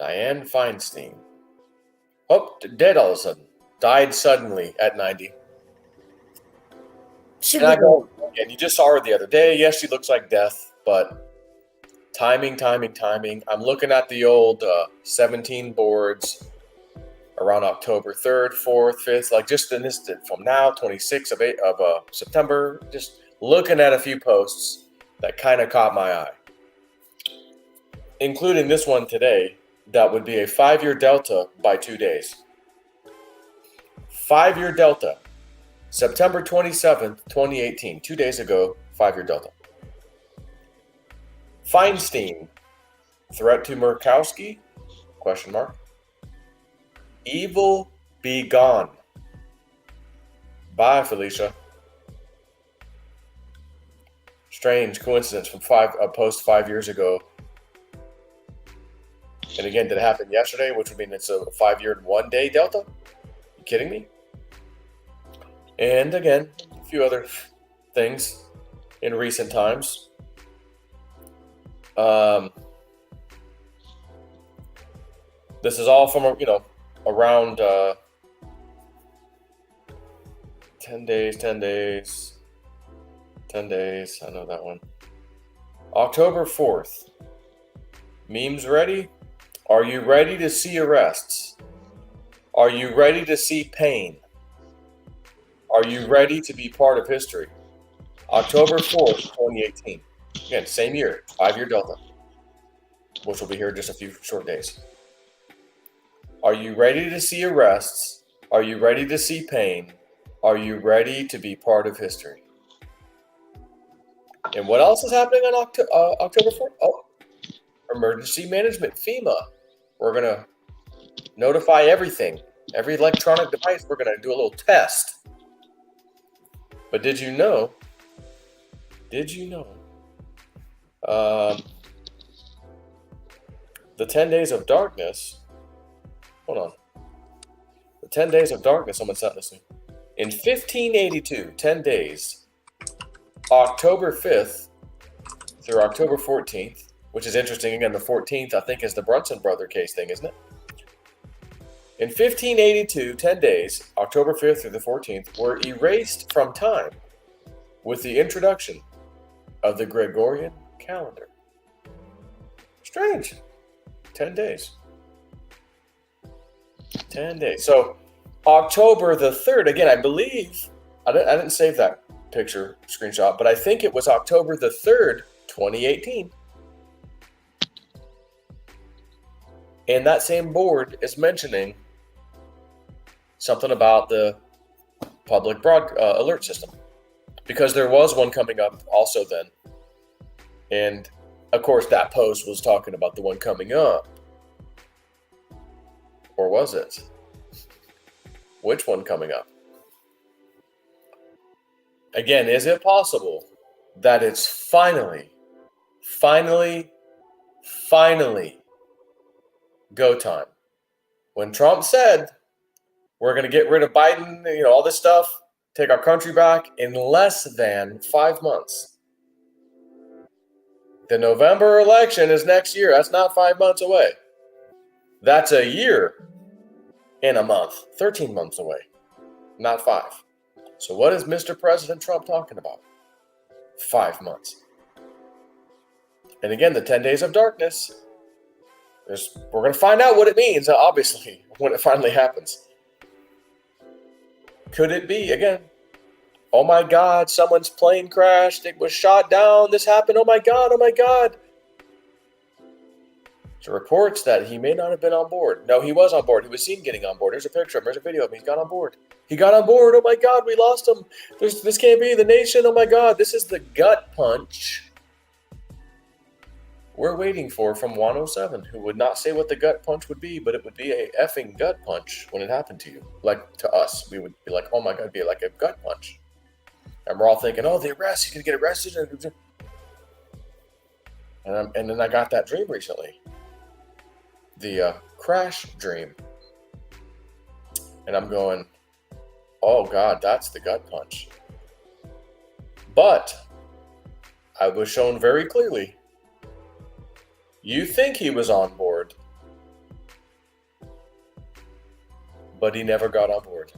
Dianne Feinstein. Oh, dead all of a sudden. Died suddenly at 90. And you just saw her the other day. Yes, she looks like death, but timing. I'm looking at the old 17 boards around October 3rd, 4th, 5th, like just in this from now, 26th of September, just looking at a few posts that kind of caught my eye, including this one today that would be a 5-year delta by 2 days. 5-year delta. September 27th, 2018. 2 days ago, 5-year delta. Feinstein. Threat to Murkowski? Question mark. Evil be gone. Bye, Felicia. Strange coincidence from a post 5 years ago. And again, did it happen yesterday, which would mean it's a 5-year and 1 day delta? You kidding me? And again, a few other things in recent times. This is all from, around 10 days. I know that one. October 4th. Memes ready? Are you ready to see arrests? Are you ready to see pain? Are you ready to be part of history? October 4th, 2018. Again, same year, 5-year delta, which will be here in just a few short days. Are you ready to see arrests? Are you ready to see pain? Are you ready to be part of history? And what else is happening on October 4th? Oh, emergency management, FEMA. We're going to notify everything. Every electronic device, we're going to do a little test. But did you know? The 10 days of darkness. Hold on. The 10 days of darkness, someone sent this to me. In 1582, 10 days, October 5th through October 14th, which is interesting. Again, the 14th, I think, is the Brunson brother case thing, isn't it? In 1582, 10 days, October 5th through the 14th, were erased from time with the introduction of the Gregorian calendar. Strange. 10 days. 10 days. So, October the 3rd, again, I believe, I didn't save that picture screenshot, but I think it was October the 3rd, 2018. And that same board is mentioning something about the public alert system, because there was one coming up also then. And of course, that post was talking about the one coming up. Or was it? Which one coming up? Again, is it possible that it's finally go time? When Trump said, we're going to get rid of Biden, all this stuff, take our country back in less than 5 months. The November election is next year. That's not 5 months away. That's a year and a month, 13 months away, not 5. So what is Mr. President Trump talking about? 5 months. And again, the 10 days of darkness, we're going to find out what it means, obviously, when it finally happens. Could it be, again, oh my God, someone's plane crashed, it was shot down, this happened, oh my God. So reports that he may not have been on board. No, he was on board. He was seen getting on board. There's a picture of him. There's a video of him. He got on board. Oh my God, we lost him. This can't be the nation. Oh my God, this is the gut punch we're waiting for from 107, who would not say what the gut punch would be, but it would be a effing gut punch when it happened to you. Like to us, we would be like, oh my God, it'd be like a gut punch. And we're all thinking, oh, the arrest, he's going to get arrested. And then I got that dream recently. The crash dream. And I'm going, oh God, that's the gut punch. But I was shown very clearly, you think he was on board, but he never got on board.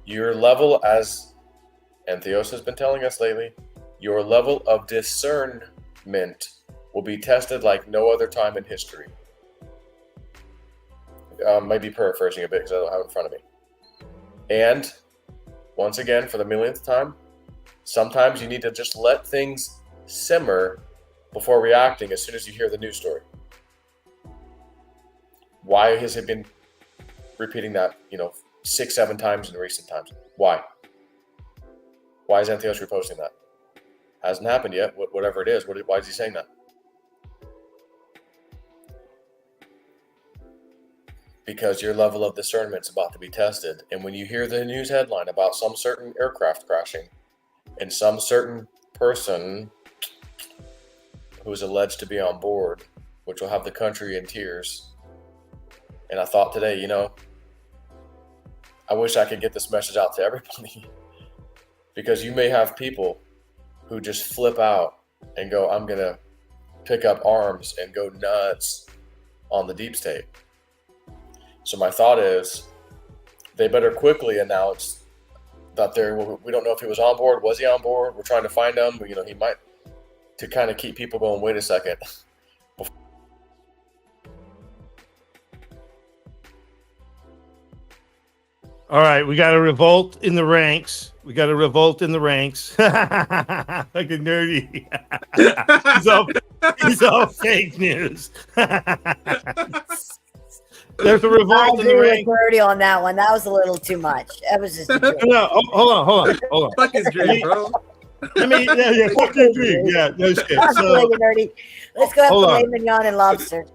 Your level, as Antheos has been telling us lately, your level of discernment will be tested like no other time in history. Might be paraphrasing a bit because I don't have it in front of me. And once again, for the millionth time, Sometimes you need to just let things simmer before reacting as soon as you hear the news story. Why has it been repeating that, 6-7 times in recent times? Why? Why is Antheos reposting that? Hasn't happened yet. Whatever it is, why is he saying that? Because your level of discernment is about to be tested. And when you hear the news headline about some certain aircraft crashing and some certain person who is alleged to be on board, which will have the country in tears. And I thought today, I wish I could get this message out to everybody. Because you may have people who just flip out and go, I'm going to pick up arms and go nuts on the deep state. So my thought is they better quickly announce that we don't know if he was on board. Was he on board? We're trying to find him. He might, to kind of keep people going, wait a second. All right, we got a revolt in the ranks. Like a nerdy. he's all fake news. There's a revolt in the ranks. Nerdy on that one. That was a little too much. That was just. No, hold on. Fuck his dream, bro. Fuck your dream. Yeah, no shit. So, nerdy. Let's go have filet mignon and lobster.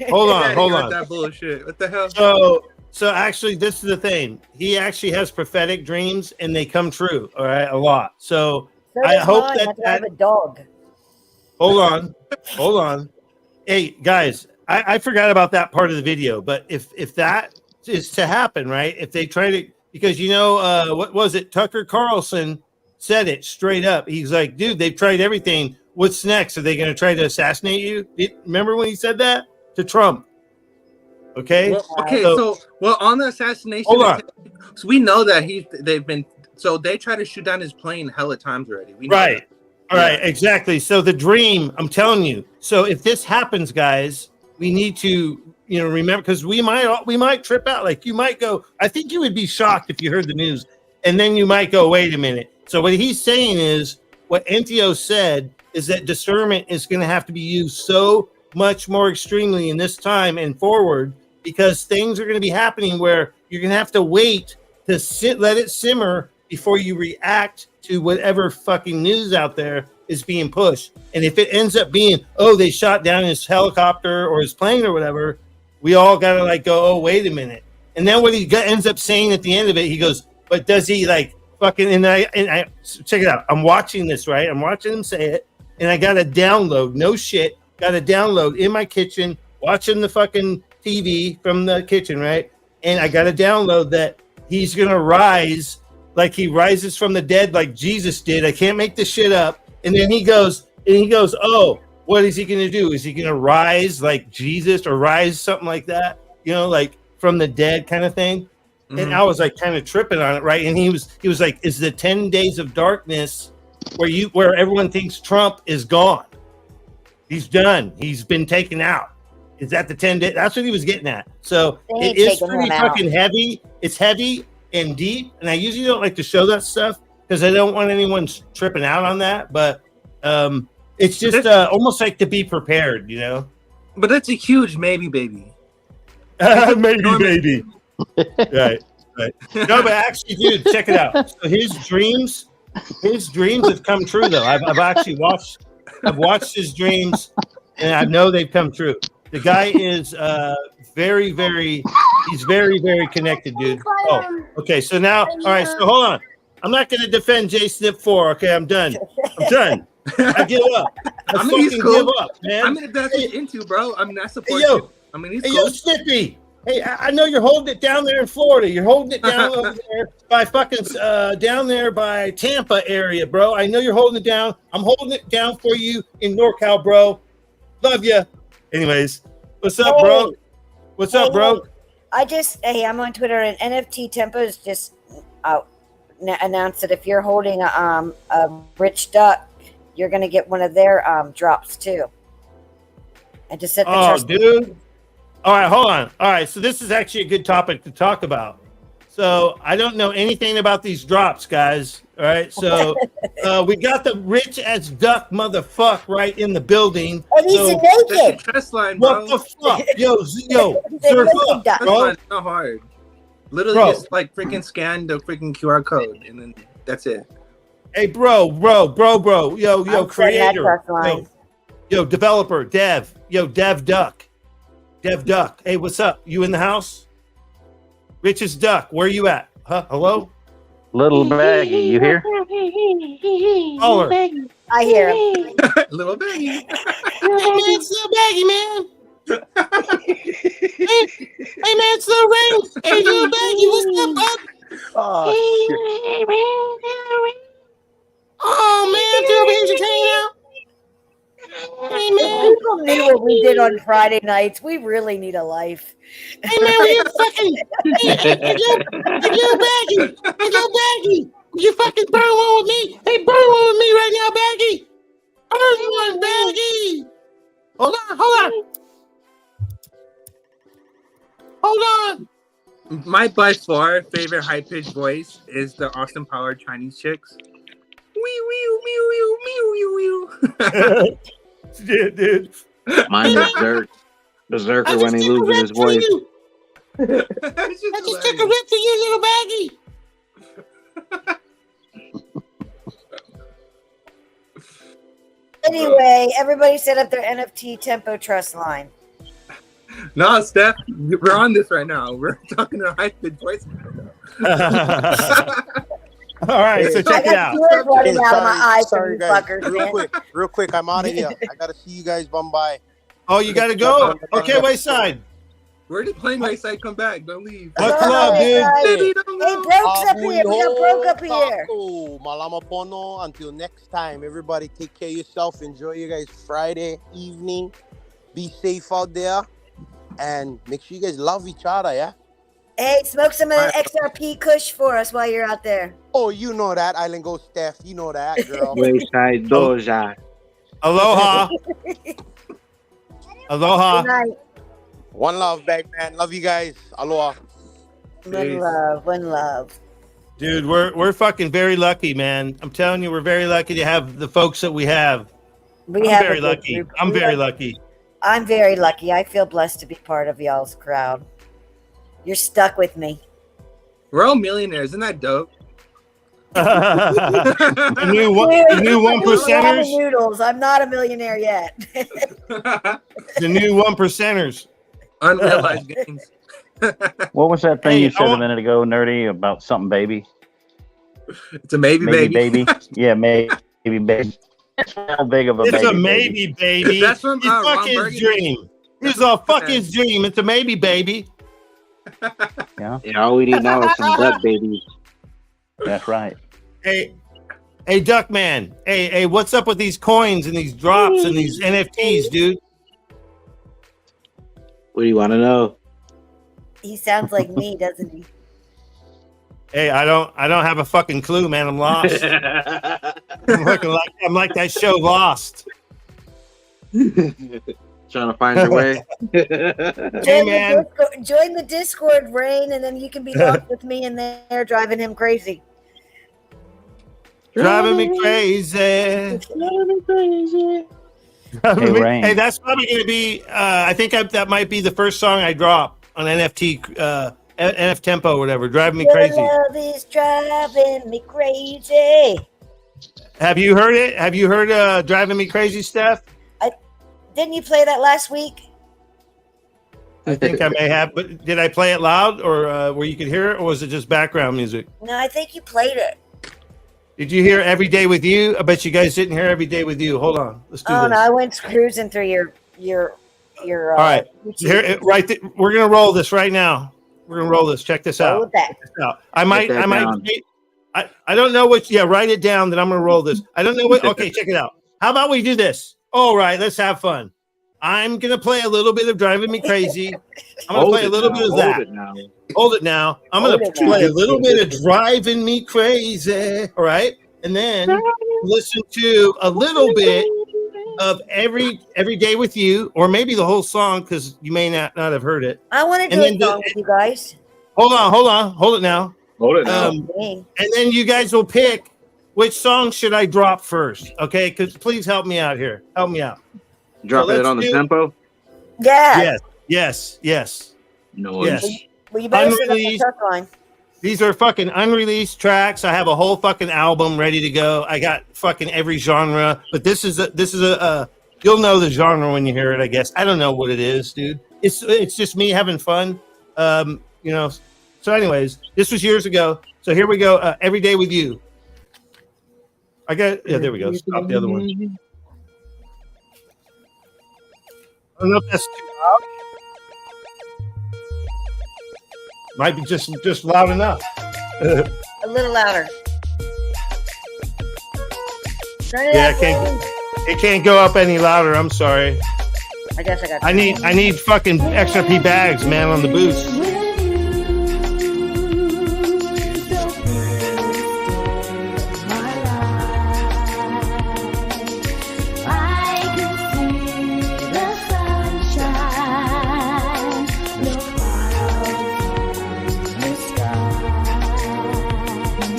Hold on. That bullshit. What the hell? So actually, this is the thing. He actually has prophetic dreams, and they come true. All right, a lot. So I hope that have a dog. Hold on. Hey guys, I forgot about that part of the video. But if that is to happen, right? If they try to, because what was it? Tucker Carlson said it straight up. He's like, dude, they've tried everything. What's next? Are they going to try to assassinate you? Remember when he said that to Trump? Okay. So on the assassination, so we know that they try to shoot down his plane hella times already. We know right. All right. Exactly. So the dream, I'm telling you. So if this happens, guys, we need to, remember, because we might trip out. Like you might go, I think you would be shocked if you heard the news, and then you might go, wait a minute. So what he's saying is, what Antheos said is that discernment is going to have to be used so much more extremely in this time and forward, because things are going to be happening where you're going to have to wait to let it simmer before you react to whatever fucking news out there is being pushed. And if it ends up being, they shot down his helicopter or his plane or whatever, we all got to go, oh, wait a minute. And then what he ends up saying at the end of it, he goes, but does he fucking, and I check it out. I'm watching this, right? I'm watching him say it, and I got to download, no shit, got to download in my kitchen, watching the fucking TV from the kitchen, right? And I got to download that he's going to rise like he rises from the dead like Jesus did. I can't make this shit up. And then he goes, oh, what is he going to do? Is he going to rise like Jesus or rise something like that? Like from the dead kind of thing. Mm-hmm. And I was kind of tripping on it, right? And he was like, is the 10 days of darkness where everyone thinks Trump is gone? He's done. He's been taken out. Is that the 10 days? That's what he was getting at. So it is pretty fucking heavy. It's heavy and deep. And I usually don't like to show that stuff because I don't want anyone tripping out on that. But it's just almost like to be prepared, But that's a huge maybe, baby. Maybe. Right. No, but actually, dude, check it out. So his dreams have come true, though. I've actually watched his dreams, and I know they've come true. The guy is very, very connected, dude. Oh, okay. So now, all right. So hold on. I'm not going to defend F.N.W.R. Okay, I'm done. I give up. I fucking give up, man. That's what you're into, bro. I support you. He's cool. Yo, Snippy. Hey, I know you're holding it down there in Florida. You're holding it down over there by fucking down there by Tampa area, bro. I know you're holding it down. I'm holding it down for you in NorCal, bro. Love you. Anyways, what's up, bro? What's up, bro? I'm on Twitter, and NFT Tempos just announced that if you're holding a rich duck, you're gonna get one of their drops too. And just set the dude. All right, hold on. All right, so this is actually a good topic to talk about. So I don't know anything about these drops, guys. All right. So we got the rich as duck motherfucker right in the building. And he's So, naked. Trust line, bro. what the fuck? Yo, He's a surf naked up, duck. Trust bro. line, not hard. Literally Bro. just like freaking scan the freaking QR code and then that's it. Hey, bro. Yo, I'm setting that creator. trust line. Yo, developer, dev. Yo, dev duck. Hey, what's up? You in the house? Richest duck, where you at? Huh? Hello? Little baggy, you here? Caller. I hear him. Little baggy. Hey, man, it's Lil Baggy, man. Hey, man, it's Lil Rain. Hey, Lil Baggy, what's up, bud? Oh, shit. Oh, man, Lil Baggy's just hanging out. Hey, man. People knew what we did on Friday nights. We really need a life. Hey, man, we need fucking... Hey, Lil Baggy. Will you fucking burn one with me? Hey, burn one with me right now, Baggy. Burn one, Baggy. Hold on. My by far favorite high pitched voice is the Austin Power Chinese chicks. Wee wee wee wee wee wee wee. Yeah, dude. Mine is Berserker when he loses his voice. I just took a rip for you, little Baggy. Anyway, everybody set up their NFT tempo trust line. No, Steph, we're on this right now. We're talking to high pitched voice. All right, so check it out. Tears running out of my eyes from Sorry, you guys. fuckers, Real man. quick, I'm out of here. I gotta see you guys by. Oh, you got to go? Okay, Wayside. Where did Plain Wayside come back? Don't leave. What's up, dude? Hey, Broke's up here. We got Broke up here. Malama Pono. Until next time, everybody take care of yourself. Enjoy you guys Friday evening. Be safe out there. And make sure you guys love each other, yeah? Hey, smoke some of that XRP Kush for us while you're out there. Oh, you know that. Island Ghost Steph. You know that, girl. Wayside Doja. Aloha. Good night. One love, back man. Love you guys. Aloha. One love. Dude, we're fucking very lucky, man. I'm telling you, we're very lucky to have the folks that we have. I'm very lucky. I'm very lucky. I'm very lucky. I feel blessed to be part of y'all's crowd. You're stuck with me. We're all millionaires. Isn't that dope? the new one percenters. Noodles. I'm not a millionaire yet. The new 1%ers. Unrealized gains. What was that thing you said a minute ago, Nerdy, about something baby? It's a maybe baby. Yeah, maybe baby. That's how big of a It's baby. a maybe baby. That's from it's fuck his dream. It's a fuck his dream. It's a maybe baby. Yeah. All we need now is some duck babies. That's right. Hey, Duckman. Hey, what's up with these coins and these drops and these NFTs, dude? What do you want to know? He sounds like me, doesn't he? Hey, I don't have a fucking clue, man. I'm lost. I'm like that show Lost. Trying to find your way. Hey, man. Join the Discord, Rain, and then you can be lost with me in there driving him crazy. Driving me crazy. Hey, Rain. Hey, that's probably going to be, I think that might be the first song I drop on NFT, NF Tempo or whatever. Driving me crazy. Your love is driving me crazy. Have you heard it? Have you heard Driving Me Crazy, Steph? Didn't you play that last week? I think I may have, but did I play it loud or where you could hear it, or was it just background music? No, I think you played it. Did you hear Every Day With You? I bet you guys didn't hear Every Day With You. Hold on. Let's do this. No, I went cruising through your All right. Here, we're going to roll this right now. We're going to roll this. Check this out. Check this out. I don't know what, write it down, then I'm going to roll this. I don't know what, okay, check it out. How about we do this? All right, let's have fun. I'm going to play a little bit of Driving Me Crazy. I'm going to play a little bit of that. Hold it now. I'm going to play a little bit of Driving Me Crazy. All right. And then listen to a little bit of Every Day With You, or maybe the whole song, because you may not have heard it. I want to do a song with you guys. Hold it now. Hold it now. And then you guys will pick which song should I drop first. Okay, because please help me out here. Help me out. Dropping it on the tempo. Yeah. Yes. No. Yes. Well, you better set up the Unreleased. truck line. These are fucking unreleased tracks. I have a whole fucking album ready to go. I got fucking every genre, but this is a you'll know the genre when you hear it, I guess. I don't know what it is, dude. It's just me having fun. You know. So anyways, this was years ago. So here we go. Every Day With You. There we go. Stop the other one. I don't know if that's too loud. Might be just loud enough. A little louder. Yeah, it can't go up any louder. I'm sorry. I guess I got. I need fucking XRP bags, man, on the boots.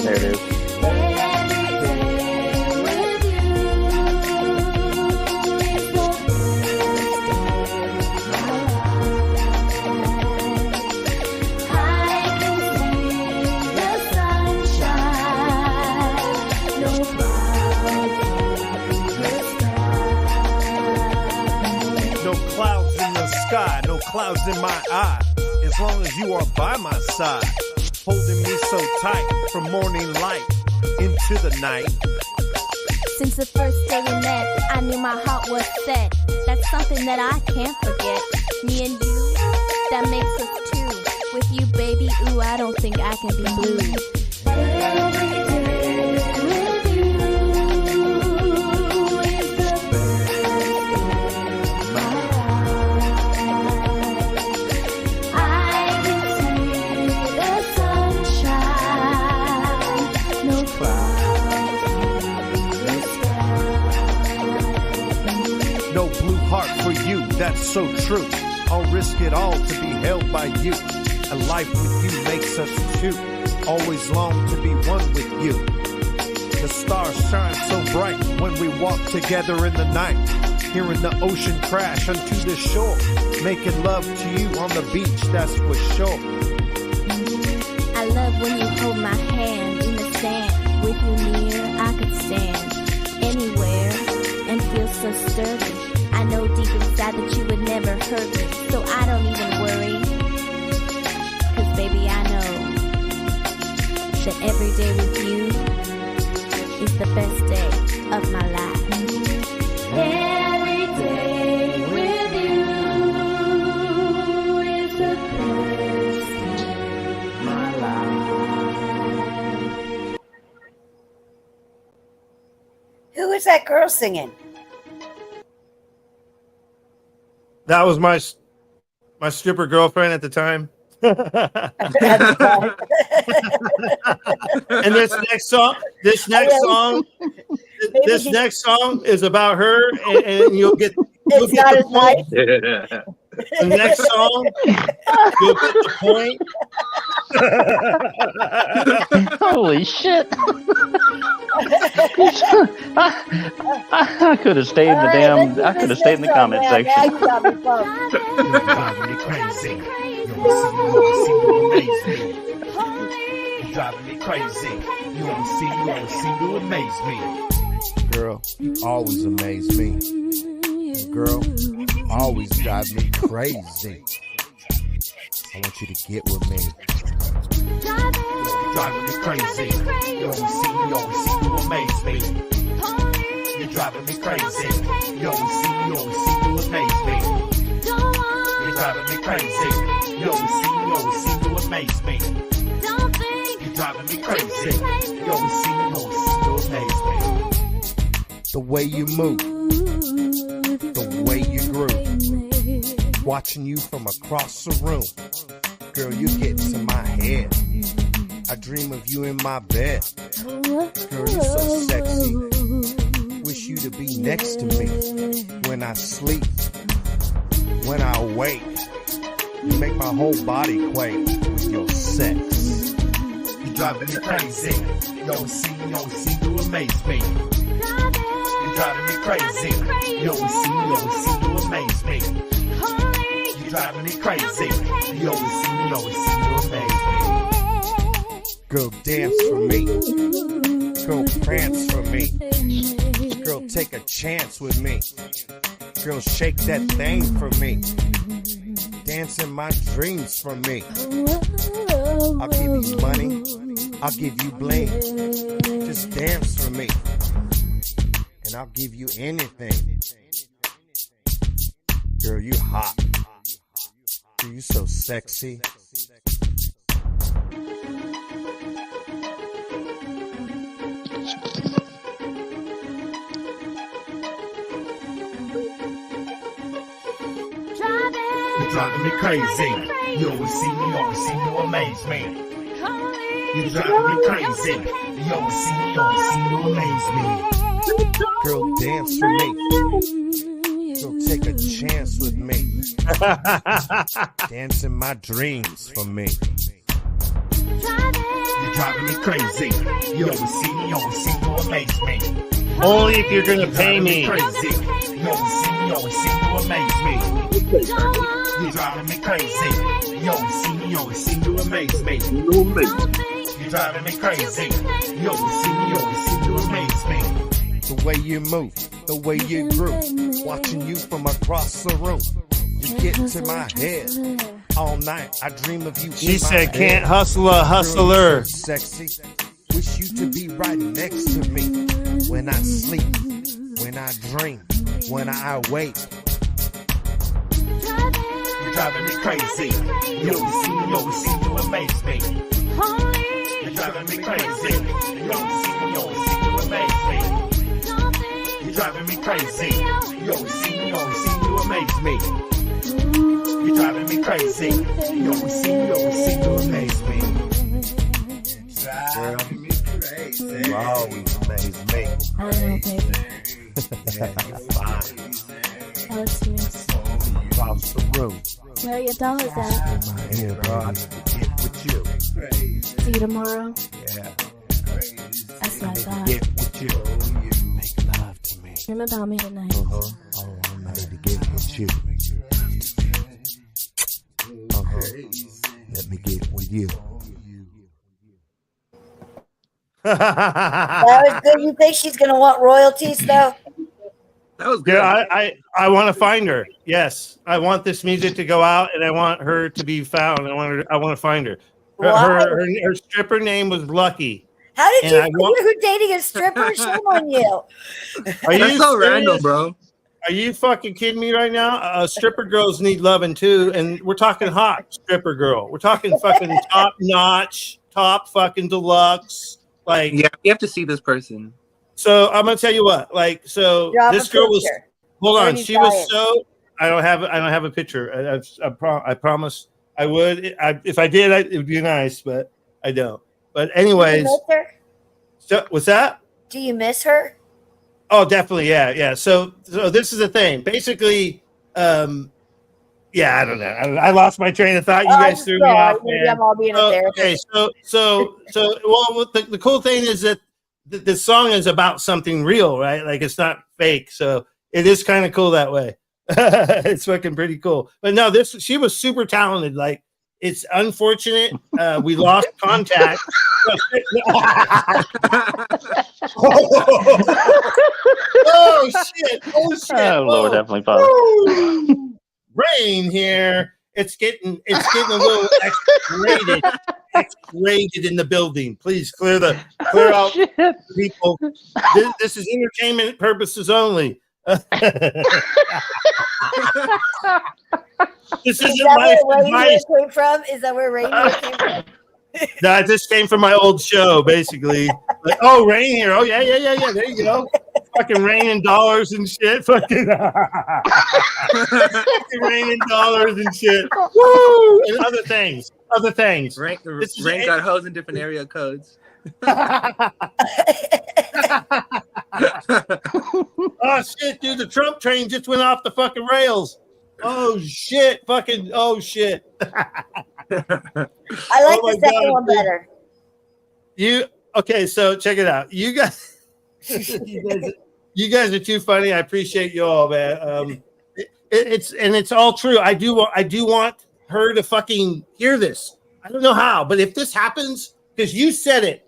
There it is. No clouds in the sky, no clouds in my eye. As long as you are by my side, holding me so tight from morning light into the night. Since the first day we met, I knew my heart was set. That's something that I can't forget. Me and you, that makes us two. With you, baby, ooh, I don't think I can be blue. No blue heart for you, that's so true. I'll risk it all to be held by you. A life with you makes us two. Always long to be one with you. The stars shine so bright when we walk together in the night. Hearing the ocean crash onto the shore. Making love to you on the beach, that's for sure. I love when you hold my hand in the sand. With you near, I could stand anywhere and feel so sturdy. I know deep inside that you would never hurt me, so I don't even worry. 'Cause baby, I know that every day with you is the best day of my life. Every day with you is the best day of my life. Who is that girl singing? That was my stripper girlfriend at the time. And this next song is about her, and you'll get the point. The next song, you'll get the point. Holy shit! I could have stayed in the damn. I could have stayed in the comment section. Driving me crazy. You always seem to amaze me. Girl, you always amaze me. Girl, always drive me crazy. I want you to get with me. Driving me crazy. You always seem to amaze me. You're driving me crazy. You always seem to amaze me. You're driving me crazy. You always seem to amaze me. You're driving me crazy. You always seem to amaze me. The way you move, the way you groove, watching you from across the room. Girl, you get to my head. I dream of you in my bed. Girl, you're so sexy. Wish you to be next to me when I sleep, when I wake. You make my whole body quake with your sex. You driving me crazy. Yo, see, you amaze me. You driving me crazy. Yo, see, you amaze me. You driving me crazy. Yo, see, you amaze me. Girl, dance for me. Girl, prance for me. Girl, take a chance with me. Girl, shake that thing for me. Dance in my dreams for me. I'll give you money. I'll give you bling. Just dance for me. And I'll give you anything. Girl, you hot. Girl, you so sexy. You're driving me crazy. You always see me, you amaze me. You're driving me crazy. You always see me, you amaze me. Girl, dance for me. Girl, take a chance with me. Dance in my dreams for me. You're driving me crazy. You always see me, you amaze me. Only if you're gonna pay me. Crazy. You always see me, you amaze me. You're driving me crazy. You always see me, you amaze me. You're driving me crazy. You always see me, you amaze me. The way you move, the way you groove, watching you from across the room. You get to my head. All night I dream of you. She said, "Can't hustle a hustler." So sexy. Wish you to be right next to me. When I sleep, when I dream, when I wake. You're driving me crazy. You always see me, you amaze me. You're driving me crazy. You always see me, you amaze me. You're driving me crazy. You always see me, you amaze me. You're driving me crazy. You always see me, you amaze me. Driving me crazy. You always amaze me. I know, baby. Yeah, you're fine. Oh, it's serious. Across the room. Where are your dollars at? In my ear, bro. I need to get with you. See you tomorrow. Yeah. That's what I thought. Get with you. Make love to me. Dream about me tonight. Oh, I'm ready to get with you. Let me get with you. That was good. You think she's gonna want royalties though? That was good. Yeah, I want to find her. Yes, I want this music to go out, and I want her to be found. I want to find her. Her stripper name was Lucky. How did you know you were dating a stripper? Shame on you. Are you That's so serious? random, bro. Are you fucking kidding me right now? Stripper girls need loving too, and we're talking hot stripper girl. We're talking fucking top notch, top fucking deluxe. Like, yeah, you have to see this person. So I'm gonna tell you what. Like, so Drop this a girl was. picture. Hold on, Or she was so. I don't have a picture. I promise I would. If I did, it would be nice, but I don't. But anyways, Do you miss her? so what's that? Do you miss her? Oh, definitely, yeah. So this is the thing. Basically, yeah, I don't know. I lost my train of thought. You guys threw me off, man. I'm all being a therapist. Okay, so well, the cool thing is that the song is about something real, right? Like it's not fake, so it is kind of cool that way. It's fucking pretty cool. But no, she was super talented. Like, it's unfortunate we lost contact. Oh shit! Oh Lord, Heavenly Father. Rain here. It's getting a little X-rated in the building. Please clear out people. This is entertainment purposes only. This isn't my advice. Came from? Is that where radio came from? No, this came from my old show, basically. Like, oh, rain here. Oh, yeah. There you go. Fucking raining dollars and shit. Fucking raining dollars and shit. Woo! And other things. Rain got hoes in different area codes. Oh shit, dude! The Trump train just went off the fucking rails. Oh shit! Fucking oh shit! I like Oh my the second God, one dude. better. Okay? So check it out. You guys, you guys are too funny. I appreciate you all, man. It's all true. I do want her to fucking hear this. I don't know how, but if this happens, because you said it,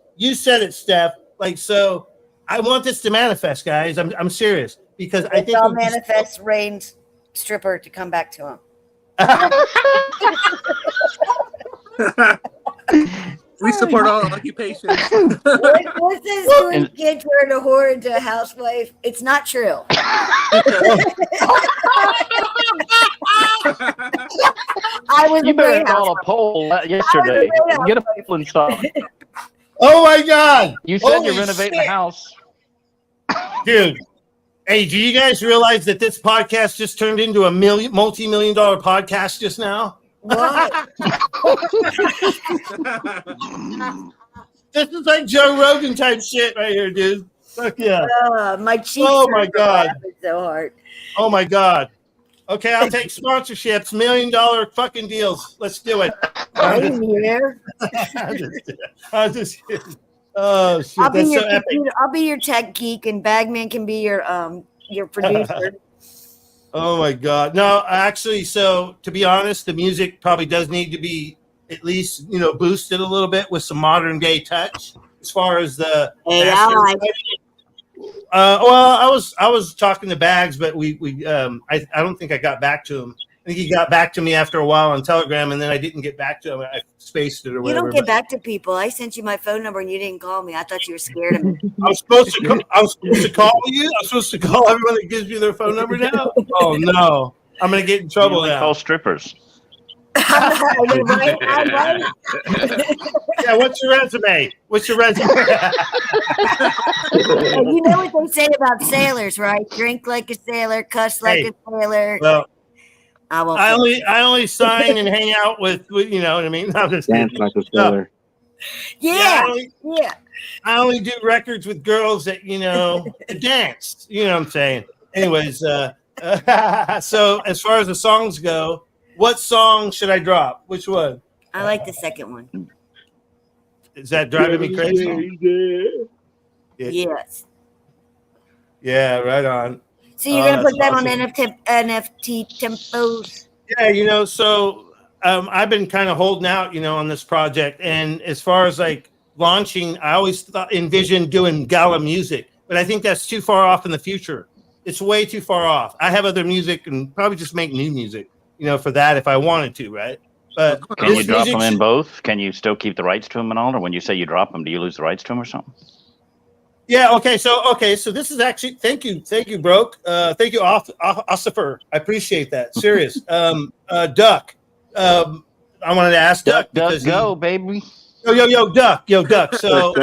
Steph. Like, so I want this to manifest, guys. I'm serious because I think I'll manifest Rain's stripper to come back to him. We support all occupations. What's this doing? Kid turned a whore into a housewife? It's not true. You better call a poll yesterday. Get a poll and stop. Oh my God! You said Holy you're renovating shit. the house. Dude. Hey, do you guys realize that this podcast just turned into a multi-million-dollar podcast just now? What? This is like Joe Rogan type shit right here, dude. Fuck yeah. My cheeks. Oh my God. So hard. Oh my God. Okay, I'll take sponsorships, $1 million fucking deals. Let's do it. I'm here. I'm just kidding. Oh shit, that's so epic. I'll be your tech geek, and Bagman can be your producer. Oh my God. No, actually, so to be honest, the music probably does need to be at least, boosted a little bit with some modern day touch as far as the AI. Well, I was talking to Bags, but I don't think I got back to him. I think he got back to me after a while on Telegram, and then I didn't get back to him. I spaced it or whatever. You don't get back to people. I sent you my phone number and you didn't call me. I thought you were scared of me. I was supposed to call you. I'm supposed to call everyone that gives you their phone number now. Oh no, I'm gonna get in trouble now. Call strippers. I'm right. Yeah, what's your resume? You know what they say about sailors, right? Drink like a sailor, cuss like a sailor. Well, I only sign and hang out with you know what I mean. I'm just Dance like a sailor. Yeah. I only do records with girls that dance. You know what I'm saying? Anyways, so as far as the songs go, what song should I drop? Which one? I like the second one. Is that driving me crazy? Yes. Yeah, right on. So you're gonna put that on NFT tempos? Yeah, so I've been kind of holding out, on this project. And as far as like launching, I always envisioned doing gala music, but I think that's too far off in the future. It's way too far off. I have other music and probably just make new music, for that if I wanted to, right? But can you drop them in both? Can you still keep the rights to them and all? Or when you say you drop them, do you lose the rights to them or something? Yeah. Okay. So this is actually thank you, Broke. Thank you, Ossifer. I appreciate that. Serious. Duck. I wanted to ask Duck because go, baby. Yo, Duck. So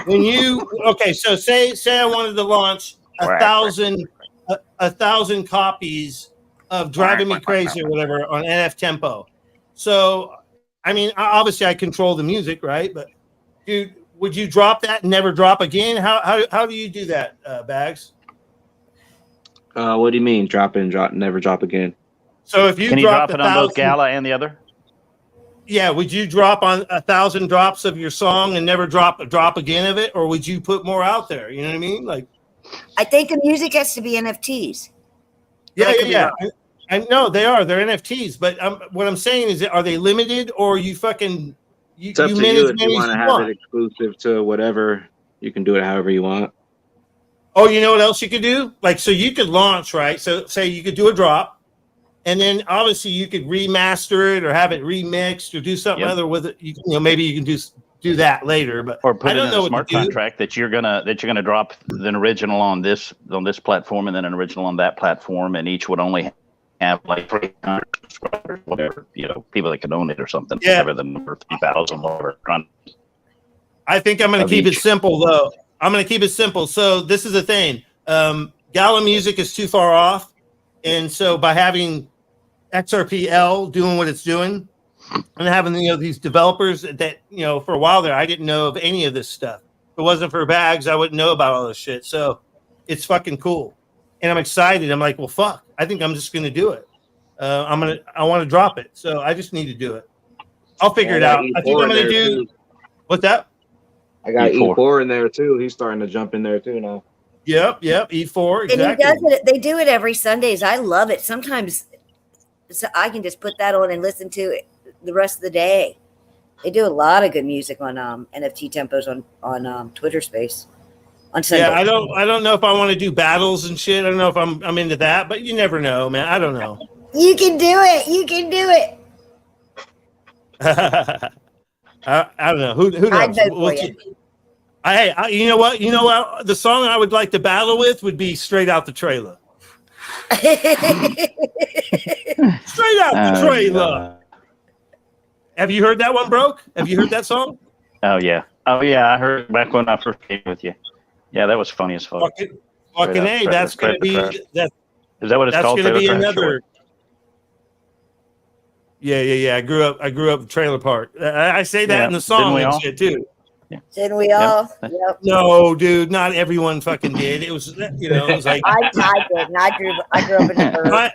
when you so say I wanted to launch 1,000 copies of Driving Me Crazy or whatever on NF Tempo. So I mean, obviously I control the music, right? But dude, would you drop that and never drop again? How do you do that, Bags? What do you mean never drop again? So if you can you drop it on both Gala and the other? Yeah, would you drop on 1,000 drops of your song and never drop again of it, or would you put more out there? You know what I mean? Like, I think the music has to be NFTs. Yeah. I know they are. They're NFTs, but what I'm saying is, are they limited, or you fucking it's up to you if you want to have it exclusive to whatever. You can do it however you want. Oh, you know what else you could do? Like, so you could launch, right? So say you could do a drop, and then obviously you could remaster it or have it remixed or do something other with it. Maybe you can do that later, but or put it in a smart contract that you're gonna drop an original on this platform and then an original on that platform, and each would only have like 300 subscribers, whatever, people that can own it or something. Yeah. Whatever the number, 3,000, whatever. I think I'm going to keep it simple, though. I'm going to keep it simple. So this is the thing. Gala music is too far off. And so by having XRPL doing what it's doing and having, these developers that, for a while there, I didn't know of any of this stuff. If it wasn't for Bags, I wouldn't know about all this shit. So it's fucking cool. And I'm excited. I'm like, well, fuck. I think I'm just going to do it. I want to drop it. So I just need to do it. I'll figure it out. I think I'm going to do. Too. What's that? I got E4 in there too. He's starting to jump in there too now. Yep. E4. Exactly. And he does it. They do it every Sundays. I love it. Sometimes so I can just put that on and listen to it the rest of the day. They do a lot of good music on NFT Tempos on Twitter Space on Sunday. Yeah, I don't know if I want to do battles and shit. I don't know if I'm into that, but you never know, man. I don't know. You can do it. You can do it. I don't know. Who knows? I'd vote for you. You know what? You know what? The song I would like to battle with would be "Straight Out the Trailer." Straight out the trailer. Have you heard that one, Broke? Have you heard that song? Oh yeah. I heard it back when I first came with you. Yeah, that was funny as fuck. Fucking A. That's gonna be that. Is that what it's called? That's gonna be another. Yeah. I grew up in trailer park. I say that in the song and shit too. Yeah. Didn't we all? Yep. No, dude, not everyone fucking did. It was, it was like I didn't. I grew up in the bird.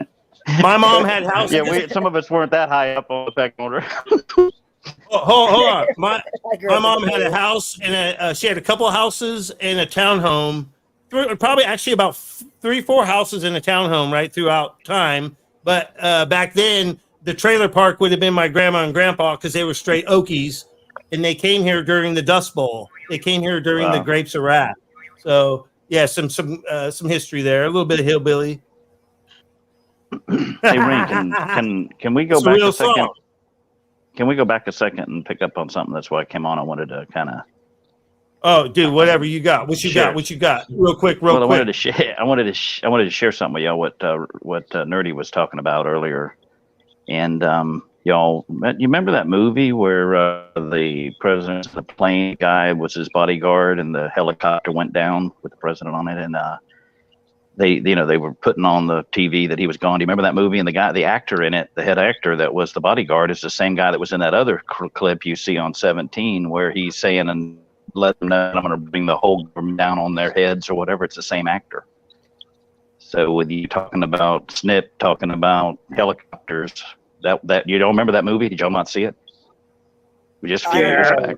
My mom had houses. Yeah, some of us weren't that high up on the pecking order. Hold on. My mom had a house and she had a couple of houses and a townhome. Probably actually about 3-4 houses in a townhome right throughout time. But back then, the trailer park would have been my grandma and grandpa because they were straight Okies. And they came here during the Dust Bowl. They came here during the Grapes of Wrath. So yeah, some history there. A little bit of hillbilly. Hey, Ring, can we go back a second? Song. Can we go back a second and pick up on something? That's why I came on. I wanted to kind of. Oh, dude, whatever you got. What you got? What you got? Real quick. I wanted to share. I wanted to share something with y'all. What Nerdy was talking about earlier, and y'all, you remember that movie where the president, the plane guy was his bodyguard, and the helicopter went down with the president on it, and they were putting on the TV that he was gone. Do you remember that movie? And the actor in it, the head actor that was the bodyguard, is the same guy that was in that other clip you see on 17, where he's saying and let them know I'm going to bring the whole government down on their heads or whatever. It's the same actor. So with you talking about Snip, talking about helicopters. That you don't remember that movie? Did y'all not see it? We just a few years back.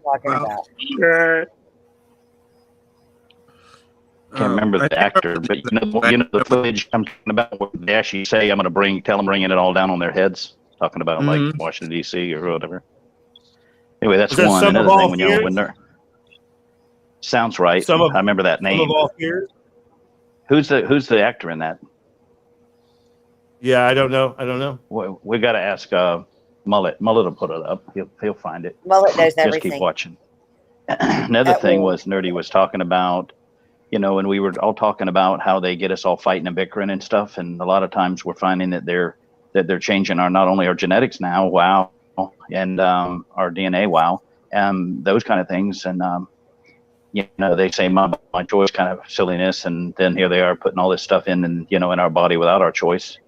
Can't remember the actor, but you know the footage I'm talking about where they actually say I'm going to tell them bringing it all down on their heads, talking about like Washington D.C. or whatever. Anyway, that's one. Another thing when they're sounds right. I remember that name. Who's the actor in that? Yeah, I don't know. Well, we got to ask Mullet. Mullet will put it up. He'll find it. Mullet knows everything. Just keep watching. Another thing was Nerdy was talking about, and we were all talking about how they get us all fighting and bickering and stuff. And a lot of times we're finding that they're changing not only our genetics now, wow, and our DNA, wow, those kind of things. And they say my choice kind of silliness, and then here they are putting all this stuff in our body without our choice.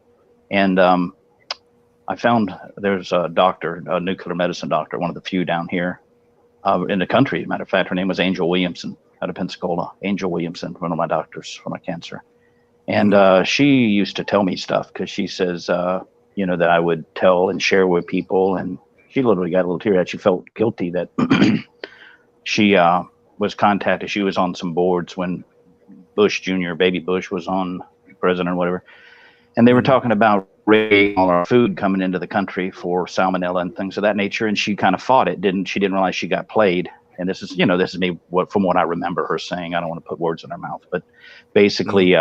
And I found there's a doctor, a nuclear medicine doctor, one of the few down here in the country. Matter of fact, her name was Angel Williamson out of Pensacola. Angel Williamson, one of my doctors for my cancer. And she used to tell me stuff because she says, that I would tell and share with people. And she literally got a little teary-eyed. She felt guilty that she was contacted. She was on some boards when Bush Jr., baby Bush, was on president or whatever. And they were talking about radiating all our food coming into the country for salmonella and things of that nature. And she kind of fought it. She didn't realize she got played. And this is me from what I remember her saying. I don't want to put words in her mouth, but basically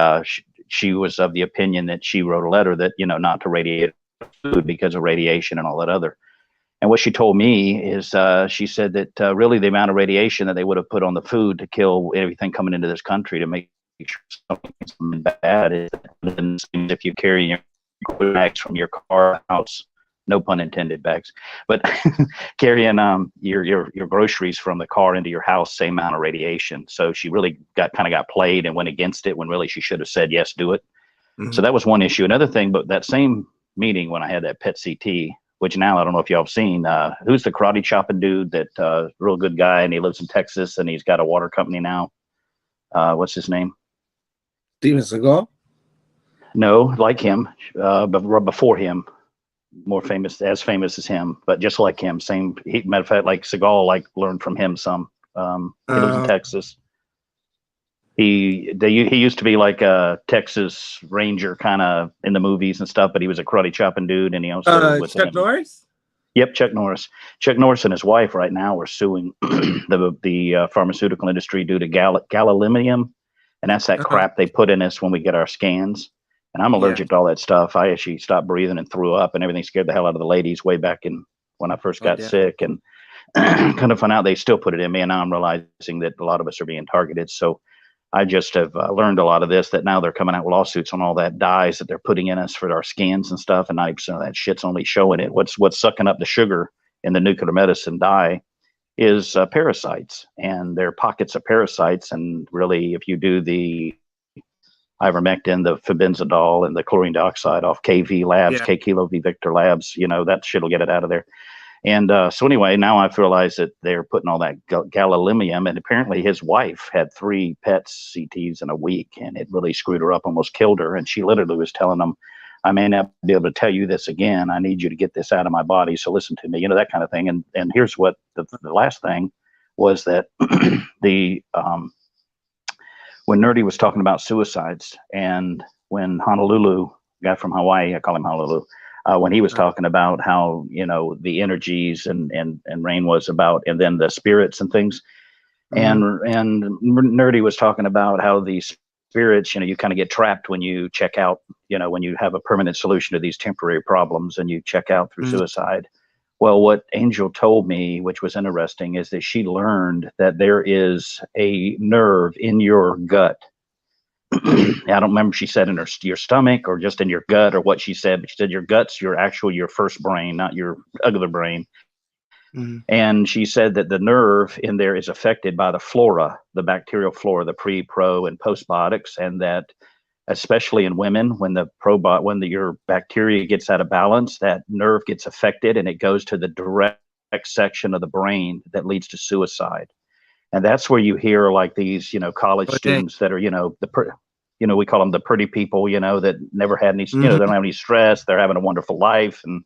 she was of the opinion that she wrote a letter that, not to radiate food because of radiation and all that other. And what she told me is she said that really the amount of radiation that they would have put on the food to kill everything coming into this country to make sure something bad is if you carry your bags from your car house, no pun intended bags, but carrying your groceries from the car into your house, same amount of radiation. So she really got played and went against it when really she should have said yes, do it. So that was one issue. Another thing, but that same meeting when I had that PET CT, which now I don't know if y'all have seen, who's the karate chopping dude that real good guy, and he lives in Texas and he's got a water company now. What's his name? Steven Seagal? No, like him, but before him, more famous, as famous as him, but just like him. Same. Matter of fact, like Seagal, learned from him some. He lives in Texas. He used to be like a Texas Ranger kind of in the movies and stuff, but he was a karate chopping dude, and he also was Chuck Norris. Yep, Chuck Norris. Chuck Norris and his wife right now are suing the pharmaceutical industry due to gadolinium, and that's that crap they put in us when we get our scans. And I'm allergic to all that stuff. I actually stopped breathing and threw up, and everything scared the hell out of the ladies way back in when I first got sick. And kind of found out they still put it in me, and now I'm realizing that a lot of us are being targeted. So I just have learned a lot of this, that now they're coming out with lawsuits on all that dyes that they're putting in us for our scans and stuff. And 90% of that shit's only showing it. What's sucking up the sugar in the nuclear medicine dye is parasites, and they're pockets of parasites. And really, if you do the ivermectin, the fibenzidol, and the chlorine dioxide off KV Labs, K Kilo V Victor Labs, that shit will get it out of there. And so anyway, now I've realized that they're putting all that gadolinium, and apparently his wife had 3 PET CTs in a week, and it really screwed her up, almost killed her. And she literally was telling them, I may not be able to tell you this again. I need you to get this out of my body. So listen to me, that kind of thing. And here's what the last thing was, that when Nerdy was talking about suicides, and when Honolulu, guy from Hawaii, I call him Honolulu, when he was talking about how, the energies and Rain was about, and then the spirits and things. Mm-hmm. And Nerdy was talking about how the spirits, you kind of get trapped when you check out, when you have a permanent solution to these temporary problems and you check out through suicide. Well, what Angel told me, which was interesting, is that she learned that there is a nerve in your gut. I don't remember if she said in your stomach or just in your gut or what she said, but she said your gut's your first brain, not your other brain. Mm-hmm. And she said that the nerve in there is affected by the flora, the bacterial flora, the pre, pro, and postbiotics, and that especially in women, when your bacteria gets out of balance, that nerve gets affected and it goes to the direct section of the brain that leads to suicide. And that's where you hear like these, college students that are, we call them the pretty people, that never had any, they don't have any stress. They're having a wonderful life. And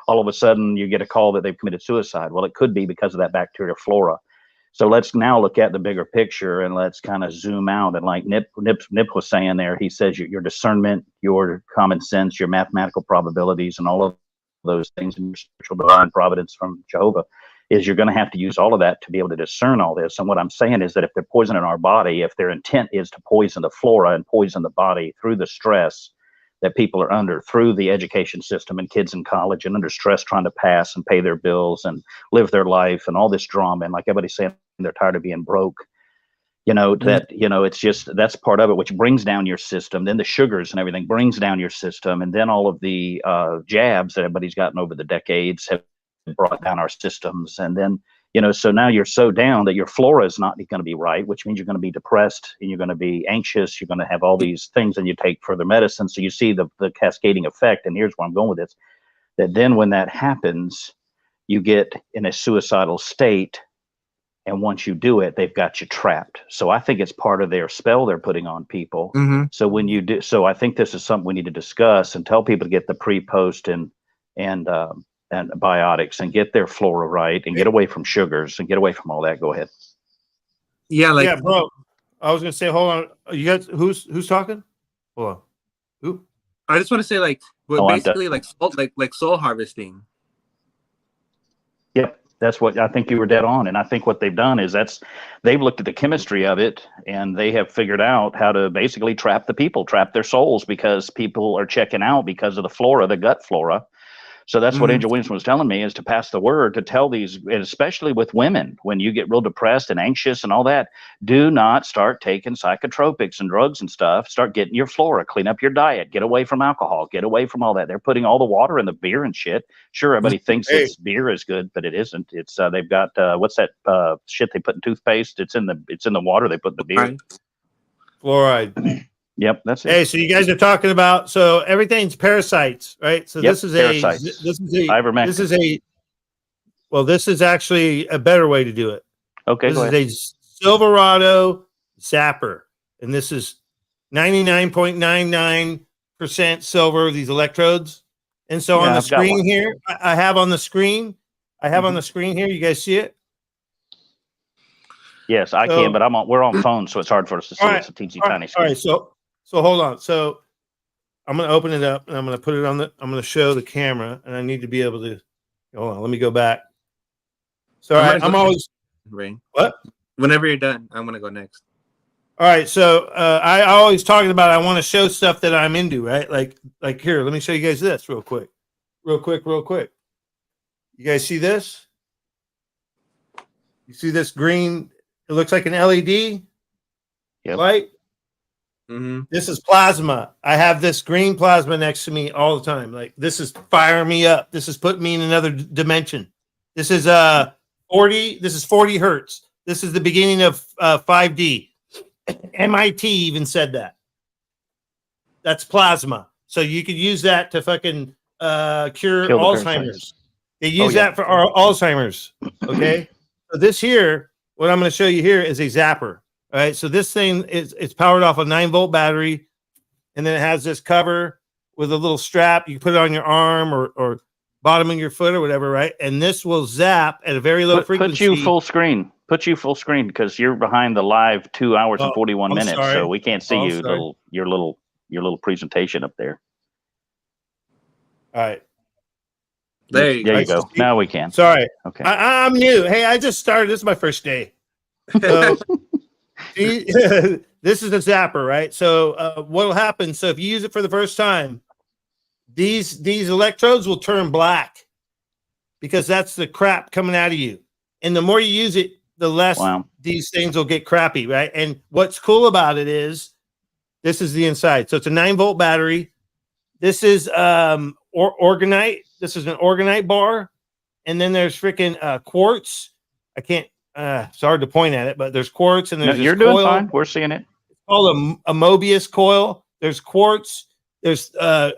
all of a sudden you get a call that they've committed suicide. Well, it could be because of that bacterial flora. So let's now look at the bigger picture, and let's kind of zoom out. And like Nip was saying there, he says your discernment, your common sense, your mathematical probabilities, and all of those things, and your spiritual divine providence from Jehovah, is you're going to have to use all of that to be able to discern all this. And what I'm saying is that if they're poisoning our body, if their intent is to poison the flora and poison the body through the stress that people are under, through the education system and kids in college and under stress trying to pass and pay their bills and live their life and all this drama, and like everybody's saying they're tired of being broke, it's just, that's part of it, which brings down your system. Then the sugars and everything brings down your system, and then all of the jabs that everybody's gotten over the decades have brought down our systems. And then so now you're so down that your flora is not going to be right, which means you're going to be depressed and you're going to be anxious. You're going to have all these things, and you take further medicine. So you see the cascading effect. And here's where I'm going with this, that then when that happens, you get in a suicidal state. And once you do it, they've got you trapped. So I think it's part of their spell they're putting on people. Mm-hmm. So when you do, so I think this is something we need to discuss and tell people to get the pre, post, and biotics, and get their flora right, and get away from sugars and get away from all that. Go ahead. Yeah, bro. I was gonna say, hold on. You guys, who's talking? Hold on. Who? I just want to say, basically, like soul harvesting. Yep, that's what I think you were dead on. And I think what they've done is they've looked at the chemistry of it, and they have figured out how to basically trap their souls, because people are checking out because of the flora, the gut flora. So that's what Angel Williamson was telling me, is to pass the word, to tell these, and especially with women, when you get real depressed and anxious and all that, do not start taking psychotropics and drugs and stuff. Start getting your flora, clean up your diet, get away from alcohol, get away from all that. They're putting all the water in the beer and shit. Sure, everybody thinks beer is good, but it isn't. It's they've got what's that shit they put in toothpaste? It's in the water they put in the beer. Fluoride. Yep, that's it. Hey, so you guys are talking about, so everything's parasites, right? So this is actually a better way to do it. Okay, this is a Silverado zapper, and this is 99.99 silver, these electrodes. And so on the screen here, I have on the screen, on the screen here, you guys see it? Yes, I can, but we're on phone, so it's hard for us to see. It's a teensy tiny screen. All right, so hold on. So I'm going to open it up and I'm going to put it on I'm going to show the camera, and I need to be able to, hold on, let me go back. So I'm always, Rain. What? Whenever you're done, I'm going to go next. All right, so I always talking about I want to show stuff that I'm into, right? Like here, let me show you guys this real quick. You guys see this? You see this green? It looks like an LED light. Mm-hmm. This is plasma. I have this green plasma next to me all the time. Like, this is firing me up. This is putting me in another dimension. This is 40. This is 40 hertz. This is the beginning of 5D. MIT even said that. That's plasma. So you could use that to fucking cure Alzheimer's. They use that for our Alzheimer's. Okay. So this here, what I'm going to show you here is a zapper. All right. So this thing it's powered off a 9-volt battery, and then it has this cover with a little strap. You put it on your arm or bottom of your foot or whatever, right? And this will zap at a very low frequency. Put you full screen because you're behind the live 2 hours and 41 minutes, so we can't see your little presentation up there. All right. There you go. Now we can. Sorry. Okay. I'm new. Hey, I just started. This is my first day. So, this is a zapper, right? So what will happen? So if you use it for the first time, these electrodes will turn black because that's the crap coming out of you. And the more you use it, the less these things will get crappy, right? And what's cool about it is this is the inside. So it's a 9-volt battery. This is orgonite. This is an orgonite bar. And then there's freaking quartz. I can't, it's hard to point at it, but there's quartz and there's you're coil. doing fine. We're seeing it. It's called a Mobius coil. There's quartz. There's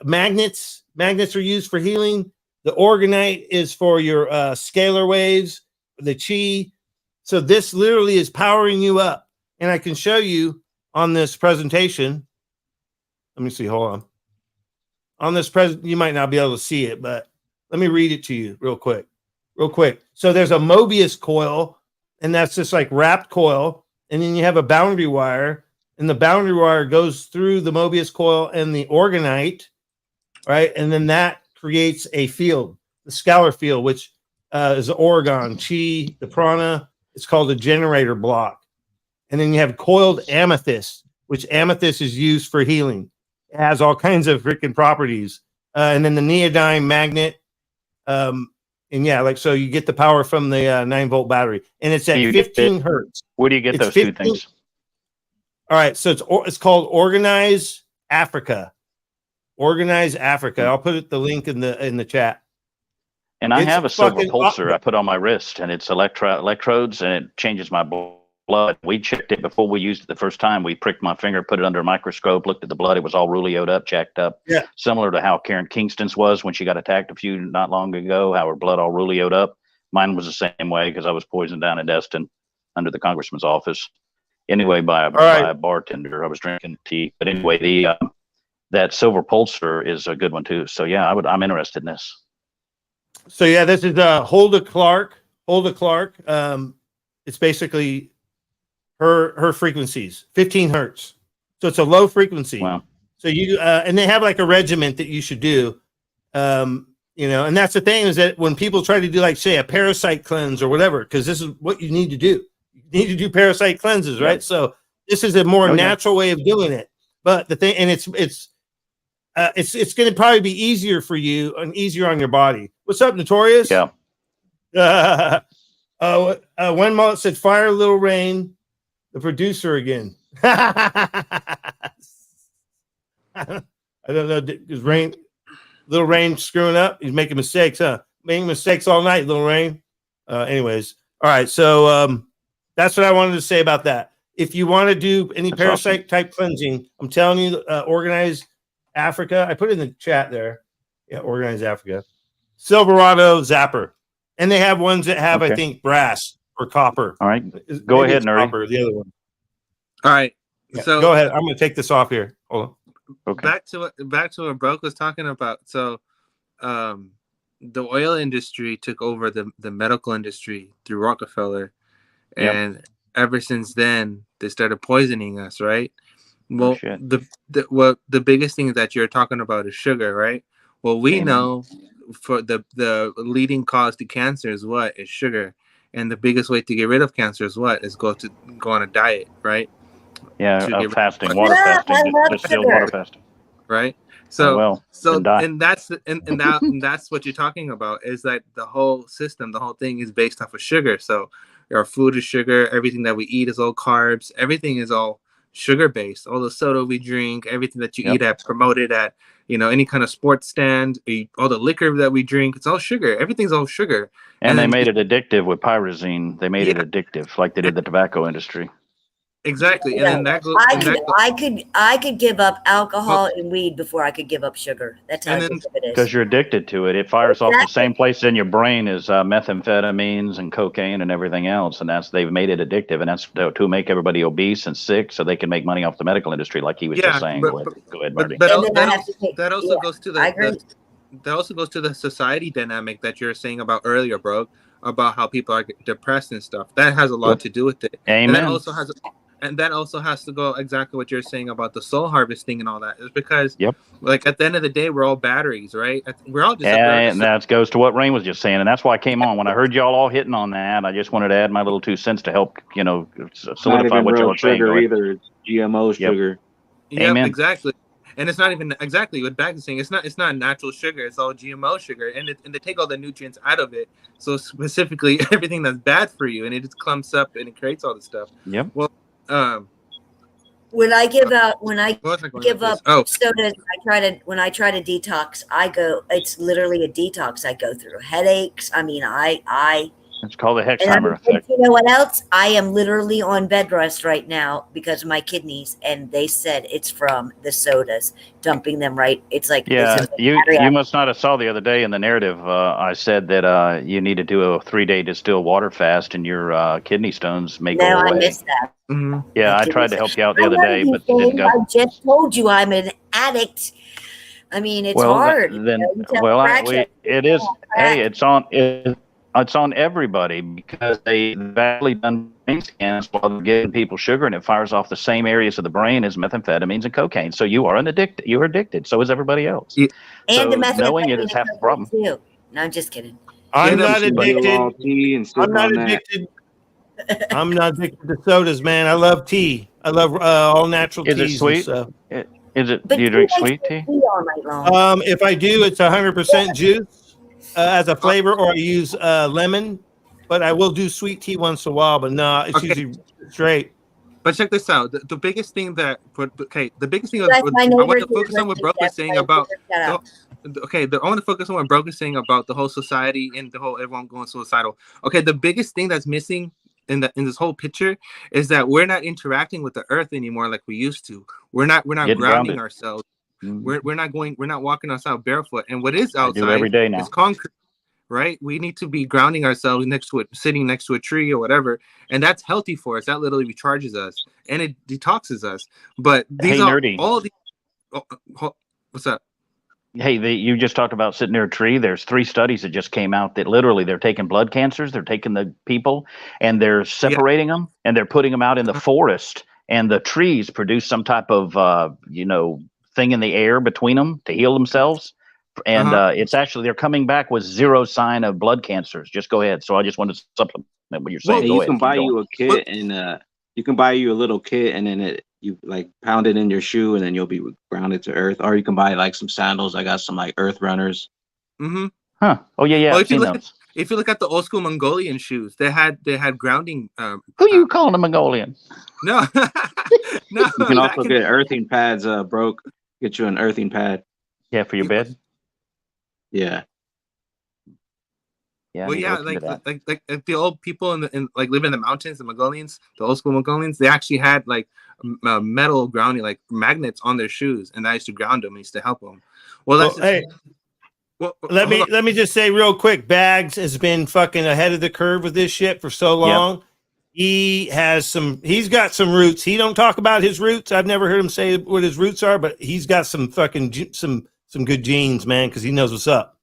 magnets. Magnets are used for healing. The orgonite is for your scalar waves, the chi. So this literally is powering you up. And I can show you on this presentation. Let me see. Hold on. On this you might not be able to see it, but let me read it to you real quick. So there's a Mobius coil, and that's just like wrapped coil. And then you have a boundary wire, and the boundary wire goes through the Mobius coil and the orgonite, right? And then that creates a field, the scalar field, which is the Oregon, Chi, the prana. It's called a generator block. And then you have coiled amethyst, which amethyst is used for healing. It has all kinds of freaking properties. And then the neodyme magnet. And yeah, like, so you get the power from the 9-volt battery, and it's at 15 hertz. Where do you get those two things? All right. So it's called Organize Africa. Organize Africa. I'll put the link in the chat. And I have a silver pulsar I put on my wrist, and it's electrodes, and it changes my blood. We checked it before we used it the first time. We pricked my finger, put it under a microscope, looked at the blood. It was all rulioed up, jacked up. Yeah. Similar to how Karen Kingston's was when she got attacked not long ago, how her blood all rulioed up. Mine was the same way because I was poisoned down in Destin under the congressman's office. Anyway, by a bartender. I was drinking tea. But anyway, that silver pulsar is a good one too. So yeah, I'm interested in this. So yeah, this is Hulda Clark. It's basically her frequencies, 15 hertz. So it's a low frequency. Wow. So you and they have like a regiment that you should do. And that's the thing is that when people try to do like say a parasite cleanse or whatever, because this is what you need to do. You need to do parasite cleanses, right? So this is a more natural way of doing it. But the thing, and it's going to probably be easier for you and easier on your body. What's up, Notorious? Yeah. One mullet said, "Fire Little Rain, the producer again." I don't know. Is Little Rain screwing up? He's making mistakes, huh? Making mistakes all night, Little Rain. Anyways, all right. So that's what I wanted to say about that. If you want to do any parasite type cleansing, I'm telling you, Organize Africa. I put it in the chat there. Yeah, Organize Africa. Silverado Zapper. And they have ones that have, I think, brass or copper. All right. Go ahead, Nuri. Copper, the other one. All right. Yeah, So go ahead. I'm going to take this off here. Hold on. Okay. back to what Broke was talking about. So, the oil industry took over the medical industry through Rockefeller, and ever since then they started poisoning us, right? Well, shit. the biggest thing that you're talking about is sugar, right? Well, we Amen. know for the leading cause to cancer is what? Is sugar. And the biggest way to get rid of cancer is what? Is go on a diet, right? Yeah, To get rid fasting, of water Yeah, fasting, I love distilled water sugar. fasting. right? Oh well, then die. And that's what you're talking about, is that the whole system, the whole thing is based off of sugar. So our food is sugar, everything that we eat is all carbs, everything is all sugar based. All the soda we drink, everything that you eat at, promoted at, any kind of sports stand, all the liquor that we drink, it's all sugar. Everything's all sugar. And they then made it addictive with pyrazine. They made it addictive, like they did the tobacco industry. Exactly. And Yeah. then that goes. I could give up alcohol and weed before I could give up sugar. That's how addictive it is. Because you're addicted to it. It fires off the same place in your brain as methamphetamines and cocaine and everything else. And they've made it addictive. And that's to make everybody obese and sick so they can make money off the medical industry, like he was just saying. Go ahead, Marty. That also goes to that also goes to the society dynamic that you're saying about earlier, bro, about how people are depressed and stuff. That has a lot to do with it. Amen. And that also has to go exactly what you're saying about the soul harvesting and all that. Is because, like, at the end of the day, we're all batteries, right? We're all just. And that goes to what Rain was just saying, and that's why I came on. When I heard y'all all hitting on that, I just wanted to add my little 2 cents to help, solidify what y'all were saying. Sugar either. It's GMO sugar. Yeah, exactly. And it's not even exactly what Back is saying. It's not natural sugar. It's all GMO sugar, and they take all the nutrients out of it. So specifically, everything that's bad for you, and it just clumps up and it creates all this stuff. Yep. Well. When I give up sodas, when I try to detox, it's literally a detox I go through. Headaches. I mean, it's called the Hexheimer effect. You know what else? I am literally on bed rest right now because of my kidneys, and they said it's from the sodas, dumping them right. It's like you must not have saw the other day in the narrative. I said that you need to do a 3-day distilled water fast, and your kidney stones may go away. I missed that. Mm-hmm. Yeah, I tried to help you out the other day, but didn't go. I just told you I'm an addict. I mean, it's hard. It is. Hey, it's on everybody because they badly done brain scans while they're giving people sugar, and it fires off the same areas of the brain as methamphetamines and cocaine. So you are addicted. You are addicted. So is everybody else. And so the methamphetamine knowing it is half the problem. Too. No, I'm just kidding. I'm not addicted. I'm not addicted. I'm not addicted to sodas, man. I love tea. I love all natural teas. Is it sweet? Do you drink sweet tea? If I do, it's 100% juice as a flavor, or I use lemon. But I will do sweet tea once in a while. But no, it's usually straight. But check this out. The biggest thing I want to focus on what Broke was saying about. I want to focus on what Broke is saying about the whole society and the whole everyone going suicidal. Okay, the biggest thing that's missing in this whole picture is that we're not interacting with the earth anymore like we used to. We're not grounding ourselves. Mm-hmm. We're not walking outside barefoot. And what is outside every day now. Is concrete, right? We need to be grounding ourselves sitting next to a tree or whatever, and that's healthy for us. That literally recharges us and it detoxes us. But what's up? Hey, you just talked about sitting near a tree. There's 3 studies that just came out that literally they're taking blood cancers, they're taking the people, and they're separating them, and they're putting them out in the forest, and the trees produce some type of thing in the air between them to heal themselves, and it's actually they're coming back with 0 sign of blood cancers. Just go ahead. So I just wanted to supplement what you're saying. You can buy you a kit, and you can buy you a little kit, and then you like pound it in your shoe, and then you'll be grounded to earth. Or you can buy like some sandals. I got some like earth runners. Mm-hmm. Huh. Oh yeah. Well, if you look at the old school Mongolian shoes, they had grounding. Who you calling a Mongolian? No, no. You can also get earthing pads. Broke. Get you an earthing pad. Yeah, for your bed. Yeah. Yeah. Well, yeah, like the old people in live in the mountains, the Mongolians, the old school Mongolians, they actually had like metal grounding, like magnets on their shoes, and that used to ground them, and used to help them. Well, let me just say real quick, Bags has been fucking ahead of the curve with this shit for so long. He has some. He's got some roots. He don't talk about his roots. I've never heard him say what his roots are, but he's got some fucking some good genes, man, because he knows what's up.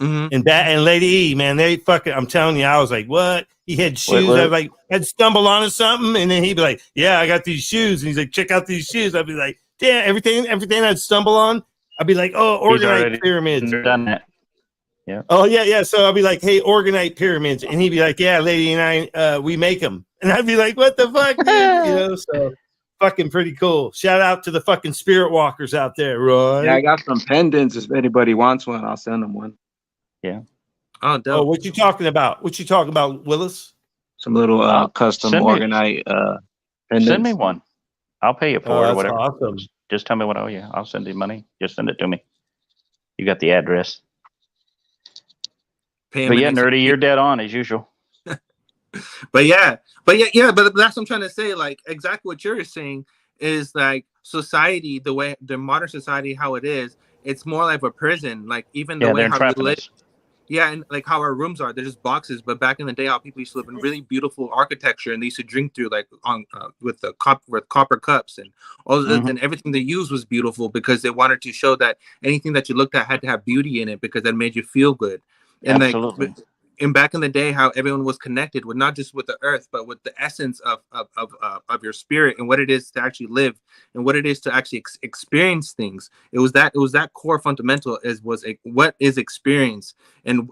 Mm-hmm. And Lady E, man, they fucking. I'm telling you, I was like, what? He had shoes. I was like, I'd stumble onto something, and then he'd be like, yeah, I got these shoes, and he's like, check out these shoes. I'd be like, damn, everything I'd stumble on, I'd be like, oh, organite pyramids. Done that. Yeah. Oh yeah. So I'll be like, hey, organite pyramids, and he'd be like, yeah, Lady and I, we make them, and I'd be like, what the fuck, dude? You know, so fucking pretty cool. Shout out to the fucking spirit walkers out there, right? Yeah, I got some pendants. If anybody wants one, I'll send them one. Yeah. Oh, dope. Oh, what you talking about? What you talking about, Willis? Some little custom organite pendants. Send me one. I'll pay you for it or That's whatever. awesome. Just tell me what. Oh yeah, I'll send you money. Just send it to me. You got the address. But yeah, nerdy, you're dead on as usual. But that's what I'm trying to say. Like exactly what you're saying is like society, the modern society, how it is. It's more like a prison. Like even the way how we live. Yeah, and like how our rooms are, they're just boxes. But back in the day, how people used to live in really beautiful architecture, and they used to drink through like on with copper cups and all this, and everything they used was beautiful because they wanted to show that anything that you looked at had to have beauty in it because that made you feel good. And Absolutely. like, and back in the day, how everyone was connected with not just with the earth, but with the essence of your spirit and what it is to actually live and what it is to actually experience things. It was that core fundamental what is experience, and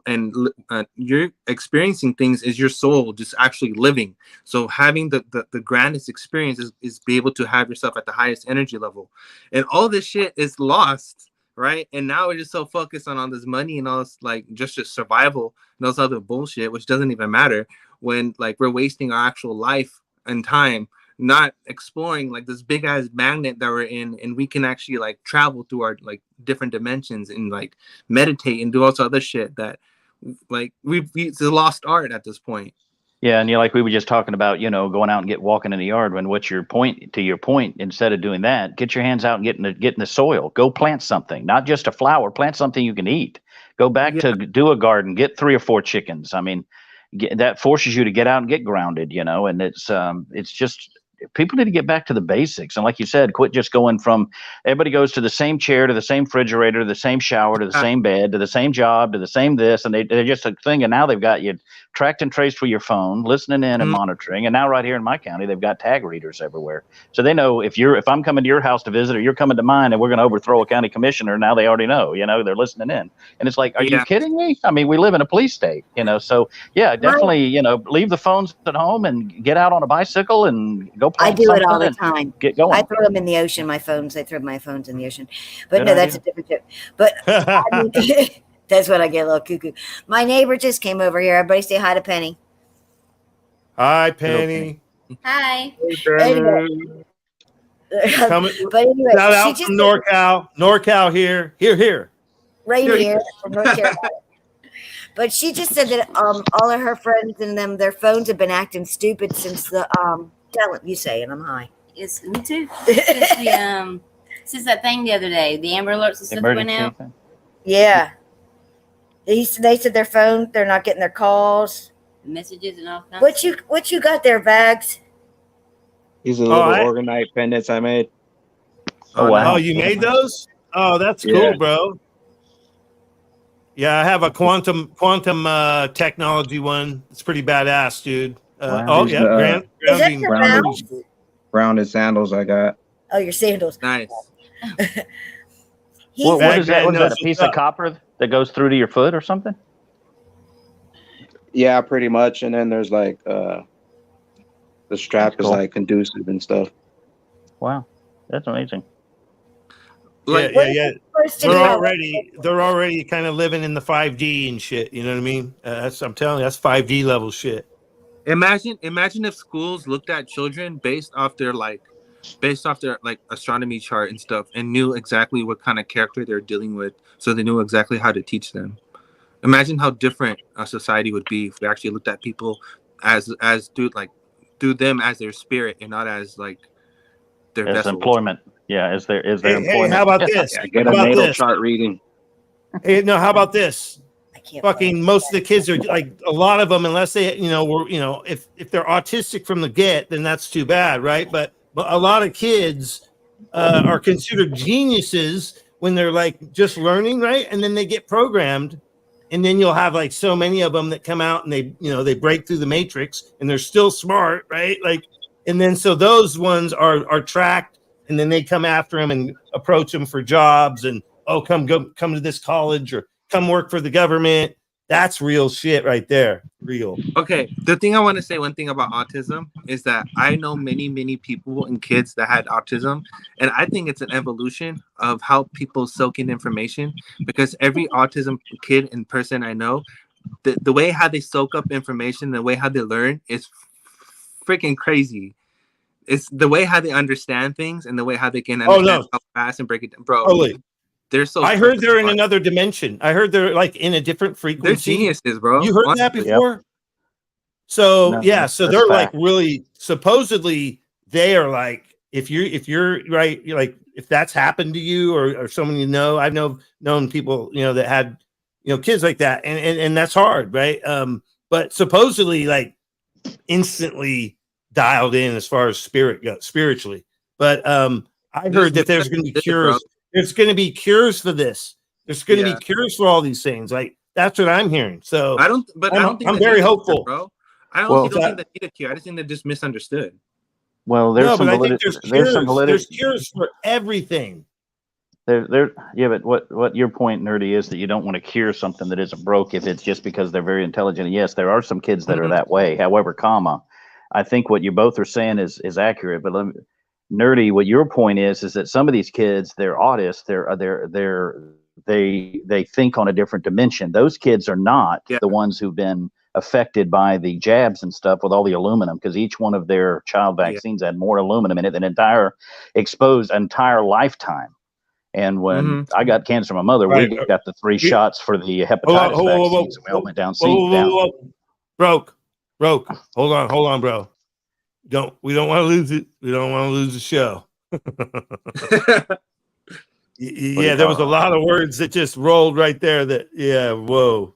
you're experiencing things is your soul just actually living. So having the grandest experience is be able to have yourself at the highest energy level, and all this shit is lost. Right. And now we're just so focused on this money and all this, like just survival and all this other bullshit, which doesn't even matter when like we're wasting our actual life and time not exploring like this big ass magnet that we're in, and we can actually like travel through our like different dimensions and like meditate and do all this other shit that like it's a lost art at this point. Yeah, and like we were just talking about, going out and walking in the yard. When what's your point? To your point, instead of doing that, get your hands out and get in the soil. Go plant something, not just a flower. Plant something you can eat. Go back to do a garden. Get 3 or 4 chickens. I mean, that forces you to get out and get grounded. And it's just people need to get back to the basics. And like you said, quit just going from everybody goes to the same chair, to the same refrigerator, to the same shower, to the same bed, to the same job, to the same this, and they're just a thing. And now they've got you tracked and traced with your phone, listening in and monitoring. And now right here in my county, they've got tag readers everywhere. So they know if I'm coming to your house to visit or you're coming to mine and we're going to overthrow a county commissioner, now they already know, they're listening in. And it's like, are you kidding me? I mean, we live in a police state, so yeah, definitely, leave the phones at home and get out on a bicycle and go play. I do it all the time. Get going. I throw them in the ocean, I throw my phones in the ocean. But good no, idea. That's a different tip. But I mean, that's when I get a little cuckoo. My neighbor just came over here. Everybody say hi to Penny. Hi, Penny. Hi. Anyway. But anyway, shout out from NorCal. NorCal here. Here. Right here from North Carolina. But she just said that all of her friends and their phones have been acting stupid since the talent you say, and I'm high. Yes, me too. Since that thing the other day, the Amber Alerts and stuff went out. Yeah. They said their phone, they're not getting their calls. Messages and all kinds. What you got there, Bags? These are little organite pendants I made. Oh wow! Oh, you made those? Oh, that's cool, bro. Yeah, I have a quantum technology one. It's pretty badass, dude. Wow. Grounded sandals I got. Oh, your sandals. Nice. What is that? What is that? A piece of copper that goes through to your foot or something? Yeah, pretty much. And then there's like the strap is like conducive and stuff. Wow, that's amazing. Yeah. They're already kind of living in the 5D and shit. You know what I mean? I'm telling you, that's 5D level shit. Imagine if schools looked at children based off their astronomy chart and stuff, and knew exactly what kind of character they're dealing with, so they knew exactly how to teach them. Imagine how different a society would be if we actually looked at people as through them as their spirit and not as like their as vessels. Employment. Yeah, is their employment. Hey, how about this? Get a natal chart reading. Hey, no, how about this? fucking most of the kids are like a lot of them, unless they, were, if they're autistic from the get, then that's too bad, right? But a lot of kids are considered geniuses when they're like just learning, right? And then they get programmed, and then you'll have like so many of them that come out and they break through the matrix and they're still smart, right? Like, and then so those ones are tracked, and then they come after them and approach them for jobs and come to this college or come work for the government. That's real shit right there. Real. Okay, the thing I want to say, one thing about autism is that I know many people and kids that had autism, and I think it's an evolution of how people soak in information, because every autism kid and person I know, the way how they soak up information, the way how they learn is freaking crazy. It's the way how they understand things and the way how they can understand how fast and break it down. Bro, totally. They're so I heard they're in another dimension. I heard they're like in a different frequency. They're geniuses, bro. You heard that before? Yep. So no, so they're like really, supposedly they are like, if you're right, you're like, if that's happened to you or someone I've known people that had kids like that, and that's hard, right? But supposedly like instantly dialed in as far as spirit goes, spiritually. But I heard that there's going to be cures. There's going to be cures for this. There's going to be cures for all these things. Like that's what I'm hearing. So I'm very hopeful, bro. I don't think they need a cure. I just think they're just misunderstood. Well, there's some validity. There's cures for everything. But what your point, Nerdy, is that you don't want to cure something that isn't broke if it's just because they're very intelligent. And yes, there are some kids that are that way. However, I think what you both are saying is accurate. But Nerdy, what your point is that some of these kids, they're autists. They think on a different dimension. Those kids are not the ones who've been affected by the jabs and stuff with all the aluminum, because each one of their child vaccines had more aluminum in it than entire lifetime. And when I got cancer from my mother, we got the 3 shots for the hepatitis vaccines, and we all went down. Broke. Hold on, bro. We don't want to lose it. We don't want to lose the show. Yeah, there was a lot of words that just rolled right there. Whoa.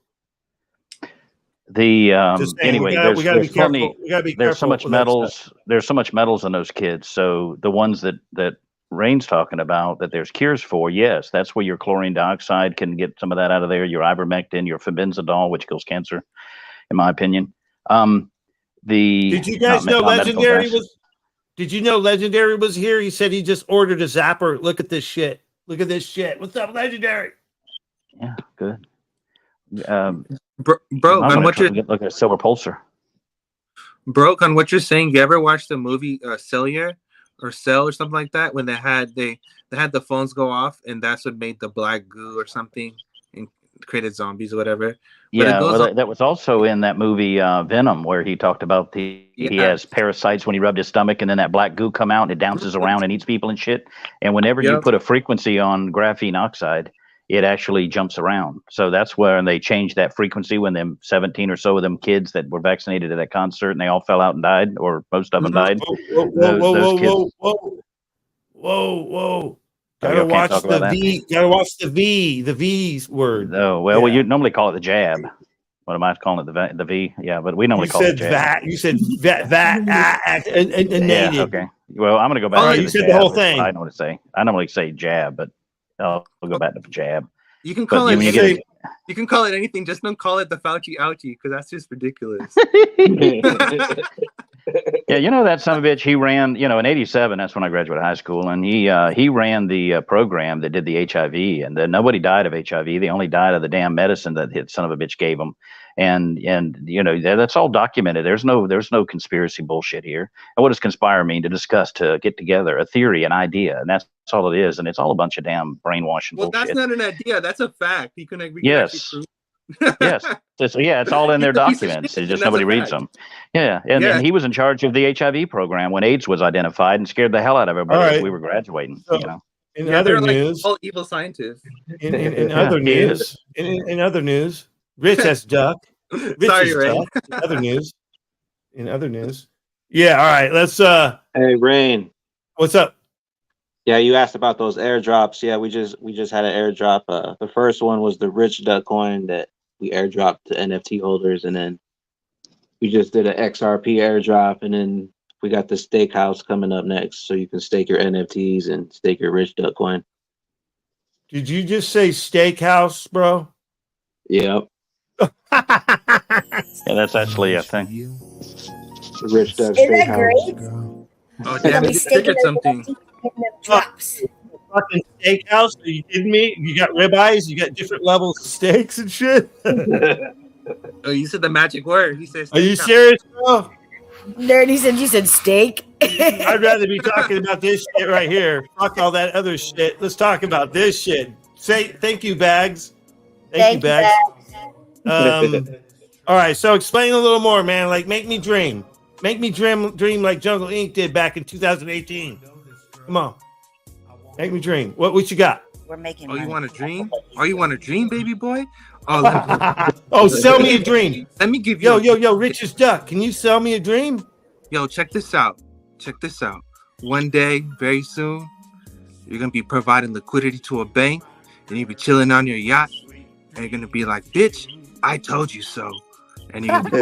Anyway, there's plenty. There's so much metals. There's so much metals in those kids. So the ones that Rain's talking about that there's cures for, yes, that's where your chlorine dioxide can get some of that out of there. Your ivermectin, your fenbendazole, which kills cancer, in my opinion. Did you guys know Legendary was? Did you know Legendary was here? He said he just ordered a zapper. Look at this shit. Look at this shit. What's up, Legendary? Yeah, good. Bro, on what you're look at a silver pulsar. Broke on what you're saying. You ever watch the movie Cellular or Cell or something like that, when they had the phones go off and that's what made the black goo or something and created zombies or whatever? Yeah, that was also in that movie Venom, where he talked about he has parasites when he rubbed his stomach, and then that black goo come out and it bounces around and eats people and shit. And whenever you put a frequency on graphene oxide, it actually jumps around. So that's where they changed that frequency when them 17 or so of them kids that were vaccinated at that concert and they all fell out and died, or most of them died. Whoa. Gotta watch the V word. Oh, well, you normally call it the jab. What am I calling it? The V? Yeah, but we normally call it the jab. You said that. Yeah, okay. Well, I'm going to go back to you said the whole thing. I know what to say. I normally say jab, but I'll go back to jab. You can call it anything. You can call it anything. Just don't call it the Fauci ouchie, because that's just ridiculous. Yeah, that son of a bitch, he ran, in 87, that's when I graduated high school, and he ran the program that did the HIV, and then nobody died of HIV. They only died of the damn medicine that his son of a bitch gave them. And that's all documented. There's no conspiracy bullshit here. And what does conspire mean? To discuss, to get together, a theory, an idea, and that's all it is. And it's all a bunch of damn brainwashing bullshit. Well, that's not an idea. That's a fact. We can yes. Yes. It's all in their documents. It's just nobody reads them. Yeah. And he was in charge of the HIV program when AIDS was identified and scared the hell out of everybody as we were graduating. So, in other news, all evil scientists. In other news, in other news, Rich has ducked. Sorry, Ray. In other news. Yeah, all right. Let's Hey, Rain. What's up? Yeah, you asked about those airdrops. Yeah, we just had an airdrop. The first one was the Rich Duck coin that we airdropped to NFT holders, and then we just did an XRP airdrop, and then we got the steakhouse coming up next, so you can stake your NFTs and stake your Rich Duck coin. Did you just say steakhouse, bro? Yep. Yeah, that's actually a thing. Rich Duck Isn't that Steakhouse. great? Oh, Gonna damn, be you staking figured those something. NFTs and getting them drops. Fucking steakhouse? Are you kidding me? You got ribeyes? You got different levels of steaks and shit? Oh, you said the magic word. He says, Are you serious, bro? Nerdy said you said steak. I'd rather be talking about this shit right here. Fuck all that other shit. Let's talk about this shit. Say thank you, Bags. Thank you, Bags. All right, so explain a little more, man. Like, make me dream. Make me dream like Jungle Inc. did back in 2018. Come on. Make me dream. What you got? We're making Oh, money. you want a dream? Oh, you want a dream, baby boy? Oh, Oh, sell me a dream. Let me give you Yo, Rich's Duck. Can you sell me a dream? Yo, check this out. Check this out. One day, very soon, you're going to be providing liquidity to a bank, and you'll be chilling on your yacht, and you're going to be like, bitch, I told you so. And you're going to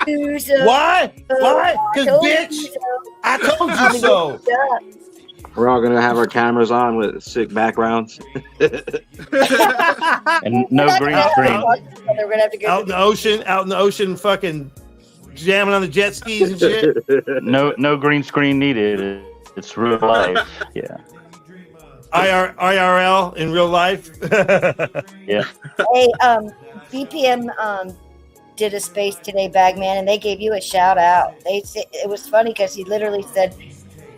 be serious. Why? Because, bitch, I told you so. We're all gonna have our cameras on with sick backgrounds. And no green screen. We're gonna have to go out in the ocean, fucking jamming on the jet skis and shit. No green screen needed. It's real life. Yeah. IRL in real life. Yeah. Hey, BPM did a space today, Bagman, and they gave you a shout out. It was funny because he literally said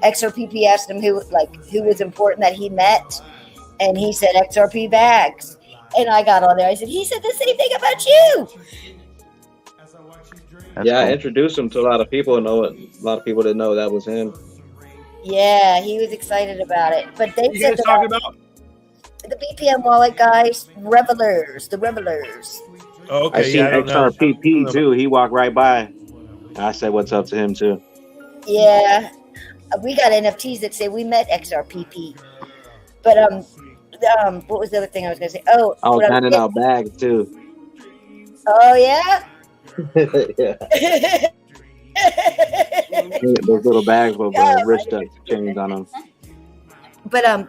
XRP asked him who was important that he met, and he said XRP Bags. And I got on there. I said, he said the same thing about you. I introduced him to a lot of people, and a lot of people didn't know that was him. Yeah, he was excited about it. But they You said guys talking about the BPM wallet guys, the revelers. Oh, okay, I seen XRPP too. He walked right by. I said, "What's up?" to him too. Yeah, we got NFTs that say we met XRPP. But what was the other thing I was going to say? Oh, I was handing out bags too. Oh yeah. Yeah. Those little bags with Rich Duck chains on them. But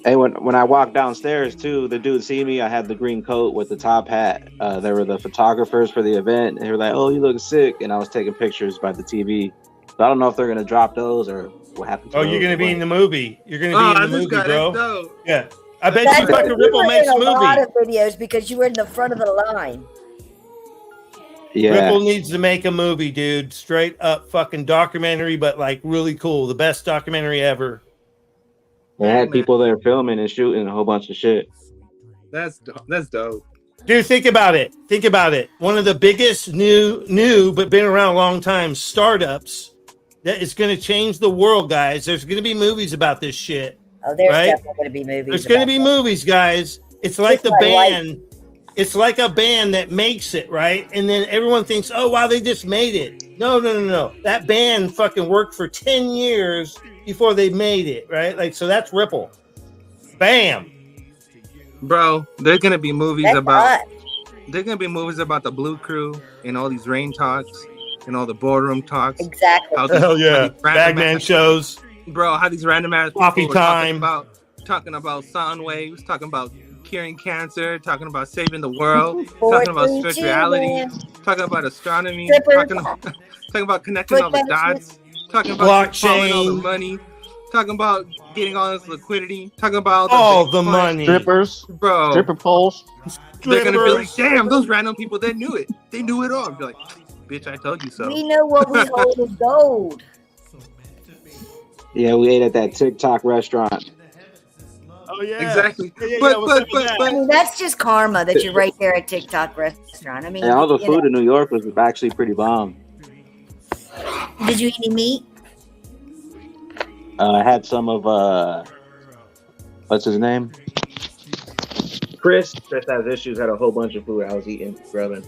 Hey, when I walked downstairs too, the dude see me. I had the green coat with the top hat. They were the photographers for the event. They were like, "Oh, you look sick," and I was taking pictures by the TV. So I don't know if they're gonna drop those or what happened. Oh, you're gonna be in the movie. You're gonna be in the movie, bro. Yeah, I bet you fucking Ripple makes a a lot movie. of videos because you were in the front of the line. Yeah. Ripple needs to make a movie, dude. Straight up fucking documentary, but like really cool. The best documentary ever. They had people there filming and shooting a whole bunch of shit. That's dope. Dude, think about it. One of the biggest new, but been around a long time startups that is going to change the world, guys. There's going to be movies about this shit. Oh, there's right? definitely going to be movies. There's going to be movies, guys. It's like the band. It's like a band that makes it, right? And then everyone thinks, oh, wow, they just made it. No. That band fucking worked for 10 years before they made it, right? Like, so that's Ripple. Bam. Bro, there's going to be movies about the Blue Crew and all these rain talks and all the boardroom talks. Exactly. Hell yeah. Bagman shows. Bro, how these random ass Coffee people were time. talking about sound waves, talking about curing cancer, talking about saving the world, talking about spirituality, talking about astronomy, talking about connecting all the dots, talking about following all the money, talking about getting all this liquidity, talking about all the money. Strippers, bro, stripper poles. They're gonna be like, damn, those random people, they knew it. They knew it all. Be like, bitch, I told you so. We know what we hold is gold. Yeah, we ate at that TikTok restaurant. Oh yeah, exactly. But I mean, that's just karma that you're right there at TikTok restaurant. I mean, and all the food in New York was actually pretty bomb. Did you eat any meat? I had some of what's his name? Chris has issues. Had a whole bunch of food I was eating, grabbing.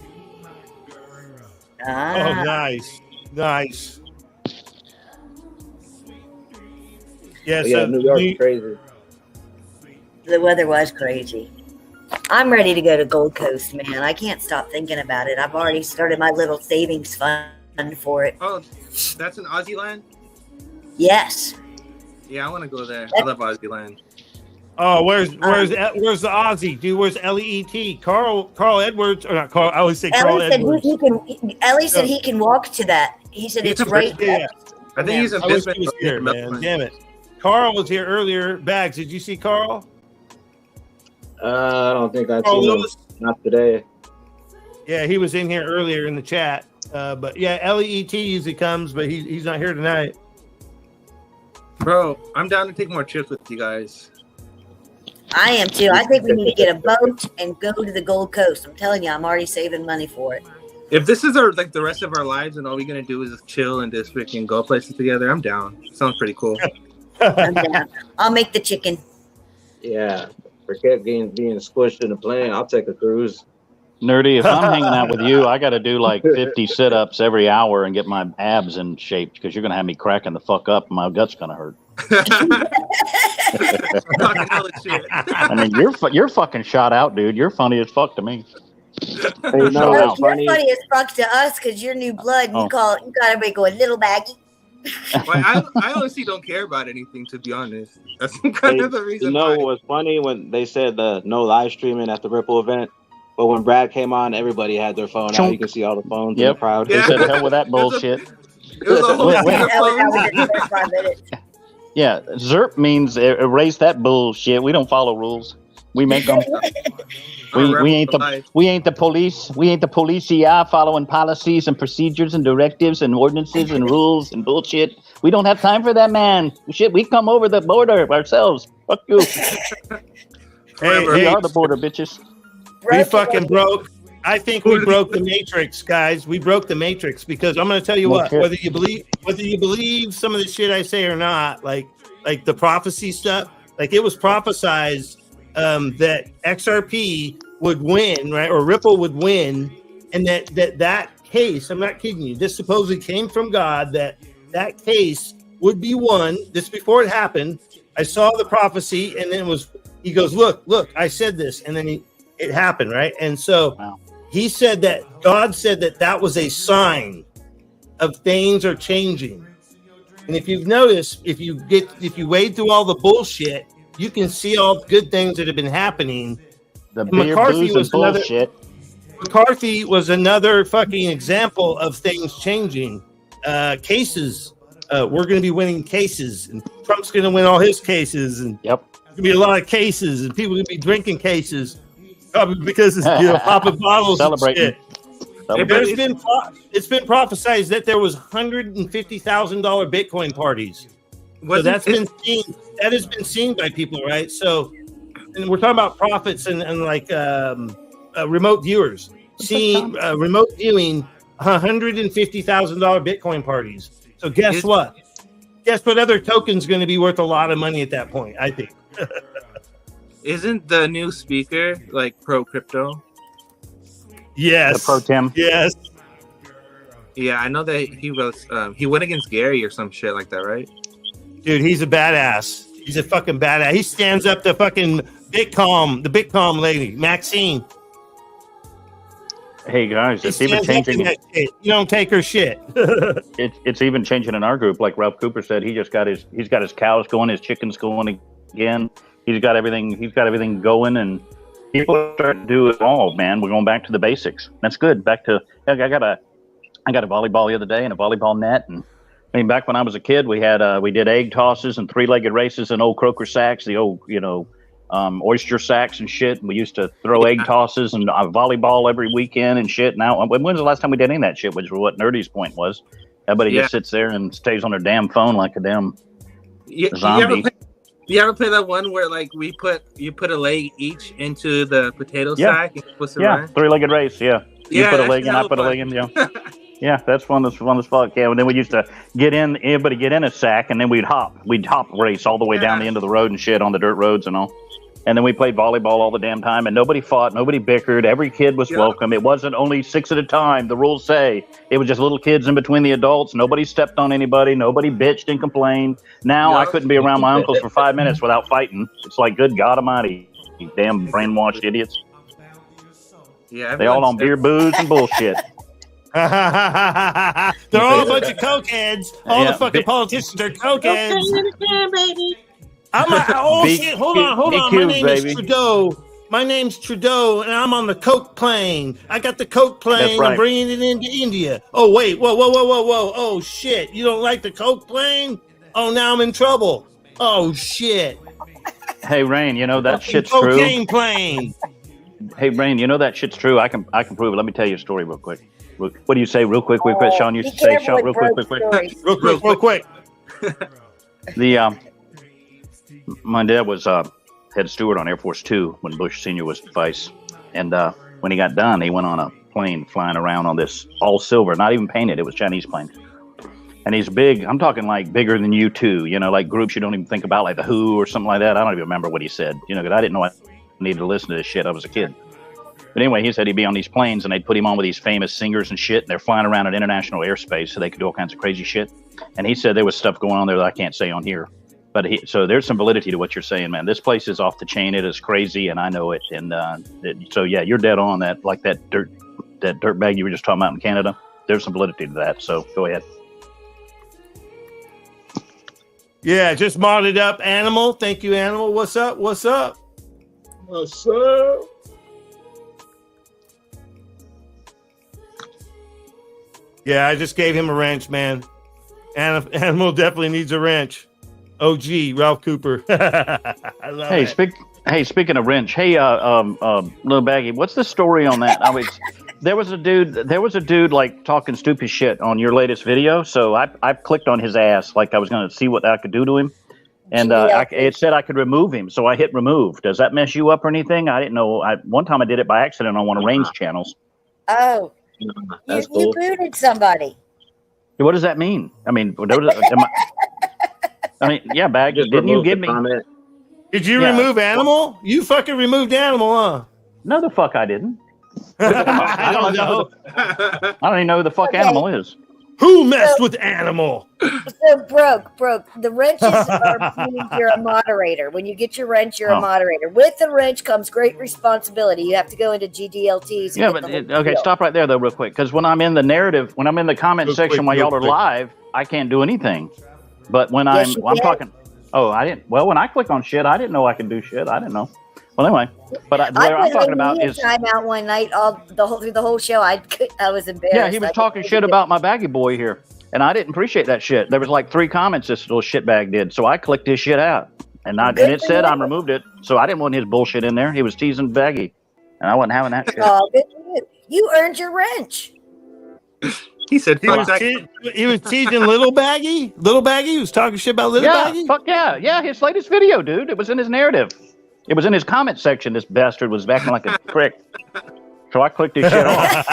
Oh, nice. Yeah, yeah, New York's crazy. The weather was crazy. I'm ready to go to Gold Coast, man. I can't stop thinking about it. I've already started my little savings fund for it. Oh, that's in Aussie land? Yes. Yeah, I want to go there. I love Aussie land. Oh, where's the Aussie? Dude, where's LEET? Carl Edwards, or not Carl, I always say Carl Edwards. Ellie said he can walk to that. He said it's right there. I think he's in I wish Brisbane. he was here, man. Damn it. Carl was here earlier. Bags, did you see Carl? I don't think I've seen him. Not today. Yeah, he was in here earlier in the chat. But yeah, LEET usually comes, but he's not here tonight. Bro, I'm down to take more trips with you guys. I am too. I think we need to get a boat and go to the Gold Coast. I'm telling you, I'm already saving money for it. If this is our the rest of our lives and all we're gonna do is just chill and just freaking go places together, I'm down. Sounds pretty cool. I'm down. I'll make the chicken. Yeah. Forget being squished in a plane. I'll take a cruise. Nerdy, if I'm hanging out with you, I got to do like 50 sit-ups every hour and get my abs in shape because you're going to have me cracking the fuck up and my gut's going to hurt. I mean, you're fucking shot out, dude. You're funny as fuck to me. Hey, You're funny as fuck to us because you're new blood. And you got everybody going little baggy. Well, I honestly don't care about anything, to be honest. That's kind of the reason. You know what was funny when they said no live streaming at the Ripple event, but when Brad came on, everybody had their phone out. You can see all the phones in the crowd. They said, hell with that bullshit. It was a whole Yeah, ZERP means erase that bullshit. We don't follow rules. We make them. We ain't the police. We ain't the policia following policies and procedures and directives and ordinances and rules and bullshit. We don't have time for that, man. Shit, we come over the border ourselves. Fuck you. We are the border bitches. We fucking broke. I think we broke the matrix, guys. We broke the matrix because I'm going to tell you what. Whether you believe some of the shit I say or not, like the prophecy stuff, like it was prophesized that XRP would win, right, or Ripple would win, and that case. I'm not kidding you. This supposedly came from God. That case would be won. This before it happened. I saw the prophecy, and then he goes, look, I said this, and then it happened, right? And so he said that God said that was a sign of things are changing. And if you've noticed, if you wade through all the bullshit, you can see all the good things that have been happening. The beer, booze, and bullshit. McCarthy was another fucking example of things changing. Cases. We're going to be winning cases, and Trump's going to win all his cases, and there's going to be a lot of cases, and people going to be drinking cases, probably because it's popping bottles. Celebrating. It's been prophesied that there was $150,000 Bitcoin parties. So that's been seen. That has been seen by people, right? So, and we're talking about prophets and remote viewers seeing remote viewing $150,000 Bitcoin parties. So guess what? Guess what other token's going to be worth a lot of money at that point? I think. Isn't the new speaker like pro crypto? Yes. The pro Tim. Yes. Yeah, I know that he was. He went against Gary or some shit like that, right? Dude, he's a badass. He's a fucking badass. He stands up to fucking the Bitcom lady, Maxine. Hey guys, it's even changing. You don't take her shit. It's even changing in our group. Like Ralph Cooper said, he's got his cows going, his chickens going again. He's got everything going, and people are starting to do it all. Man, we're going back to the basics. That's good. Back to I got a volleyball the other day and a volleyball net, and I mean back when I was a kid, we did egg tosses and three-legged races and old croaker sacks, the old oyster sacks and shit. We used to throw egg tosses and volleyball every weekend and shit. Now, when's the last time we did any of that shit? Which was what Nerdy's point was. Everybody just sits there and stays on their damn phone like a damn zombie. You ever play that one where like you put a leg each into the potato sack? And supposed to run? Three-legged race. Yeah. You put a leg in, I put a leg in. Yeah. Yeah, that's fun. That's fun as fuck. Yeah, and then we used to everybody get in a sack, and then we'd hop race all the way down the end of the road and shit on the dirt roads and all. And then we played volleyball all the damn time, and nobody fought, nobody bickered. Every kid was welcome. It wasn't only 6 at a time. The rules say it was just little kids in between the adults. Nobody stepped on anybody. Nobody bitched and complained. Now I couldn't be around my uncles for 5 minutes without fighting. It's like, good God Almighty, you damn brainwashed idiots. Yeah, they all on beer, booze, and bullshit. They're all a bunch of cokeheads. All the fucking politicians are cokeheads. Shit! Hold on. My name is Trudeau. My name's Trudeau, and I'm on the coke plane. I got the coke plane. Right. I'm bringing it into India. Oh wait, whoa! Oh shit! You don't like the coke plane? Oh, now I'm in trouble. Oh shit! Hey Rain, you know that shit's cocaine true. Plane. Hey Rain, you know that shit's true. I can prove it. Let me tell you a story real quick. What do you say, real quick? Sean, you say, Sean, real quick. The my dad was head steward on Air Force 2 when Bush Sr. was vice, and when he got done, he went on a plane flying around on this all silver, not even painted. It was Chinese plane, and he's big. I'm talking like bigger than U2. You know, like groups you don't even think about, like the Who or something like that. I don't even remember what he said. You know, because I didn't know I needed to listen to this shit. I was a kid. But anyway, he said he'd be on these planes and they'd put him on with these famous singers and shit. And they're flying around in international airspace so they could do all kinds of crazy shit. And he said there was stuff going on there that I can't say on here. But so there's some validity to what you're saying, man. This place is off the chain. It is crazy, and I know it. And so yeah, you're dead on that. Like that dirt bag you were just talking about in Canada. There's some validity to that. So go ahead. Yeah, just modded up Animal. Thank you, Animal. What's up? What's up? What's up? Yeah, I just gave him a wrench, man. Animal definitely needs a wrench. OG, Ralph Cooper. I love it. Speaking of wrench, little baggy, what's the story on that? There was a dude like talking stupid shit on your latest video. So I clicked on his ass like I was going to see what I could do to him. And it said I could remove him. So I hit remove. Does that mess you up or anything? I didn't know. One time I did it by accident on one of Rain's channels. Oh, you booted somebody. What does that mean? I mean, yeah, Bag. Didn't you give me? Comment. Did you remove Animal? You fucking removed Animal, huh? No, the fuck I didn't. I don't know. I don't even know who the fuck Animal is. Who messed with Animal? So broke. The wrenches means you're a moderator. When you get your wrench, you're a moderator. With the wrench comes great responsibility. You have to go into GDLTs. Yeah, but okay, stop right there though, real quick, because when I'm in the narrative, when I'm in the comment section while y'all are live, I can't do anything. But when I'm talking, I didn't. Well, when I click on shit, I didn't know I could do shit. I didn't know. Well, anyway, but what I'm talking about is time out one night through the whole show. I was embarrassed. Yeah, he was talking shit about my baggy boy here, and I didn't appreciate that shit. There was like 3 comments this little shitbag did, so I clicked his shit out, and it said I removed it, so I didn't want his bullshit in there. He was teasing baggy, and I wasn't having that shit. Oh, good for you. You earned your wrench. He said he was teasing Little Baggy. Little Baggy was talking shit about Little Baggy. Fuck yeah. His latest video, dude. It was in his narrative. It was in his comment section. This bastard was acting like a prick. So I clicked his shit off.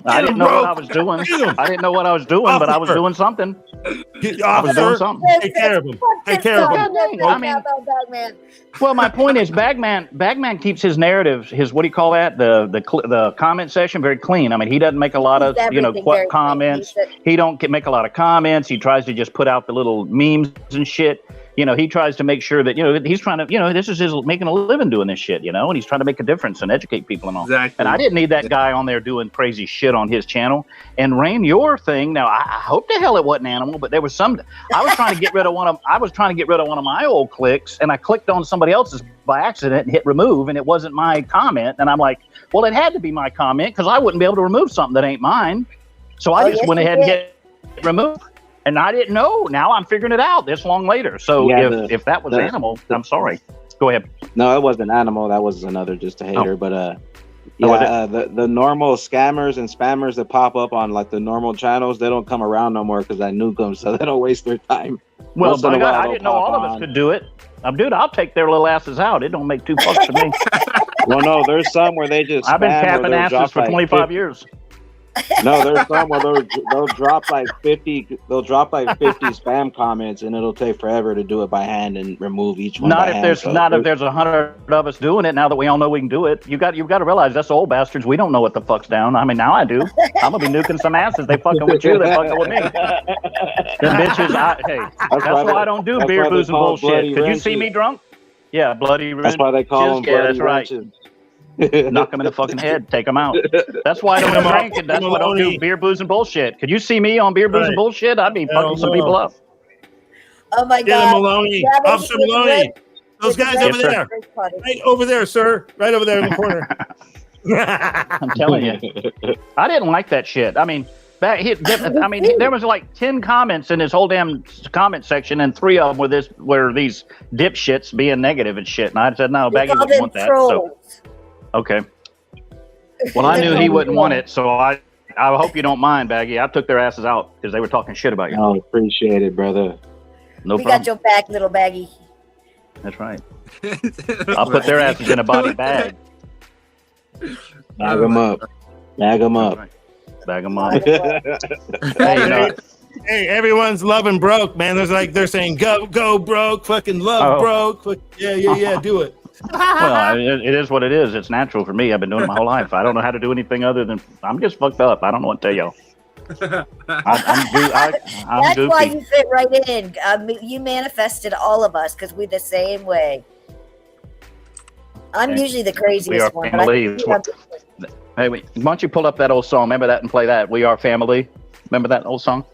I didn't know what I was doing. But I was doing something. I was doing something. Take care of him. I mean, well, my point is, Bagman keeps his narrative, what do you call that? The comment section very clean. I mean, he doesn't make a lot of comments. He don't make a lot of comments. He tries to just put out the little memes and shit. He tries to make sure that, he's trying to, this is his making a living doing this shit, and he's trying to make a difference and educate people and all. Exactly. And I didn't need that guy on there doing crazy shit on his channel. And Rain, your thing, now I hope the hell it wasn't Animal, but there was I was trying to get rid of one of my old clicks, and I clicked on somebody else's by accident and hit remove, and it wasn't my comment. And I'm like, well, it had to be my comment because I wouldn't be able to remove something that ain't mine. So I just went ahead and hit remove. And I didn't know. Now I'm figuring it out this long later. So if that was Animal, I'm sorry. Go ahead. No, it wasn't Animal. That was another just a hater. But the normal scammers and spammers that pop up on like the normal channels, they don't come around no more because I nuke them, so they don't waste their time. Well, by God, I didn't know all of us could do it. Dude, I'll take their little asses out. It don't make 2 bucks to me. Well, no, there's some where they just. I've been capping asses for 25 years. No, there's some where they'll drop like 50. They'll drop like 50 spam comments, and it'll take forever to do it by hand and remove each one. Not by if hand. there's So not if there's 100 of us doing it. Now that we all know we can do it, you've got to realize that's old bastards. We don't know what the fuck's down. I mean, now I do. I'm gonna be nuking some asses. They fucking with you. They fucking with me. Them bitches. Hey, that's why I don't do beer, booze, and bullshit. Could you see me drunk? Yeah, bloody. That's why they call them. Yeah, that's right. Knock them in the fucking head, take them out. That's why I don't drink, and that's why I don't do beer, booze, and bullshit. Could you see me on beer, booze, and bullshit? I'd be fucking some people up. Oh my Get him, God. Maloney. Yeah, Officer Maloney. Those guys over there. Right over there, sir. Right over there in the corner. I'm telling you. I didn't like that shit. I mean, there was like 10 comments in his whole damn comment section, and 3 of them were these dipshits being negative and shit. And I said, no, Baggy wouldn't want that. So, okay. Well, I knew he wouldn't want it, so I hope you don't mind, Baggy. I took their asses out because they were talking shit about you. Oh, appreciate it, brother. No we problem. got your back, little Baggy. That's right. I'll put their asses in a body bag. Bag them up. Bag them up. Bag them up. Hey, everyone's loving broke, man. They're saying go broke, fucking love broke. Yeah, do it. Well, it is what it is. It's natural for me. I've been doing it my whole life. I don't know how to do anything other than I'm just fucked up. I don't know what to tell y'all. I'm That's goofy. why you fit right in. You manifested all of us because we're the same way. I'm usually the craziest one. Hey, why don't you pull up that old song? Remember that and play that. We Are Family. Remember that old song?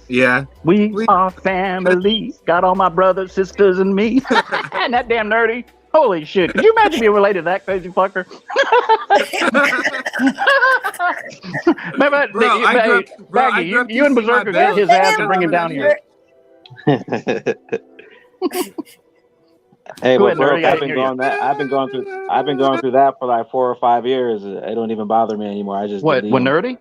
Yeah. We are family. Got all my brothers, sisters, and me. And that damn nerdy. Holy shit. Could you imagine being related to that crazy fucker? Remember that? Baggy, you and Berserker get his ass and bring him down here. Hey, Go well, ahead, Nerdy, I've been going through that for like 4 or 5 years. It don't even bother me anymore. I just what delete them. Nerdy?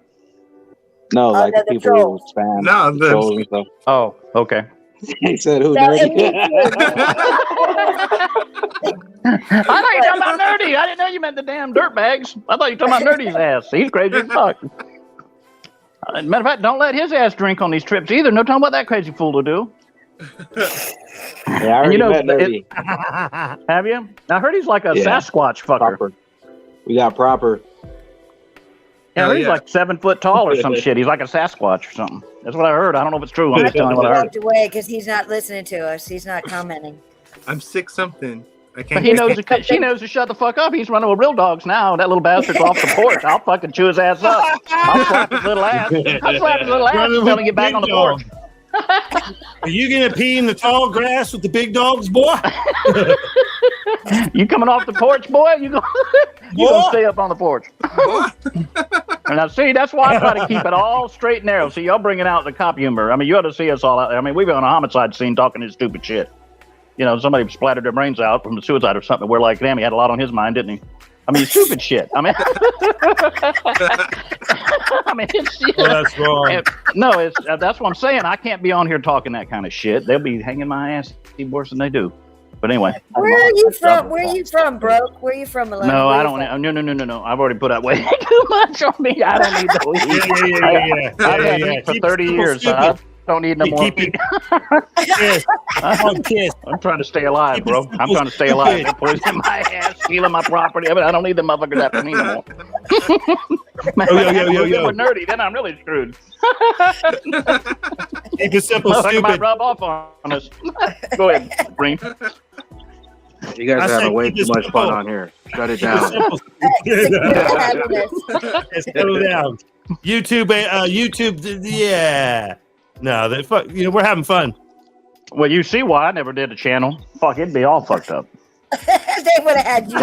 No, like the people who spam. No, the trolls and stuff. Oh, okay. He said, "Who Nerdy?" I thought you were talking about Nerdy. I didn't know you meant the damn dirtbags. I thought you were talking about Nerdy's ass. He's crazy as fuck. Matter of fact, don't let his ass drink on these trips either. No telling what that crazy fool will do. Yeah, I already met Nerdy. Have you? I heard he's like a Sasquatch fucker. Proper. We got proper. Yeah, I heard he's like 7 foot tall or some shit. He's like a Sasquatch or something. That's what I heard. I don't know if it's true. I'm just telling you what I heard. Walked away because he's not listening to us. He's not commenting. I'm 6-something. I can't. But she knows to shut the fuck up. He's running with real dogs now. That little bastard's off the porch. I'll fucking chew his ass up. I'll slap his little ass. I'll slap his little ass and tell him to get back on the porch. Are you gonna pee in the tall grass with the big dogs, boy? You coming off the porch, boy? You gonna stay up on the porch? And now, see, that's why I try to keep it all straight and narrow. See, y'all bringing out the cop humor. I mean, you ought to see us all out there. I mean, we've been on a homicide scene talking this stupid shit. You know, somebody splattered their brains out from the suicide or something. We're like, damn, he had a lot on his mind, didn't he? I mean, stupid shit. I mean, that's wrong. No, that's what I'm saying. I can't be on here talking that kind of shit. They'll be hanging my ass even worse than they do. But anyway. Where are you from? Where are you from, bro? Where are you from, Maloney? No, I don't. No. I've already put out way too much on me. I don't need to weed. I've had weed for 30 years. So I don't need no more weed. I'm trying to stay alive, bro. I'm trying to stay alive. They're poisoning my ass, stealing my property. I don't need the motherfuckers after me no more. Yo. Nerdy, then I'm really screwed. Keep it simple, stupid. Might rub off on us. Go ahead, Green. You guys are having way too much fun on here. Shut it down. Settle down. YouTube, yeah. No, we're having fun. Well, you see why I never did a channel. Fuck, it'd be all fucked up. They would have had you.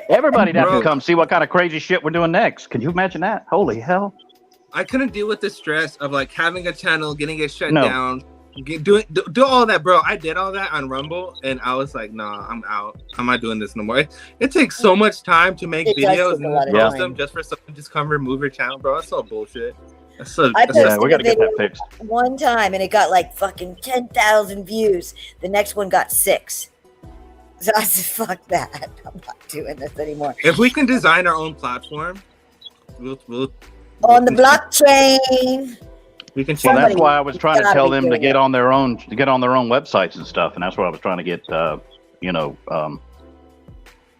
Everybody'd have to come see what kind of crazy shit we're doing next. Can you imagine that? Holy hell. I couldn't deal with the stress of like having a channel, getting it shut down, do all that, bro. I did all that on Rumble, and I was like, nah, I'm out. I'm not doing this no more. It takes so much time to make videos and post them just for someone to just come remove your channel, bro. That's so bullshit. I posted a video one time, and it got like fucking 10,000 views. The next one got 6. So I said, fuck that. I'm not doing this anymore. If we can design our own platform We'll On the blockchain. we can Well, change. that's why I was trying to gotta tell be them to doing get on their own websites and stuff, and that's what I was trying to get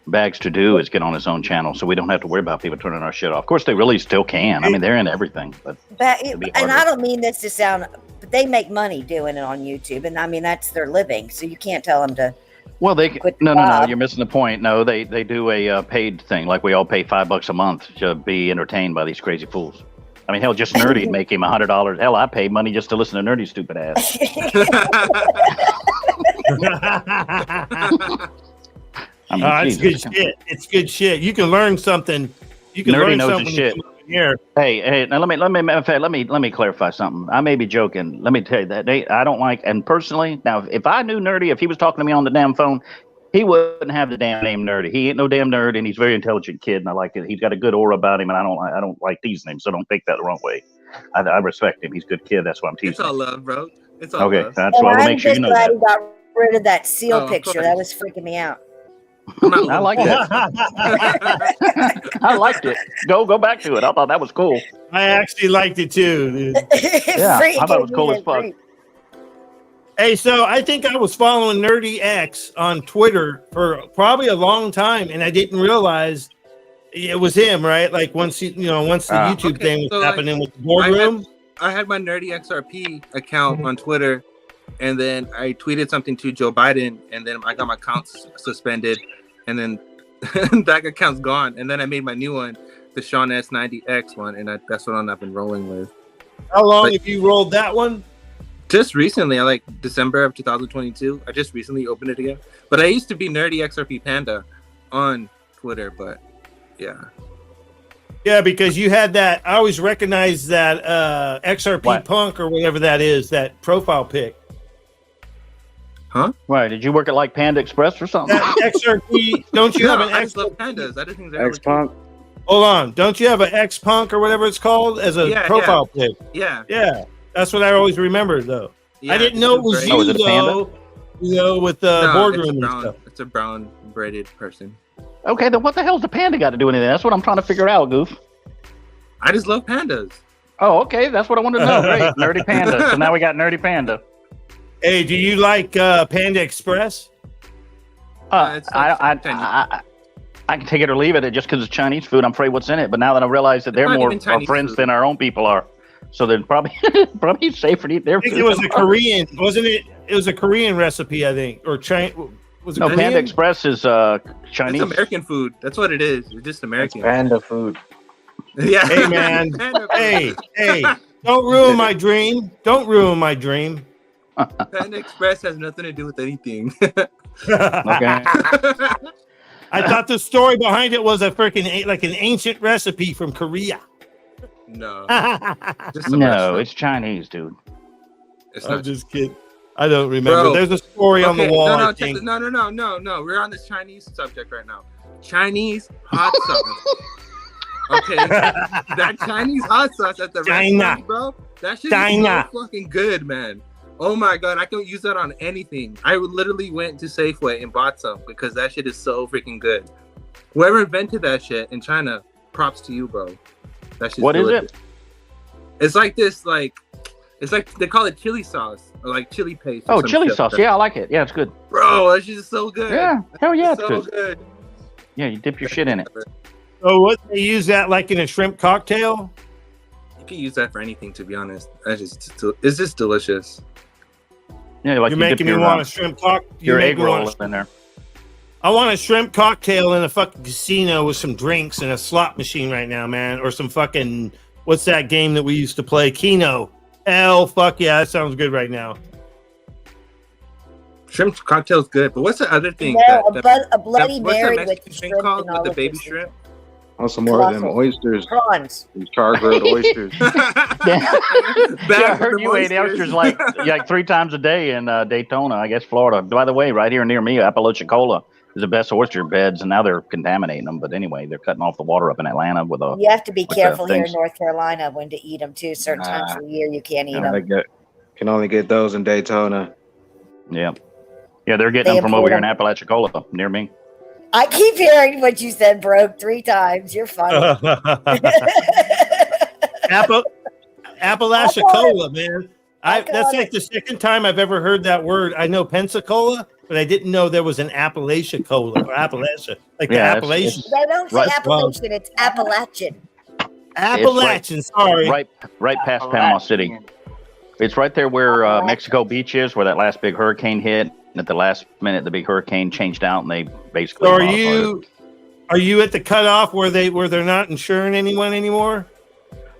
Bags to do is get on his own channel, so we don't have to worry about people turning our shit off. Of course, they really still can. I mean, they're in everything, but it'd be And harder. I don't mean this to sound, but they make money doing it on YouTube, and I mean that's their living. So you can't tell them to. Well, they quit the no, job. you're missing the point. No, they do a paid thing, like we all pay $5 a month to be entertained by these crazy fools. I mean, hell, just Nerdy make him $100. Hell, I pay money just to listen to Nerdy's stupid ass. I mean, it's Jesus. good shit. It's good shit. You can learn something. You can Nerdy learn knows something his when you shit. come over here. Hey, now let me clarify something. I may be joking. Let me tell you that I don't like, and personally, now if I knew Nerdy, if he was talking to me on the damn phone, he wouldn't have the damn name Nerdy. He ain't no damn nerd, and he's a very intelligent kid, and I like it. He's got a good aura about him, and I don't like teasing him, so don't take that the wrong way. I respect him. He's a good kid. That's why I'm teasing It's all him. love, bro. It's all Okay, love. that's And why we'll I'm make sure you just know glad that. he got rid of that seal Oh, of picture. course. That was freaking me out. I like that. I liked it. Go back to it. I thought that was cool. I actually liked it too, dude. Yeah, I thought it was cool as fuck. Hey, so I think I was following Nerdy X on Twitter for probably a long time, and I didn't realize it was him, right? Like once the YouTube thing was so, happening with the boardroom. I had my Nerdy XRP account on Twitter, and then I tweeted something to Joe Biden, and then I got my account suspended, and then that account's gone. And then I made my new one, the Sean S90X one, and that's what I've been rolling with. How long have you rolled that one? Just recently, like December of 2022. I just recently opened it again. But I used to be Nerdy XRP Panda on Twitter, but yeah. Yeah, because you had that. I always recognize that XRP Punk or whatever that is, that profile pic. Huh? Why? Did you work at like Panda Express or something? That XRP, don't you have an I X? just love pandas. I just think they're X-Punk? Hold on. Don't you have an X-Punk or whatever it's called as a profile pic? Yeah. Yeah. That's what I always remembered, though. Yeah, I didn't know it was great. you, Oh, is it a panda? though. You know, with the No, boardroom it's a and stuff. It's a brown braided person. Okay, then what the hell's the panda got to do with anything? That's what I'm trying to figure out, Goof. I just love pandas. Oh, okay. That's what I wanted to know. Great. Nerdy Panda. So now we got Nerdy Panda. Hey, do you like Panda Express? I can take it or leave it just because it's Chinese food. I'm afraid what's in it. But now that I realize that they're not more even our Chinese friends food. than our own people are. So they're probably safer to eat their I think food. it was than a ours. Korean, wasn't it? It was a Korean recipe, I think, or China. Was it No, Korean? Panda Express is Chinese. It's American food. That's what it is. It's just American. Panda food. Yeah. Hey, man. hey, don't ruin my dream. Don't ruin my dream. Panda Express has nothing to do with anything. Okay. I thought the story behind it was a freaking like an ancient recipe from Korea. No. No, it's Chinese, dude. I'm just kidding. I don't remember. Bro. There's a story on the wall. No, I check think. this. No. We're on this Chinese subject right now. Chinese hot sauce. Okay. That Chinese hot sauce at the China. restaurant, bro. That shit China. is so fucking good, man. Oh my god, I can use that on anything. I literally went to Safeway and bought some because that shit is so freaking good. Whoever invented that shit in China, props to you, bro. That shit's What is delicious. it? It's like this, it's like they call it chili sauce or like chili paste. or Oh, some chili shit sauce. like that. Yeah, I like it. Yeah, it's good. Bro, that shit is so good. Yeah, hell yeah, it's so good. good. Yeah, you dip your shit in it. So what they use that like in a shrimp cocktail? You can use that for anything, to be honest. It's just delicious. Yeah, like You're you dip making me your, want a shrimp cocktail. your egg roll in there. I want a shrimp cocktail in a fucking casino with some drinks and a slot machine right now, man. Or some fucking, what's that game that we used to play? Keno. Hell, fuck yeah, that sounds good right now. Shrimp cocktail's good, but what's the other thing? No, a Bloody what's Mary that with Mexican shrimp called and all with the of baby this. shrimp? Oh, some more of them oysters. Prawns. These char-grilled oysters. Yeah, I heard with you the ate oysters. oysters like 3 times a day in Daytona, I guess, Florida. By the way, right here near me, Apalachicola is the best oyster beds, and now they're contaminating them. But anyway, they're cutting off the water up in Atlanta with a. You have to be with the careful here in things. North Carolina when to eat them too. Certain times of the year you can't eat them. Can only get those in Daytona. Yeah, they're getting They them from over import here in Apalachicola near me. I keep hearing what you said, broke 3 times. You're funny. Appalachicola, man. That's like the second time I've ever heard that word. I know Pensacola, but I didn't know there was an Appalachicola or Appalachia, like the Appalachian. They don't say Appalachian, it's Appalachian. Appalachian, sorry. Right past Panama City. It's right there where Mexico Beach is, where that last big hurricane hit. And at the last minute, the big hurricane changed out, and they basically. So are you at the cutoff where they're not insuring anyone anymore?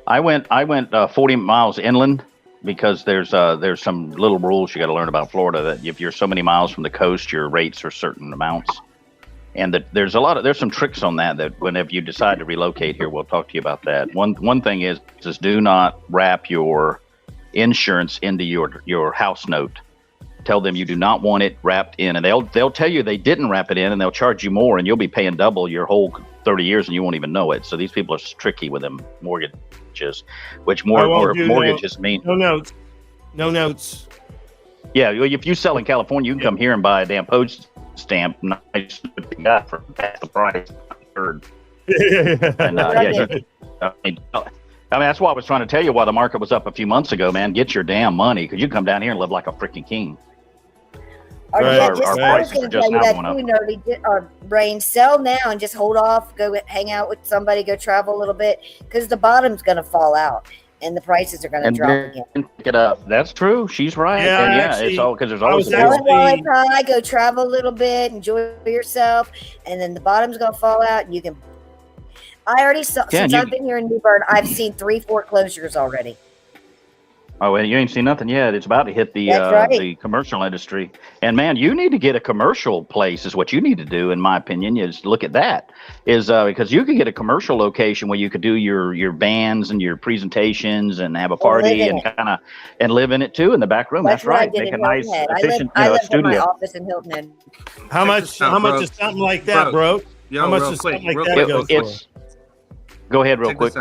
I went 40 miles inland because there's some little rules you got to learn about Florida, that if you're so many miles from the coast, your rates are certain amounts. And there's some tricks on that whenever you decide to relocate here, we'll talk to you about that. One thing is do not wrap your insurance into your house note. Tell them you do not want it wrapped in, and they'll tell you they didn't wrap it in, and they'll charge you more, and you'll be paying double your whole 30 years, and you won't even know it. So these people are tricky with them mortgages, which mortgages mean no notes. Yeah, if you sell in California, you can come here and buy a damn post stamp. Nice what you got for half the price. And I mean, that's why I was trying to tell you why the market was up a few months ago, man. Get your damn money, because you come down here and live like a freaking king. I was going to tell you that too, Nerdy. Brain, sell now and just hold off. Go hang out with somebody. Go travel a little bit, because the bottom's going to fall out and the prices are going to drop again. Pick it up. That's true. She's right. It's all because there's always go travel a little bit, enjoy yourself, and then the bottom's going to fall out, and you can. I already saw since I've been here in New Bern, I've seen 3 foreclosures already. Oh, well, you ain't seen nothing yet. It's about to hit the commercial industry. And man, you need to get a commercial place is what you need to do, in my opinion, is look at that. Because you could get a commercial location where you could do your bands and your presentations and have a party and live in it too in the back room. That's right. Make a nice efficient studio. In my office in Hilton Head. How much is something like that, bro? How much does something like that go for? Go ahead real quick.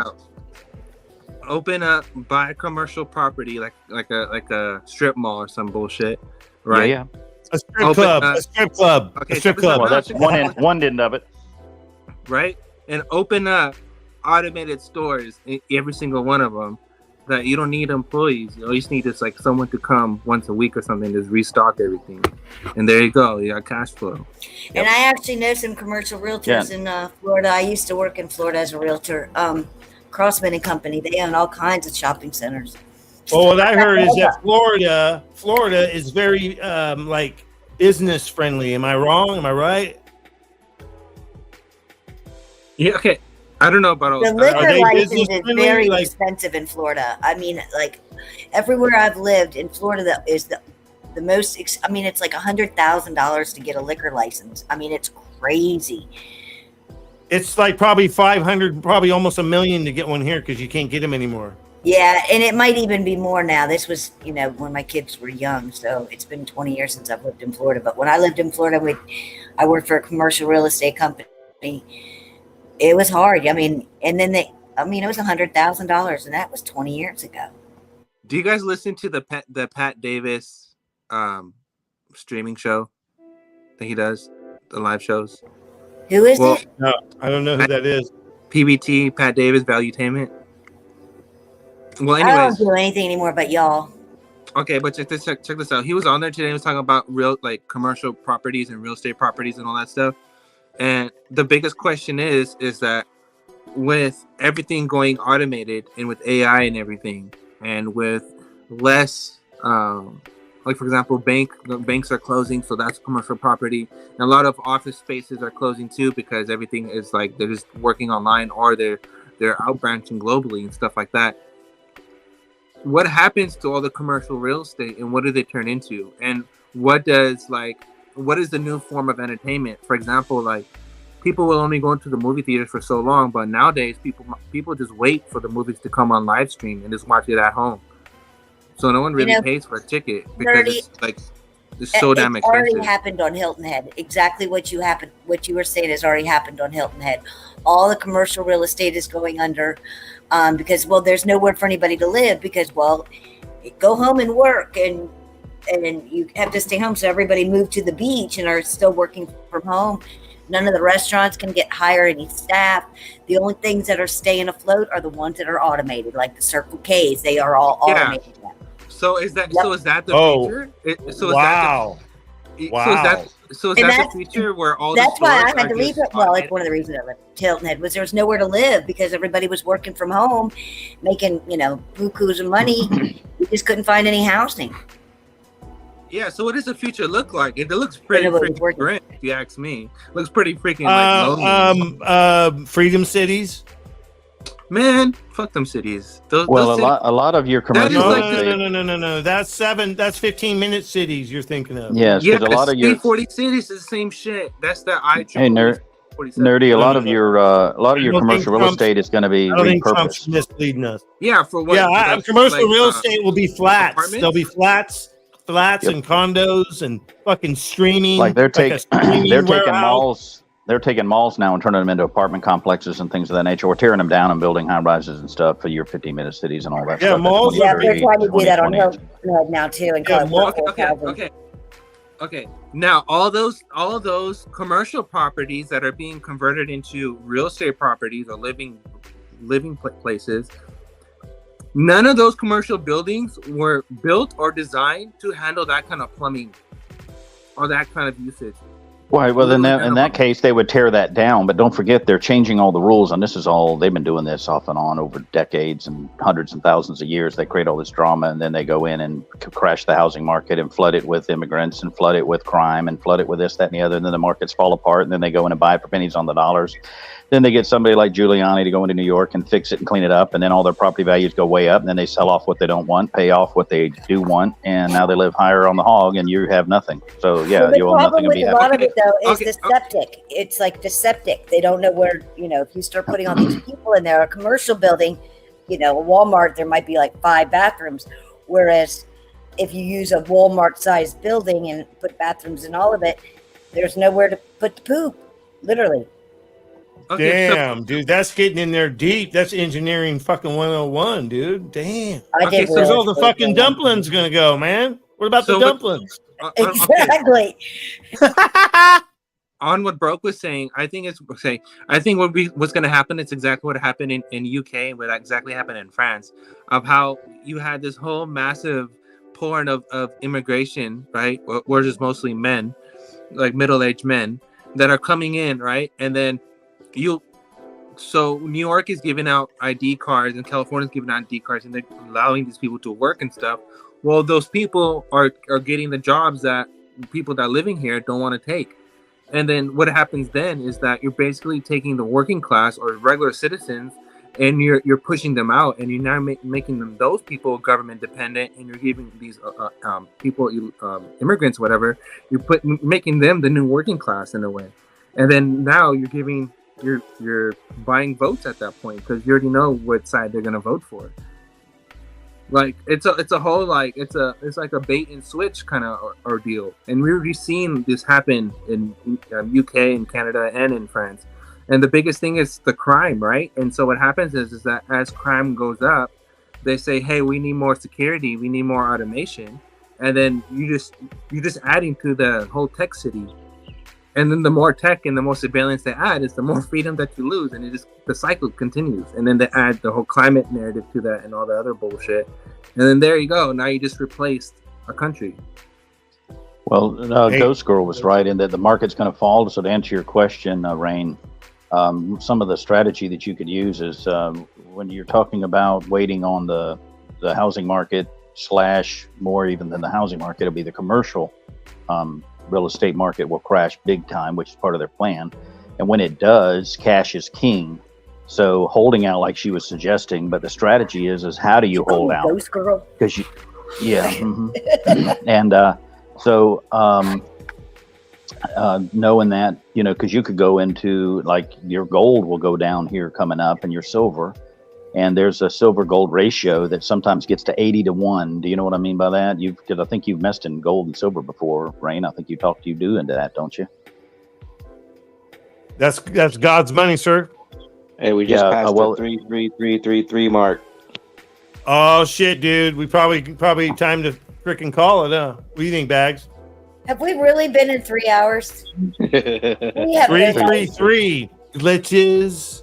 Open up, buy a commercial property like a strip mall or some bullshit, right? Yeah. A strip club. Okay, a strip club. Well, that's one end of it. Right? And open up automated stores in every single one of them that you don't need employees. You just need just like someone to come once a week or something, just restock everything. And there you go. You got cash flow. And I actually know some commercial realtors in Florida. I used to work in Florida as a realtor. Crossman and Company. They own all kinds of shopping centers. Well, what I heard is that Florida is very like business friendly. Am I wrong? Am I right? Yeah. Okay. I don't know about all the liquor license is very expensive in Florida. I mean, like everywhere I've lived in Florida, that is the most. I mean, it's like $100,000 to get a liquor license. I mean, it's crazy. It's like probably 500, probably almost $1 million to get one here because you can't get them anymore. Yeah, and it might even be more now. This was, when my kids were young, so it's been 20 years since I've lived in Florida. But when I lived in Florida, I worked for a commercial real estate company. It was hard. I mean, and then it was $100,000, and that was 20 years ago. Do you guys listen to the Pat Davis streaming show that he does, the live shows? Who is it? No, I don't know who that is. PBT, Pat Davis, Valuetainment. Well, anyways, I don't do anything anymore but y'all. Okay, but check this out. He was on there today. He was talking about real, like, commercial properties and real estate properties and all that stuff. And the biggest question is that with everything going automated and with AI and everything, and with less, like for example, banks are closing, so that's commercial property. And a lot of office spaces are closing too because everything is like they're just working online or they're outbranching globally and stuff like that. What happens to all the commercial real estate and what do they turn into? And what is the new form of entertainment? For example, like people will only go into the movie theaters for so long, but nowadays people just wait for the movies to come on live stream and just watch it at home. So no one really pays for a ticket because it's so damn expensive. Already happened on Hilton Head. Exactly what you were saying has already happened on Hilton Head. All the commercial real estate is going under because there's nowhere for anybody to live because go home and work and you have to stay home. So everybody moved to the beach and are still working from home. None of the restaurants can hire any staff. The only things that are staying afloat are the ones that are automated, like the Circle K's. They are all automated now. So is that Yep. so is that the Oh, future? wow. Wow. So is And that the future where all the that's why stores I had are to leave just it. Well, it's automated? one of the reasons I left Tilton Head was there was nowhere to live because everybody was working from home, making, bukus of money. You just couldn't find any housing. Yeah, so what does the future look like? It looks pretty Nobody's freaking grim, if you ask me. Looks pretty freaking lonely. Freedom cities. Man, fuck them cities. Those a lot of your commercial No, real estate. no. That's 15-minute cities you're thinking of. Yes, because a lot of your C40 cities is the same shit. That's the hey nerdy, a lot of your commercial real Trump's- estate is going to be I don't think Trump's repurposed. misleading us. Yeah, for what? Yeah, commercial real estate will be flats. apartments? There'll be flats and condos and fucking streaming. Like they're a streaming taking warehouse. malls. They're taking malls now and turning them into apartment complexes and things of that nature, or tearing them down and building high rises and stuff for your 15-minute cities and all that Yeah, stuff. malls Yeah, they're trying to do that on 2020. Hillside now too, and call it workforce housing. Okay. Now all those commercial properties that are being converted into real estate properties or living places, none of those commercial buildings were built or designed to handle that kind of plumbing or that kind of usage. Well, in that case, they would tear that down. But don't forget, they're changing all the rules, and this is all they've been doing this off and on over decades and hundreds and thousands of years. They create all this drama, and then they go in and crash the housing market and flood it with immigrants and flood it with crime and flood it with this, that, and the other. And then the markets fall apart, and then they go in and buy it for pennies on the dollars. Then they get somebody like Giuliani to go into New York and fix it and clean it up, and then all their property values go way up, and then they sell off what they don't want, pay off what they do want, and now they live higher on the hog, and you have nothing. So yeah, The you'll have nothing problem to with be a happy. lot of it though is the septic. It's like the septic. They don't know where, if you start putting all these people in there, a commercial building, a Walmart, there might be like 5 bathrooms. Whereas if you use a Walmart sized building and put bathrooms in all of it, there's nowhere to put the poop, literally. Damn, dude, that's getting in there deep. That's engineering fucking 101, dude. Damn. Where's all the fucking dumplings gonna go, man? What about the dumplings? Exactly. On what Broke was saying, I think what's going to happen. It's exactly what happened in UK and what exactly happened in France, of how you had this whole massive pouring of immigration, right? Where there's mostly men, like middle-aged men that are coming in, right? And then so New York is giving out ID cards and California is giving out ID cards, and they're allowing these people to work and stuff. Well, those people are getting the jobs that people that are living here don't want to take. And then what happens then is that you're basically taking the working class or regular citizens, and you're pushing them out, and you're now making them, those people, government dependent, and you're giving these people, immigrants, whatever, making them the new working class in a way. And then now you're buying votes at that point because you already know what side they're gonna vote for. Like it's a whole like it's like a bait and switch kind of ordeal, and we've already seen this happen in UK and Canada and in France. And the biggest thing is the crime, right? And so what happens is that as crime goes up, they say, "Hey, we need more security, we need more automation," and then you're just adding to the whole tech city. And then the more tech and the more surveillance they add is the more freedom that you lose, and the cycle continues. And then they add the whole climate narrative to that and all the other bullshit. And then there you go. Now you just replaced a country. Well, Ghost Girl was right in that the market's going to fall. So to answer your question, Rain, some of the strategy that you could use is when you're talking about waiting on the housing market / more even than the housing market, it'll be the commercial real estate market will crash big time, which is part of their plan. And when it does, cash is king. So holding out, like she was suggesting, but the strategy is how do you hold out? Ghost Girl. Because and so knowing that, because you could go into like your gold will go down here coming up and your silver, and there's a silver gold ratio that sometimes gets to 80-1. Do you know what I mean by that? Because I think you've messed in gold and silver before, Rain. I think you do into that, don't you? That's God's money, sir. Hey, we just passed the 33333 mark. Oh shit, dude. We probably time to freaking call it, huh? What do you think, Bags? Have we really been in 3 hours? We have been like- 333 glitches.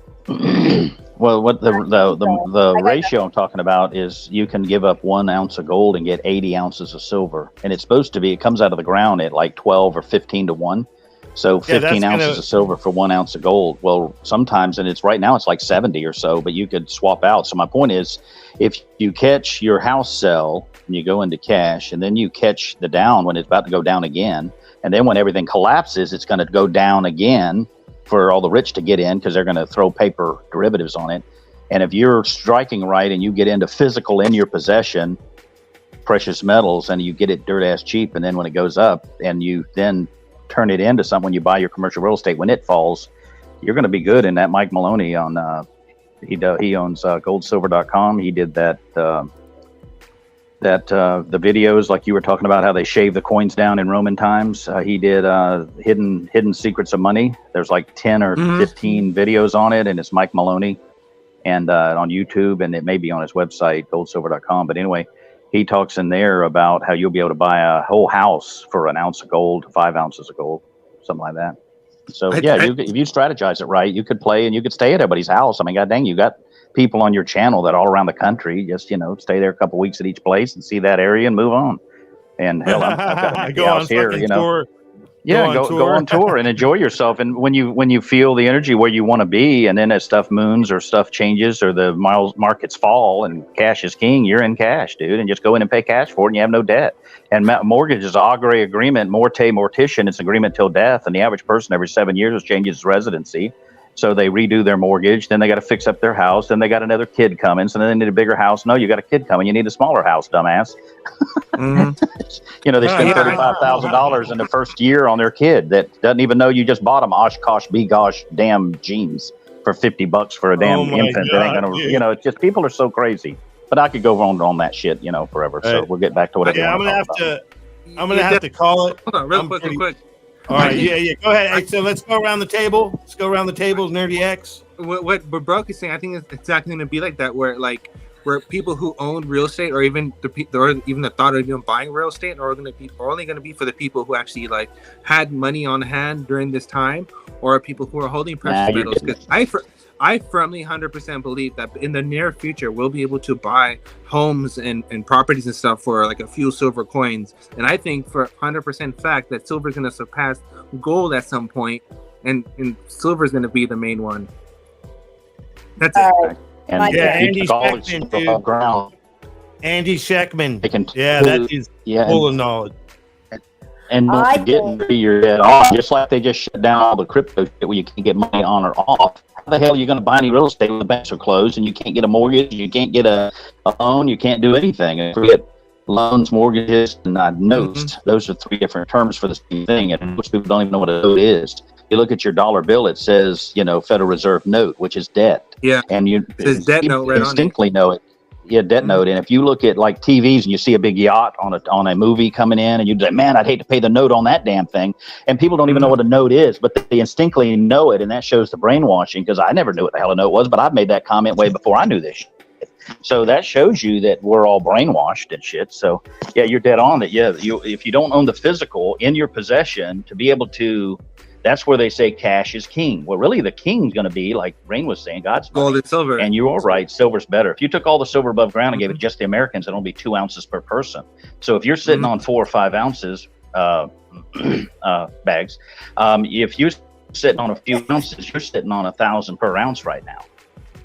Well, what the ratio I'm talking about is you can give up 1 ounce of gold and get 80 ounces of silver, and it's supposed to be. It comes out of the ground at like 12 or 15 to 1. So 15 ounces of silver for 1 ounce of gold. Well, sometimes, and it's right now it's like 70 or so, but you could swap out. So my point is, if you catch your house sell and you go into cash, and then you catch the down when it's about to go down again, and then when everything collapses, it's going to go down again for all the rich to get in because they're going to throw paper derivatives on it. And if you're striking right and you get into physical in your possession, precious metals, and you get it dirt ass cheap, and then when it goes up and you then turn it into something when you buy your commercial real estate, when it falls, you're going to be good. In that Mike Maloney on he owns goldsilver.com. He did that the videos like you were talking about, how they shave the coins down in Roman times. He did hidden secrets of money. There's like 10 or 15 videos on it, and it's Mike Maloney, and on YouTube, and it may be on his website goldsilver.com. But anyway, he talks in there about how you'll be able to buy a whole house for 1 ounce of gold, 5 ounces of gold, something like that. So if you strategize it right, you could play and you could stay at everybody's house. I mean, god dang, you got people on your channel that all around the country. Just stay there a couple weeks at each place and see that area and move on. And hell, I've got a go house on here. tour. Yeah, go on tour and enjoy yourself. And when you feel the energy where you want to be, and then as stuff moons or stuff changes or the markets fall and cash is king, you're in cash, dude, and just go in and pay cash for it, and you have no debt. And mortgage is an agre agreement, mortician. It's agreement till death, and the average person every 7 years changes his residency. So they redo their mortgage, then they got to fix up their house, then they got another kid coming, so then they need a bigger house. No, you got a kid coming, you need a smaller house, dumbass. They spend $35,000 in the first year on their kid that doesn't even know you just bought them Oshkosh Begosh damn jeans for $50 for a damn infant. God, that ain't gonna, it's just people are so crazy. But I could go on that shit, forever. So we'll get back to whatever. Yeah, I'm gonna have to call it. Hold on, real quick. All right, yeah, go ahead. Hey, so let's go around the table. Let's go around the table, Nerdy X. What Broke is saying, I think it's exactly going to be like that, where people who own real estate, or even the thought of even buying real estate, are only going to be for the people who actually had money on hand during this time, or people who are holding precious metals. Because I firmly 100% believe that in the near future we'll be able to buy homes and properties and stuff for like a few silver coins. And I think for 100% fact that silver is going to surpass gold at some point, and silver is going to be the main one. That's it. And Andy Scheckman, Andy Scheckman. Yeah, that is full of knowledge. And don't forget your debt off, just like they just shut down all the crypto shit where you can't get money on or off. How the hell are you going to buy any real estate when the banks are closed and you can't get a mortgage, you can't get a loan, you can't do anything? And forget loans, mortgages, and notes. Those are 3 different terms for the same thing, and most people don't even know what a note is. You look at your dollar bill, it says, Federal Reserve note, which is debt. Yeah. And you debt note right instinctively know it. Yeah, debt note. And if you look at like TVs and you see a big yacht on a movie coming in, and you say, man, I'd hate to pay the note on that damn thing. And people don't even know what a note is, but they instinctively know it. And that shows the brainwashing, because I never knew what the hell a note was, but I've made that comment way before I knew this shit. So that shows you that we're all brainwashed and shit. So yeah, you're dead on that. Yeah, if you don't own the physical in your possession to be able to, that's where they say cash is king. Well, really, the king's going to be, like Rain was saying, God's gold and silver. And you are right, silver's better. If you took all the silver above ground and gave it just the Americans, it'd only be 2 ounces per person. So if you're sitting on 4 or 5 ounces bags, if you're sitting on a few ounces, you're sitting on 1,000 per ounce right now.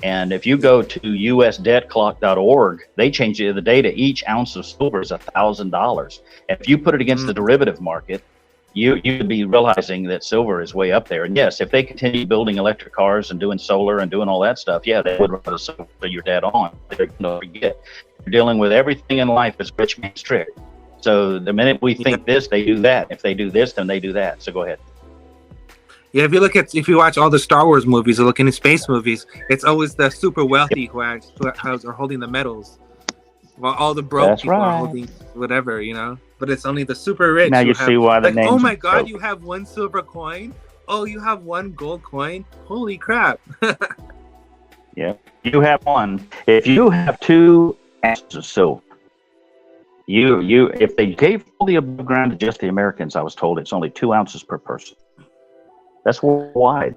And if you go to usdebtclock.org, they changed the data. Each ounce of silver is $1,000. And if you put it against the derivative market, you'd be realizing that silver is way up there. And yes, if they continue building electric cars and doing solar and doing all that stuff, yeah, they would run the silver. You're dead on. Don't forget, you're dealing with everything in life is rich man's trick. So the minute we think this, they do that. If they do this, then they do that. So go ahead. Yeah, if you watch all the Star Wars movies or look into space movies, it's always the super wealthy who are holding the medals, while all the broke people are holding whatever, But it's only the super rich. Now you see why the name. Oh my God, you have 1 silver coin. Oh, you have 1 gold coin. Holy crap! Yeah, you have 1. If you have 2 ounces of silver, If they gave all the above ground to just the Americans, I was told it's only 2 ounces per person. That's worldwide.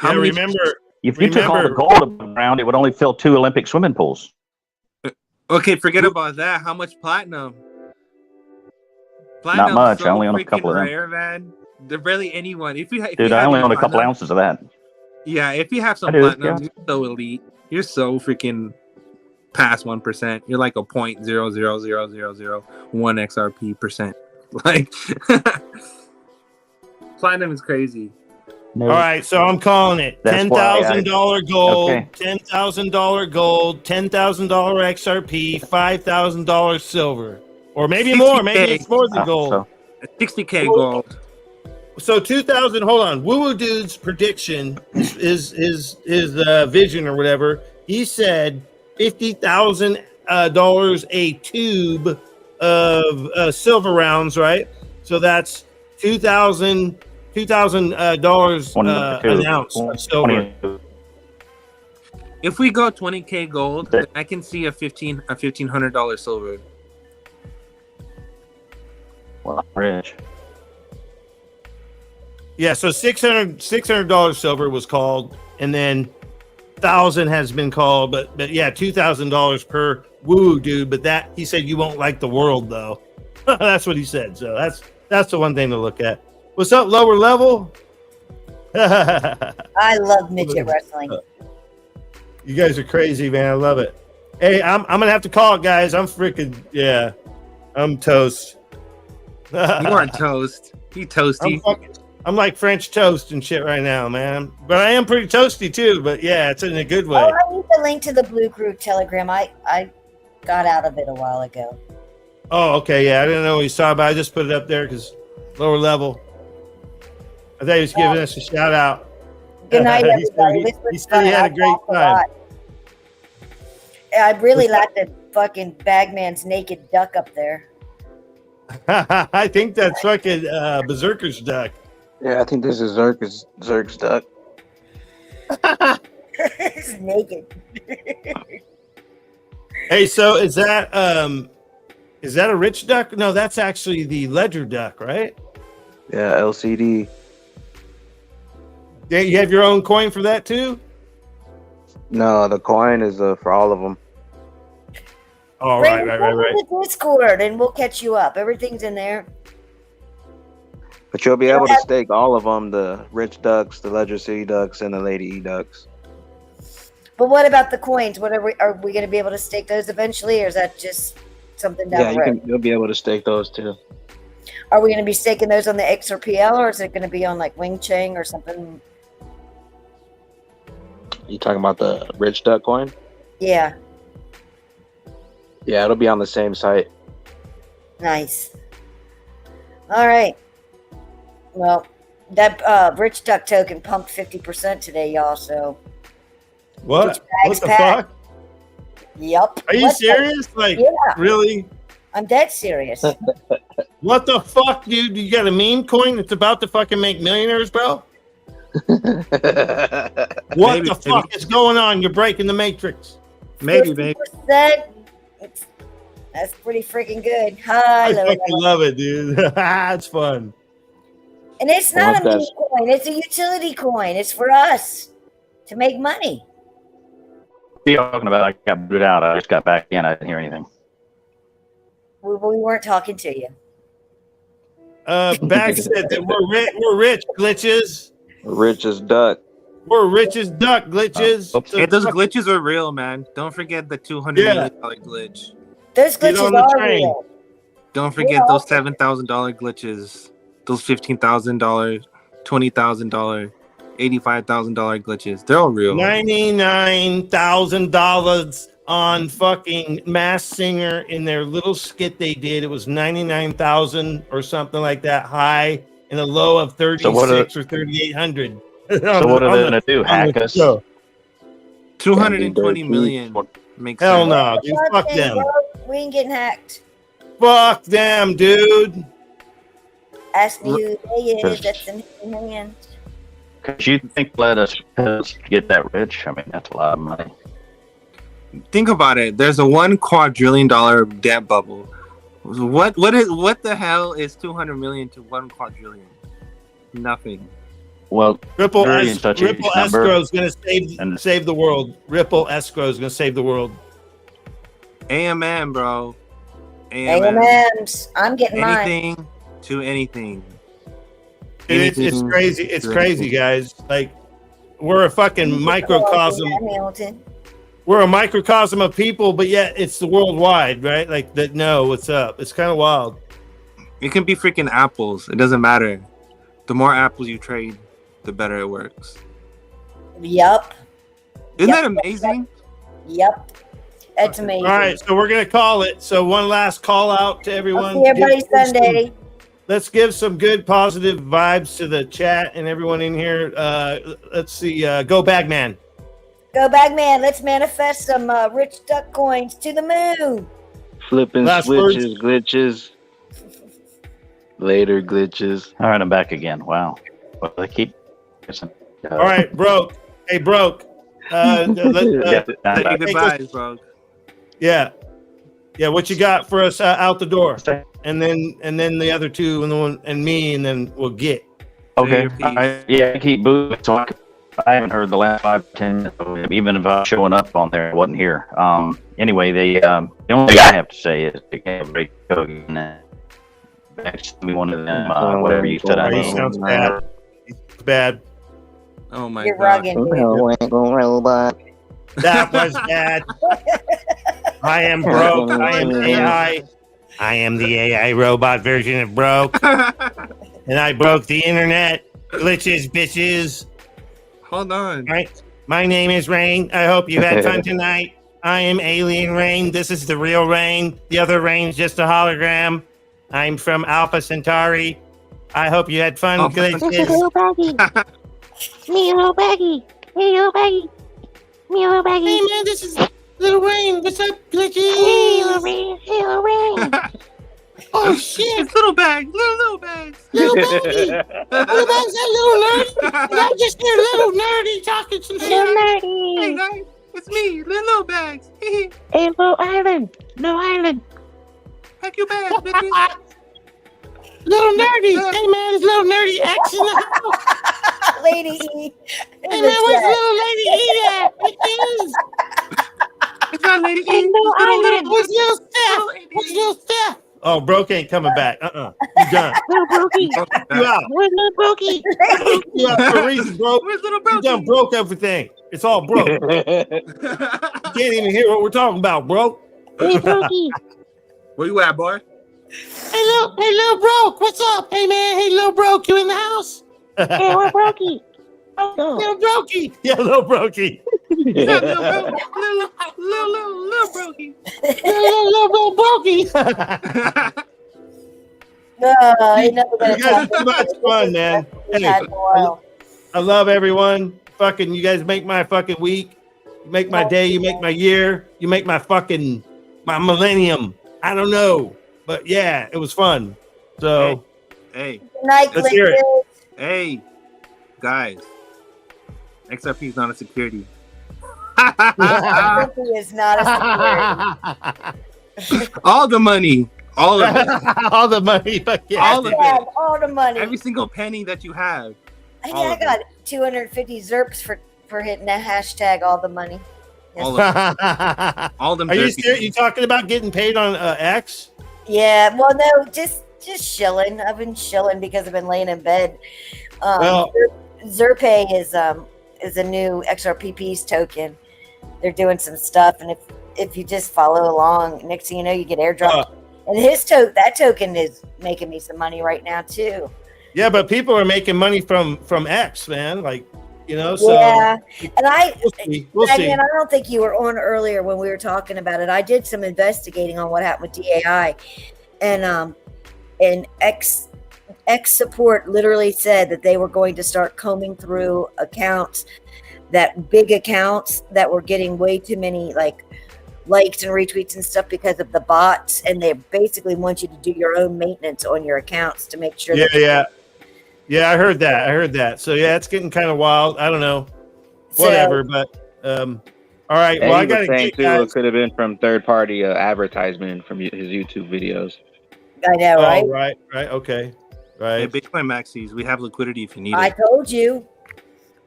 Yeah, remember, If you took all the gold above ground, it would only fill 2 Olympic swimming pools. Okay, forget about that. How much platinum? Not much. I only own a couple of them. Rare, man. There's barely anyone. Dude, I only own a couple ounces of that. Yeah, if you have some I do, platinum, yeah. you're so elite. You're so freaking past 1%. You're like a 0.0000001 XRP percent. Like platinum is crazy. All right, so I'm calling it $10,000 gold, $10,000 gold, $10,000 XRP, $5,000 silver, or maybe more. Maybe it's more than gold. 60K gold. So 2,000. Hold on. Woo Woo Dude's prediction is his vision or whatever. He said $50,000 a tube of silver rounds, right? So that's $2,000 an ounce of silver. If we go 20K gold, then I can see a $1,500 silver. Well, I'm rich. Yeah, so $600 silver was called, and then 1,000 has been called, but yeah, $2,000 per Woo Dude. But that he said you won't like the world though. That's what he said. So that's the one thing to look at. What's up, lower level? I love midget wrestling. You guys are crazy, man. I love it. Hey, I'm gonna have to call it, guys. I'm toast. You aren't toast. You toasty. I'm like French toast and shit right now, man. But I am pretty toasty too. But yeah, it's in a good way. Oh, I need the link to the Blue Crew Telegram. I got out of it a while ago. Oh, okay. Yeah, I didn't know what he saw, but I just put it up there because lower level. I thought he was giving us a shout out. Good night, everybody. He said he had a great time. I'd really like the fucking Bagman's naked duck up there. I think that's fucking Berserker's duck. Yeah, I think this is Zerg's duck. He's naked. Hey, so is that a rich duck? No, that's actually the Ledger duck, right? Yeah, LCD. Yeah, you have your own coin for that too? No, the coin is for all of them. Oh, Raymond, go to the Discord and we'll catch you up. Everything's in there. But you'll be able to stake all of them, the Rich Ducks, the Ledger City Ducks, and the Lady E Ducks. But what about the coins? What are we going to be able to stake those eventually, or is that just something down the road? You'll be able to stake those too. Are we going to be staking those on the XRPL, or is it going to be on like Wing Chang or something? You talking about the Rich Duck coin? Yeah. Yeah, it'll be on the same site. Nice. All right. Well, that Rich Duck token pumped 50% today, y'all. So what the fuck? Yep. Are you serious? Really? I'm dead serious. What the fuck, dude? You got a meme coin that's about to fucking make millionaires, bro? What the fuck is going on? You're breaking the matrix. Maybe, baby. That's pretty freaking good. Hi, I fucking love it, dude. It's fun. And it's not a meme coin. It's a utility coin. It's for us to make money. What are you talking about? I got booted out. I just got back in. I didn't hear anything. We weren't talking to you. Back said that we're rich, glitches. Rich as duck. We're rich as duck, glitches. Hey, those glitches are real, man. Don't forget the $200 million glitch. Those glitches are real. Don't forget those $7,000 glitches. Those $15,000, $20,000, $85,000 glitches. They're all real. $99,000 on fucking Mass Singer in their little skit they did. It was 99,000 or something like that high, and a low of 36 or 3,800. So what are they gonna do? Hack us? 220 million. Makes Hell sense. no, dude. Fuck them. We ain't getting hacked. Fuck them, dude. Ask me who they is. That's in their hands. Because you think let us get that rich? I mean, that's a lot of money. Think about it. There's a $1 quadrillion debt bubble. What the hell is 200 million to 1 quadrillion? Nothing. Well, Ripple trillion is such a huge number. Escrow is going to save the world. Ripple Escrow is going to save the world. AMM, bro. AMMs. I'm getting anything mine. To anything. It's crazy. It's crazy, guys. Like, we're a fucking microcosm. Hamilton. We're a microcosm of people, but yet it's the worldwide, right? Like that. No, what's up? It's kind of wild. It can be freaking apples. It doesn't matter. The more apples you trade, the better it works. Yup. Isn't that amazing? Yep. That's amazing. All right, so we're gonna call it. So one last call out to everyone. See everybody Sunday. Let's give some good positive vibes to the chat and everyone in here. Let's see. Go Bagman. Go Bagman. Let's manifest some rich duck coins to the moon. Flipping Last switches, glitches. Later glitches. All right, I'm back again. Wow. Well, they keep. All right, broke. Hey, broke. Say goodbyes, bro. Yeah. What you got for us out the door? And then the other two, and the one and me, and then we'll get. Okay. I keep moving, so I haven't heard the last 5-10 minutes. Even if I was showing up on there, I wasn't here. Anyway, the only thing I have to say is they can't break code. Actually, one of them, whatever you said. I mean, sounds bad. It's bad. Oh my You're god. rugged. That was bad. I am broke. I am AI. I am the AI robot version of broke. And I broke the internet. Glitches, bitches. Hold on. Right. My name is Rain. I hope you had fun tonight. I am Alien Rain. This is the real Rain. The other Rain's just a hologram. I'm from Alpha Centauri. I hope you had fun, glitches. Little baggy. Me, little baggy. Hey, little baggy. Me, little baggy. Hey, man, this is Little Rain. What's up, glitches? Hey, little Rain. Hey, little Rain. Oh, shit. It's little bags. Little bags. Little baggy. Little bags, that little nerdy. Did I just hear little nerdy talking some shit? Little Hey nerdy. guys, it's me, little bags. Hey, little island. No island. Pack your bags, bitches. Little nerdy. Hey, man, it's little nerdy X in the house. Lady E. Hey, man, where's little lady E at? Bitches. It's not Lady E. Hey, little island. Where's little Steph? Where's little Steph? Oh, broke ain't coming back. You done. Little brokey. You out. Where's little brokey? You out for a reason, bro. Where's little You done broke everything. It's all broke. You can't even hear what we're talking about, bro. Hey, brokey. Where you at, boy? Hey, little broke. What's up? Hey, man. Hey, little broke. You in the house? Hey, we're brokey. Little brokey. Yeah, little brokey. Yeah, little brokey. Little brokey. Ain't never gonna You guys top too much fun, man. We've Hey, had in a while. I love everyone. Fucking, you guys make my fucking week. You make my day. You make my year. You make my millennium. I don't know, but yeah, it was fun. So, Hey, Good night, let's hear it. glitches. hey, guys. XRP is not a security. He is not a security. All the money. All of it. All the money. Fuck yeah. All of Yeah, it. all the money. Every single penny that you have. I all think I of it. got 250 zerps for hitting that hashtag all the money. All of it. All them. Are you dirty- serious? You talking about getting paid on X? Yeah, well, no, just shilling. I've been shilling because I've been laying in bed. Well- Zerpay is a new XRPP's token. They're doing some stuff, and if you just follow along, next thing you know, you get airdropped. And that token is making me some money right now too. Yeah, but people are making money from X, man. Like, you know, so Yeah, and we'll see. Again, I don't think you were on earlier when we were talking about it. I did some investigating on what happened with DAI, and X support literally said that they were going to start combing through big accounts that were getting way too many likes and retweets and stuff because of the bots, and they basically want you to do your own maintenance on your accounts to make sure. Yeah, I heard that. So yeah, it's getting kind of wild. I don't know, whatever. But all right. Well, I got to saying get too. It could have been from third-party advertisement from his YouTube videos. I know, right? Oh, right. Okay. Right. Hey, Bitcoin maxis, we have liquidity if you need I it. told you.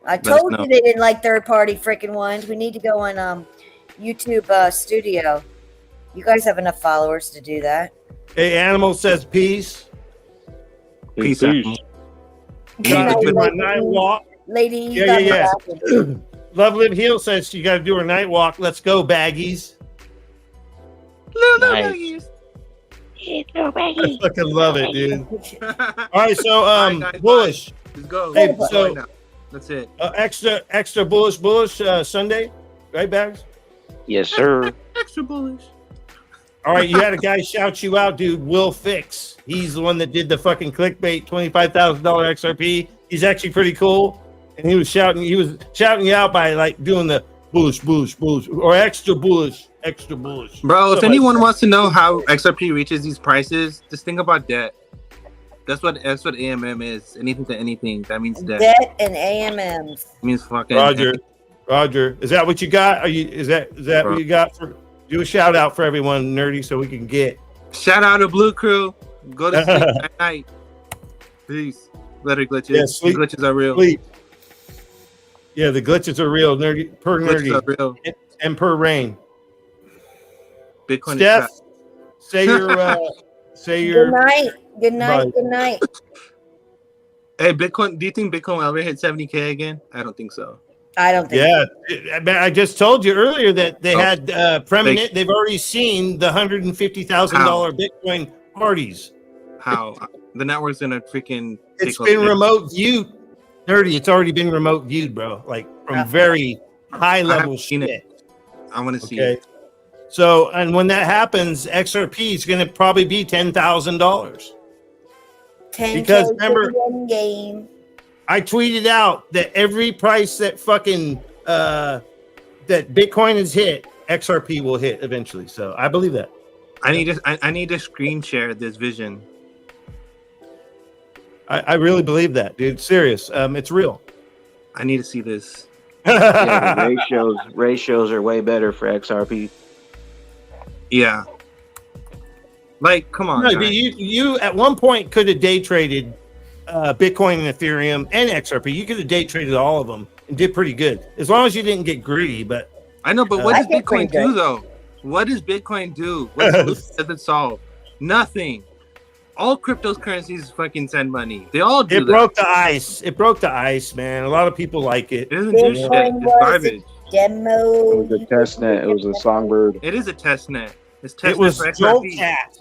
I Let us told know. you they didn't like third-party freaking ones. We need to go on YouTube Studio. You guys have enough followers to do that. Hey, Animal says peace. Peace out. Gotta do my night walk. Lady, you Yeah, got yeah, me yeah. back. Love Live Heal says you got to do her night walk. Let's go, baggies. Nice. I fucking love it, dude. All right, so guys, bullish. Let's go. Hey, Let's so go now. That's it. extra bullish Sunday, right, Bags? Yes, sir. Extra bullish. All right, you had a guy shout you out, dude. Will Fix. He's the one that did the fucking clickbait $25,000 XRP. He's actually pretty cool, and he was shouting you out by like doing the bullish, or extra bullish. Bro, if Something anyone like that. wants to know how XRP reaches these prices, just think about debt. That's what AMM is. Anything to anything. That means debt. Debt and AMMs. Means fucking Roger, is that what you got? Is that what you got for? Do a shout out for everyone, nerdy, so we can get. Shout out to Blue Crew. Go to sleep at night. Peace. Letter glitches. Yeah, sleep. The glitches are real. Sleep. Yeah, the glitches are real. Nerdy per Glitches nerdy are real. and per rain. Bitcoin Steph, is say your Good night. Good night. Bye. Good night. Hey, Bitcoin. Do you think Bitcoin will ever hit 70K again? I don't think so. I don't think. Yeah, I just told you earlier that they had Preminent. They've already seen the $150,000 Bitcoin parties. How the network's gonna freaking? It's been remote viewed, nerdy. It's already been remote viewed, bro. Like from very high level shit. I want to see Okay. it. So, and when that happens, XRP is going to probably be $10,000. 10K Because for remember, the end game. I tweeted out that every price that fucking that Bitcoin has hit, XRP will hit eventually. So I believe that. I need to screen share this vision. I really believe that, dude. Serious. It's real. I need to see this. Yeah, the ratios are way better for XRP. Yeah. Like, come on. No, guys. but you at one point could have day traded Bitcoin and Ethereum and XRP. You could have day traded all of them and did pretty good, as long as you didn't get greedy. But I know, but what I does did pretty Bitcoin do good. though? What does Bitcoin do? What does it solve? Nothing. All cryptocurrencies fucking send money. They all do it that. broke the ice. It broke the ice, man. A lot of people like it. It doesn't do shit. It's garbage. Demo. It was a test net. It was a songbird. It is a test net. It's test It was net for Joel XRP. Katz.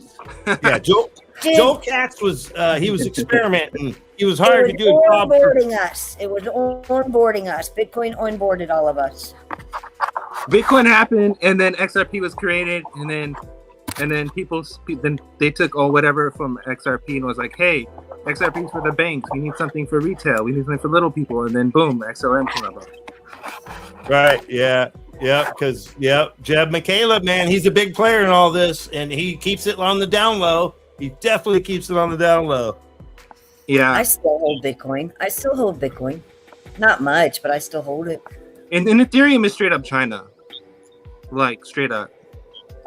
Yeah, Joel Katz was he was experimenting. He was hired to do a job. onboarding us. It was onboarding us. Bitcoin onboarded all of us. Bitcoin happened, and then XRP was created, and then then they took whatever from XRP and was like, hey, XRP for the banks. We need something for retail. We need something for little people, and then boom, XOM came about. Right. Yeah. Because Jeb McCaleb, man, he's a big player in all this, and he keeps it on the down low. He definitely keeps it on the down low. Yeah. I still hold Bitcoin. Not much, but I still hold it. And Ethereum is straight up China. Like, straight up.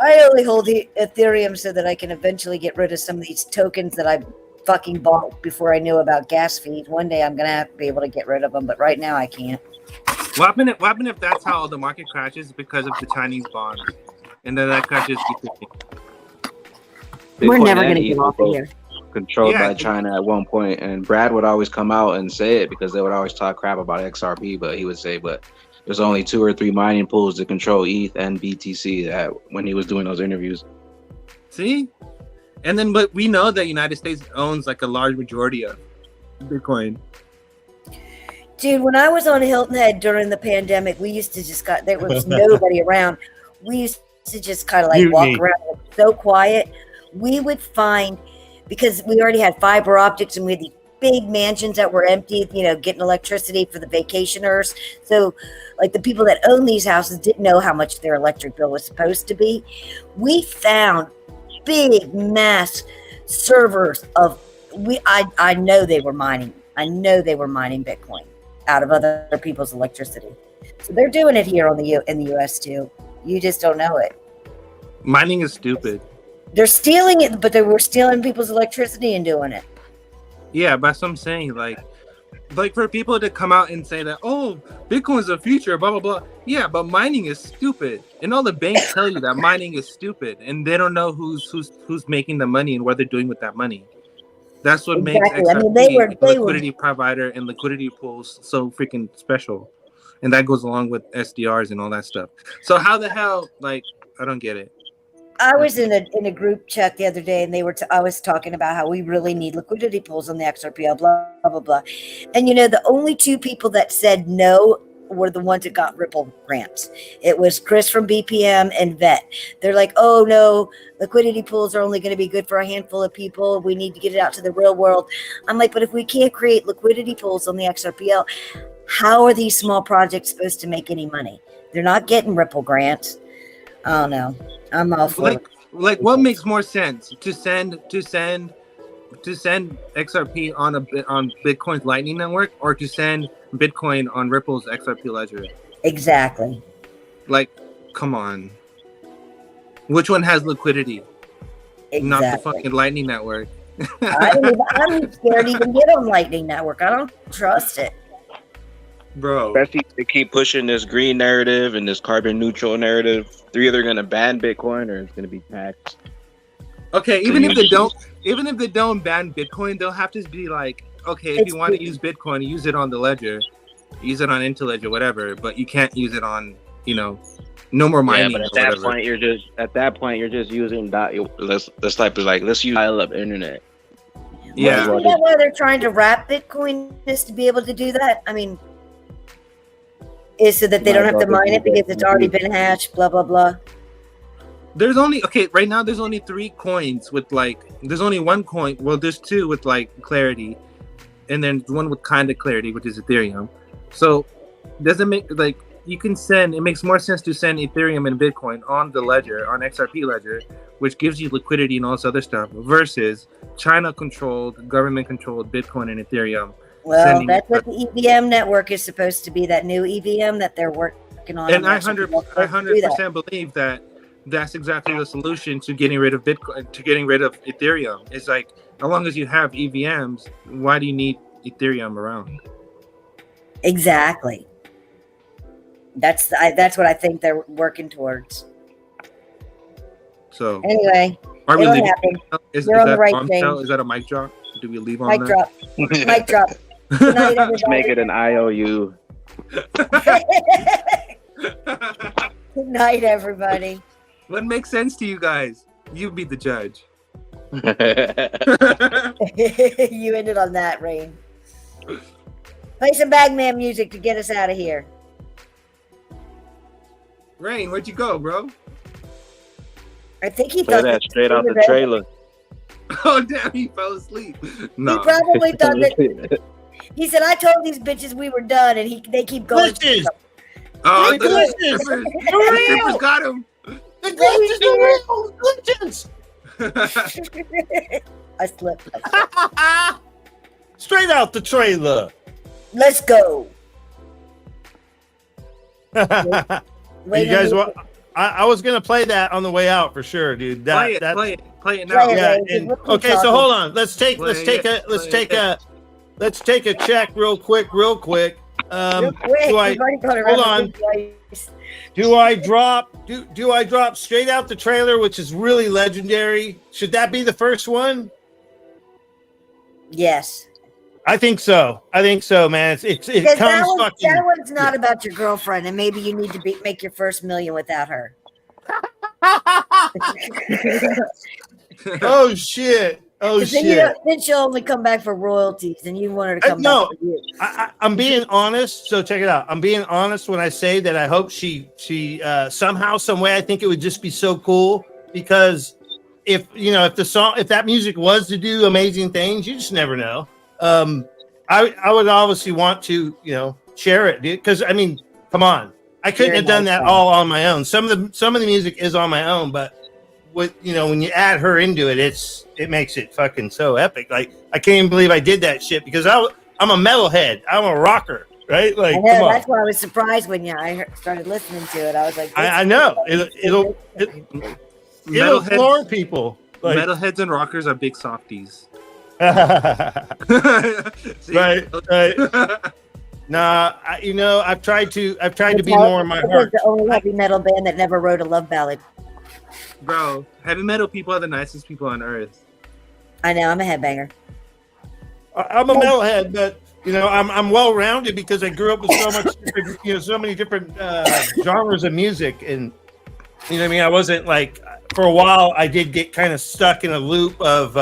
I only hold the Ethereum so that I can eventually get rid of some of these tokens that I fucking bought before I knew about gas fees. One day I'm going to have to be able to get rid of them, but right now I can't. What happened if that's how the market crashes because of the Chinese bonds? And then that crashes. We're Bitcoin never and going to ETH get off were of both here. controlled Yeah. by China at one point, and Brad would always come out and say it because they would always talk crap about XRP, but he would say, but there's only 2 or 3 mining pools to control ETH and BTC when he was doing those interviews. See? And then, but we know that United States owns like a large majority of Bitcoin. Dude, when I was on Hilton Head during the pandemic, we used to just there was nobody around. We used to just kind of like walk Mutiny. around. It was so quiet. We would find, because we already had fiber optics and we had these big mansions that were empty, getting electricity for the vacationers. So like the people that own these houses didn't know how much their electric bill was supposed to be. We found big mass servers of I know they were mining. I know they were mining Bitcoin out of other people's electricity. So they're doing it here in the US too. You just don't know it. Mining is stupid. They're stealing it, but they were stealing people's electricity and doing it. Yeah, but that's what I'm saying. Like for people to come out and say that, oh, Bitcoin's the future, blah blah blah. Yeah, but mining is stupid, and all the banks tell you that mining is stupid, and they don't know who's making the money and what they're doing with that money. That's what makes XRP a liquidity provider and liquidity pools so freaking special, and that goes along with SDRs and all that stuff. So how the hell, like, I don't get it. I was in a group chat the other day, and I was talking about how we really need liquidity pools on the XRP, blah blah blah. And the only two people that said no were the ones that got Ripple grants. It was Chris from BPM and Vet. They're like, oh no, liquidity pools are only going to be good for a handful of people. We need to get it out to the real world. I'm like, but if we can't create liquidity pools on the XRPL, how are these small projects supposed to make any money? They're not getting Ripple grants. I don't know. I'm all for it. Like what makes more sense, to send XRP on Bitcoin's Lightning Network, or to send Bitcoin on Ripple's XRP ledger? Exactly. Like, come on. Which one has liquidity? Exactly. Not the fucking Lightning Network. I'm scared to even get on Lightning Network. I don't trust it. Bro. Especially if they keep pushing this green narrative and this carbon neutral narrative. They're either going to ban Bitcoin or it's going to be taxed. Okay, even if they don't ban Bitcoin, they'll have to be like, okay, if you want to use Bitcoin, use it on the ledger, use it on Interledger, whatever, but you can't use it on, no more mining. Yeah, but at that point you're just using this type of let's use dial-up internet. Yeah. Isn't that why they're trying to wrap Bitcoin just to be able to do that? I mean, is so that they don't have to mine it because it's already been hashed, blah blah blah. Right now there's only 3 coins with there's only 1 coin. Well, there's 2 with clarity, and then one with kind of clarity, which is Ethereum. So doesn't make you can send. It makes more sense to send Ethereum and Bitcoin on the ledger, on XRP ledger, which gives you liquidity and all this other stuff, versus China-controlled, government-controlled Bitcoin and Ethereum. Well, that's what the EVM network is supposed to be. That new EVM that they're working on. And I 100% believe that that's exactly the solution to getting rid of Bitcoin, to getting rid of Ethereum. It's like, as long as you have EVMs, why do you need Ethereum around? Exactly. That's what I think they're working towards. So anyway, are we leaving? Is on the right thing. Is that a mic drop? Do we leave on mic that? Drop. Mic drop. Good night, Just make it an IOU. Good night, everybody. What makes sense to you guys? You be the judge. You ended on that, Rain. Play some Bagman music to get us out of here. Rain, where'd you go, bro? I think he Play thought that straight out the trailer. Oh, damn, he fell asleep. No. He probably thought that. He said, I told these bitches we were done, and they keep going. Glitches. Oh, the glitches. Strippers got him. The glitches are real. Glitches. I slipped. Straight out the trailer. Let's go. You guys want? I was gonna play that on the way out for sure, dude. Play it now. Yeah. Okay, so hold on. Let's take a check real quick. Hold on. Do I drop straight out the trailer, which is really legendary? Should that be the first one? Yes. I think so, man. It comes fucking. That one's not about your girlfriend, and maybe you need to make your first million without her. Oh shit! Then she'll only come back for royalties, and you want her to come back for you. I'm being honest. So check it out. I'm being honest when I say that I hope she somehow, some way. I think it would just be so cool because if that music was to do amazing things, you just never know. I would obviously want to, share it, dude. Because I mean, come on, I couldn't have done that all on my own. Some of the music is on my own, but with when you add her into it, it makes it fucking so epic. Like I can't even believe I did that shit because I'm a metalhead. I'm a rocker, right? Like I know, that's why I was surprised when I started listening to it. I was like, I know it'll floor people. Like, metalheads and rockers are big softies. right. Nah, I've tried to be more in my Metallica heart. was the only heavy metal band that never wrote a love ballad. Bro, heavy metal people are the nicest people on earth. I know, I'm a headbanger. I'm a metalhead, but I'm well rounded because I grew up with so much, so many different genres of music, and you know what I mean. I wasn't like, for a while I did get kind of stuck in a loop of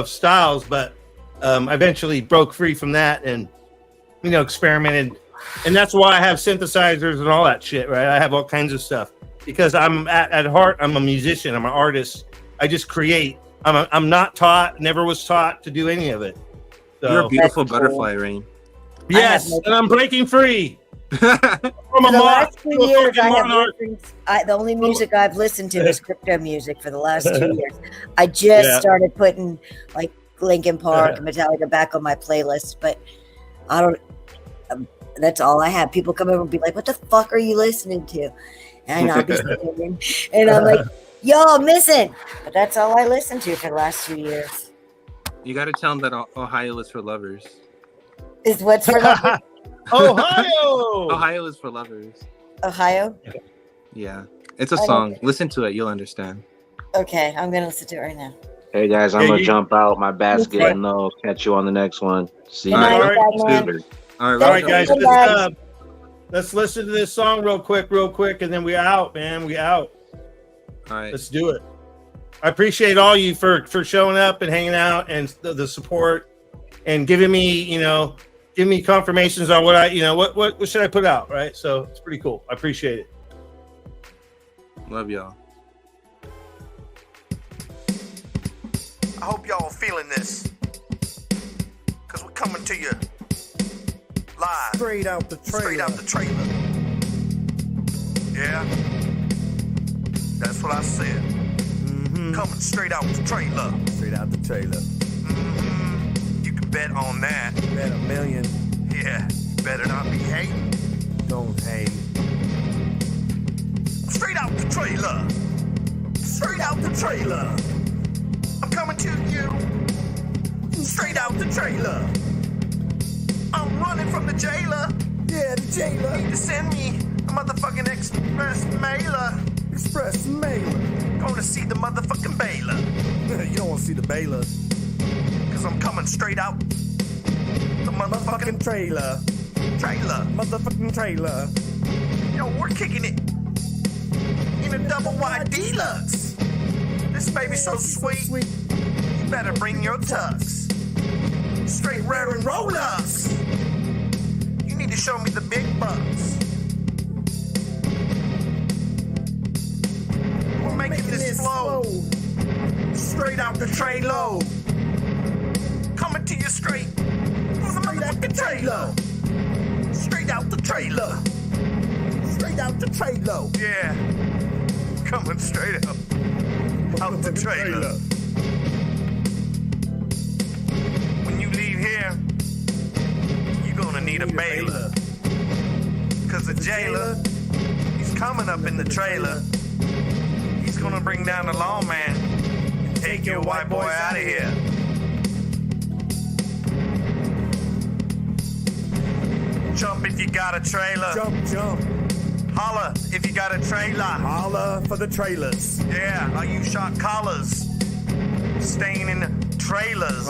styles, but I eventually broke free from that and experimented, and that's why I have synthesizers and all that shit. Right, I have all kinds of stuff because I'm at heart I'm a musician. I'm an artist. I just create. I'm not taught. Never was taught to do any of it. So, you're a beautiful butterfly, Rain. Yes, and I'm breaking free. From For the last 2 years, the only music I've listened to is crypto music for the last 2 years. I just started putting like Linkin Park and Metallica back on my playlist, but I don't. That's all I have. People come over and be like, "What the fuck are you listening to?" And I'll be singing, and I'm like, "Y'all missing?" But that's all I listened to for the last 2 years. You got to tell them that Ohio is for lovers. Is what's for lovers? Ohio. Ohio is for lovers. Ohio. Yeah, it's a song. Listen to it, you'll understand. Okay, I'm gonna listen to it right now. Hey guys, I'm gonna jump out. My bat's getting low. Catch you on the next one. See you. All right, guys. Good. Let's listen to this song real quick, and then we out, man. We out. All right, let's do it. I appreciate all you for showing up and hanging out and the support and giving me, give me confirmations on what what should I put out, right? So it's pretty cool. I appreciate it. Love y'all. I hope y'all are feeling this, because we're coming to you live. Straight out the trailer. Yeah, that's what I said. Coming straight out the trailer. Straight out the trailer. You can bet on that. Bet $1 million. Yeah, better not be hating. Don't hate. Straight out the trailer. Straight out the trailer. I'm coming to you. Straight out the trailer. I'm running from the jailer. Yeah, the jailer. Need to send me a motherfucking express mailer. Express mailer. Going to see the motherfucking bailiff. You don't want to see the bailiff. Cause I'm coming straight out the motherfucking trailer. Motherfucking trailer. Yo, we're kicking it in a double wide deluxe. This baby's so sweet. You better bring your tux. Straight rare and roll-ups. You need to show me the big bucks. We're making this flow. Straight out the tray low. Coming to you straight from the motherfucking trailer. Straight out the trailer. Straight out the trailer. Yeah. Coming straight up out the trailer. When you leave here, you're gonna need a bailer. Cause the jailer, he's coming up in the trailer. He's gonna bring down the lawman and take your white boy out of here. Jump if you got a trailer. Jump. Holla if you got a trailer. Holla for the trailers. Yeah, all you shot callers staying in trailers.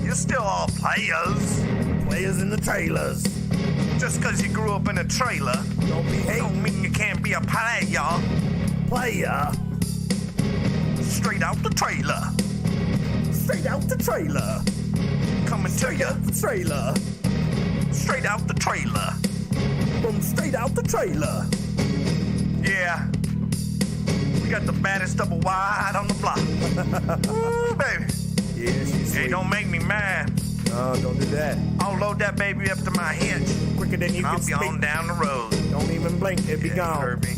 You're still all players. Players in the trailers. Just cause you grew up in a trailer don't be hating. Don't mean you can't be a player. Player. Straight out the trailer. Straight out the trailer. Coming to you. The trailer. Straight out the trailer. From straight out the trailer. Yeah. We got the baddest double wide on the block. Ooh, baby. Yeah, she's Hey, don't make me mad. No, don't do that. I'll load that baby up to my hitch. Quicker than you I'll can be speak. on down the road. Don't even blink, it'll be gone. You heard me.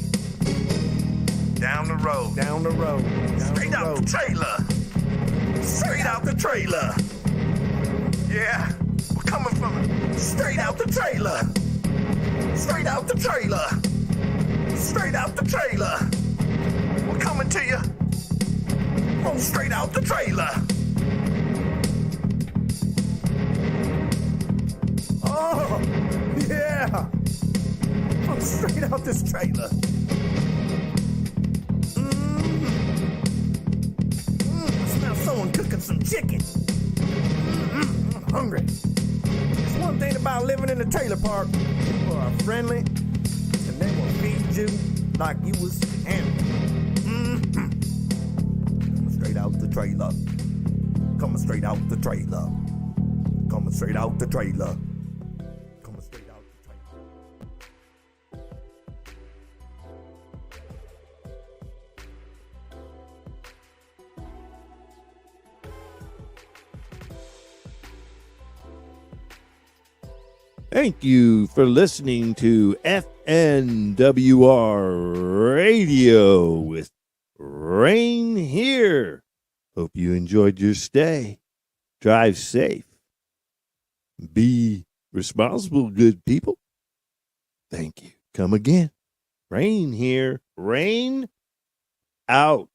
Down the road. Down the road. Straight out the trailer. Straight out the trailer. Yeah. We're coming from straight out the trailer. Straight out the trailer. Straight out the trailer. We're coming to you I'm straight out the trailer. Oh, yeah. I'm straight out this trailer. I smell someone cooking some chicken. I'm hungry. There's one thing about living in a trailer park. People are friendly, and they will feed you like you was animal. Coming straight out the trailer. Coming straight out the trailer. Coming straight out the trailer. Coming straight out the trailer. Thank you for listening to F.N.W.R. Radio with Rain here. Hope you enjoyed your stay. Drive safe. Be responsible, good people. Thank you. Come again. Rain here. Rain out.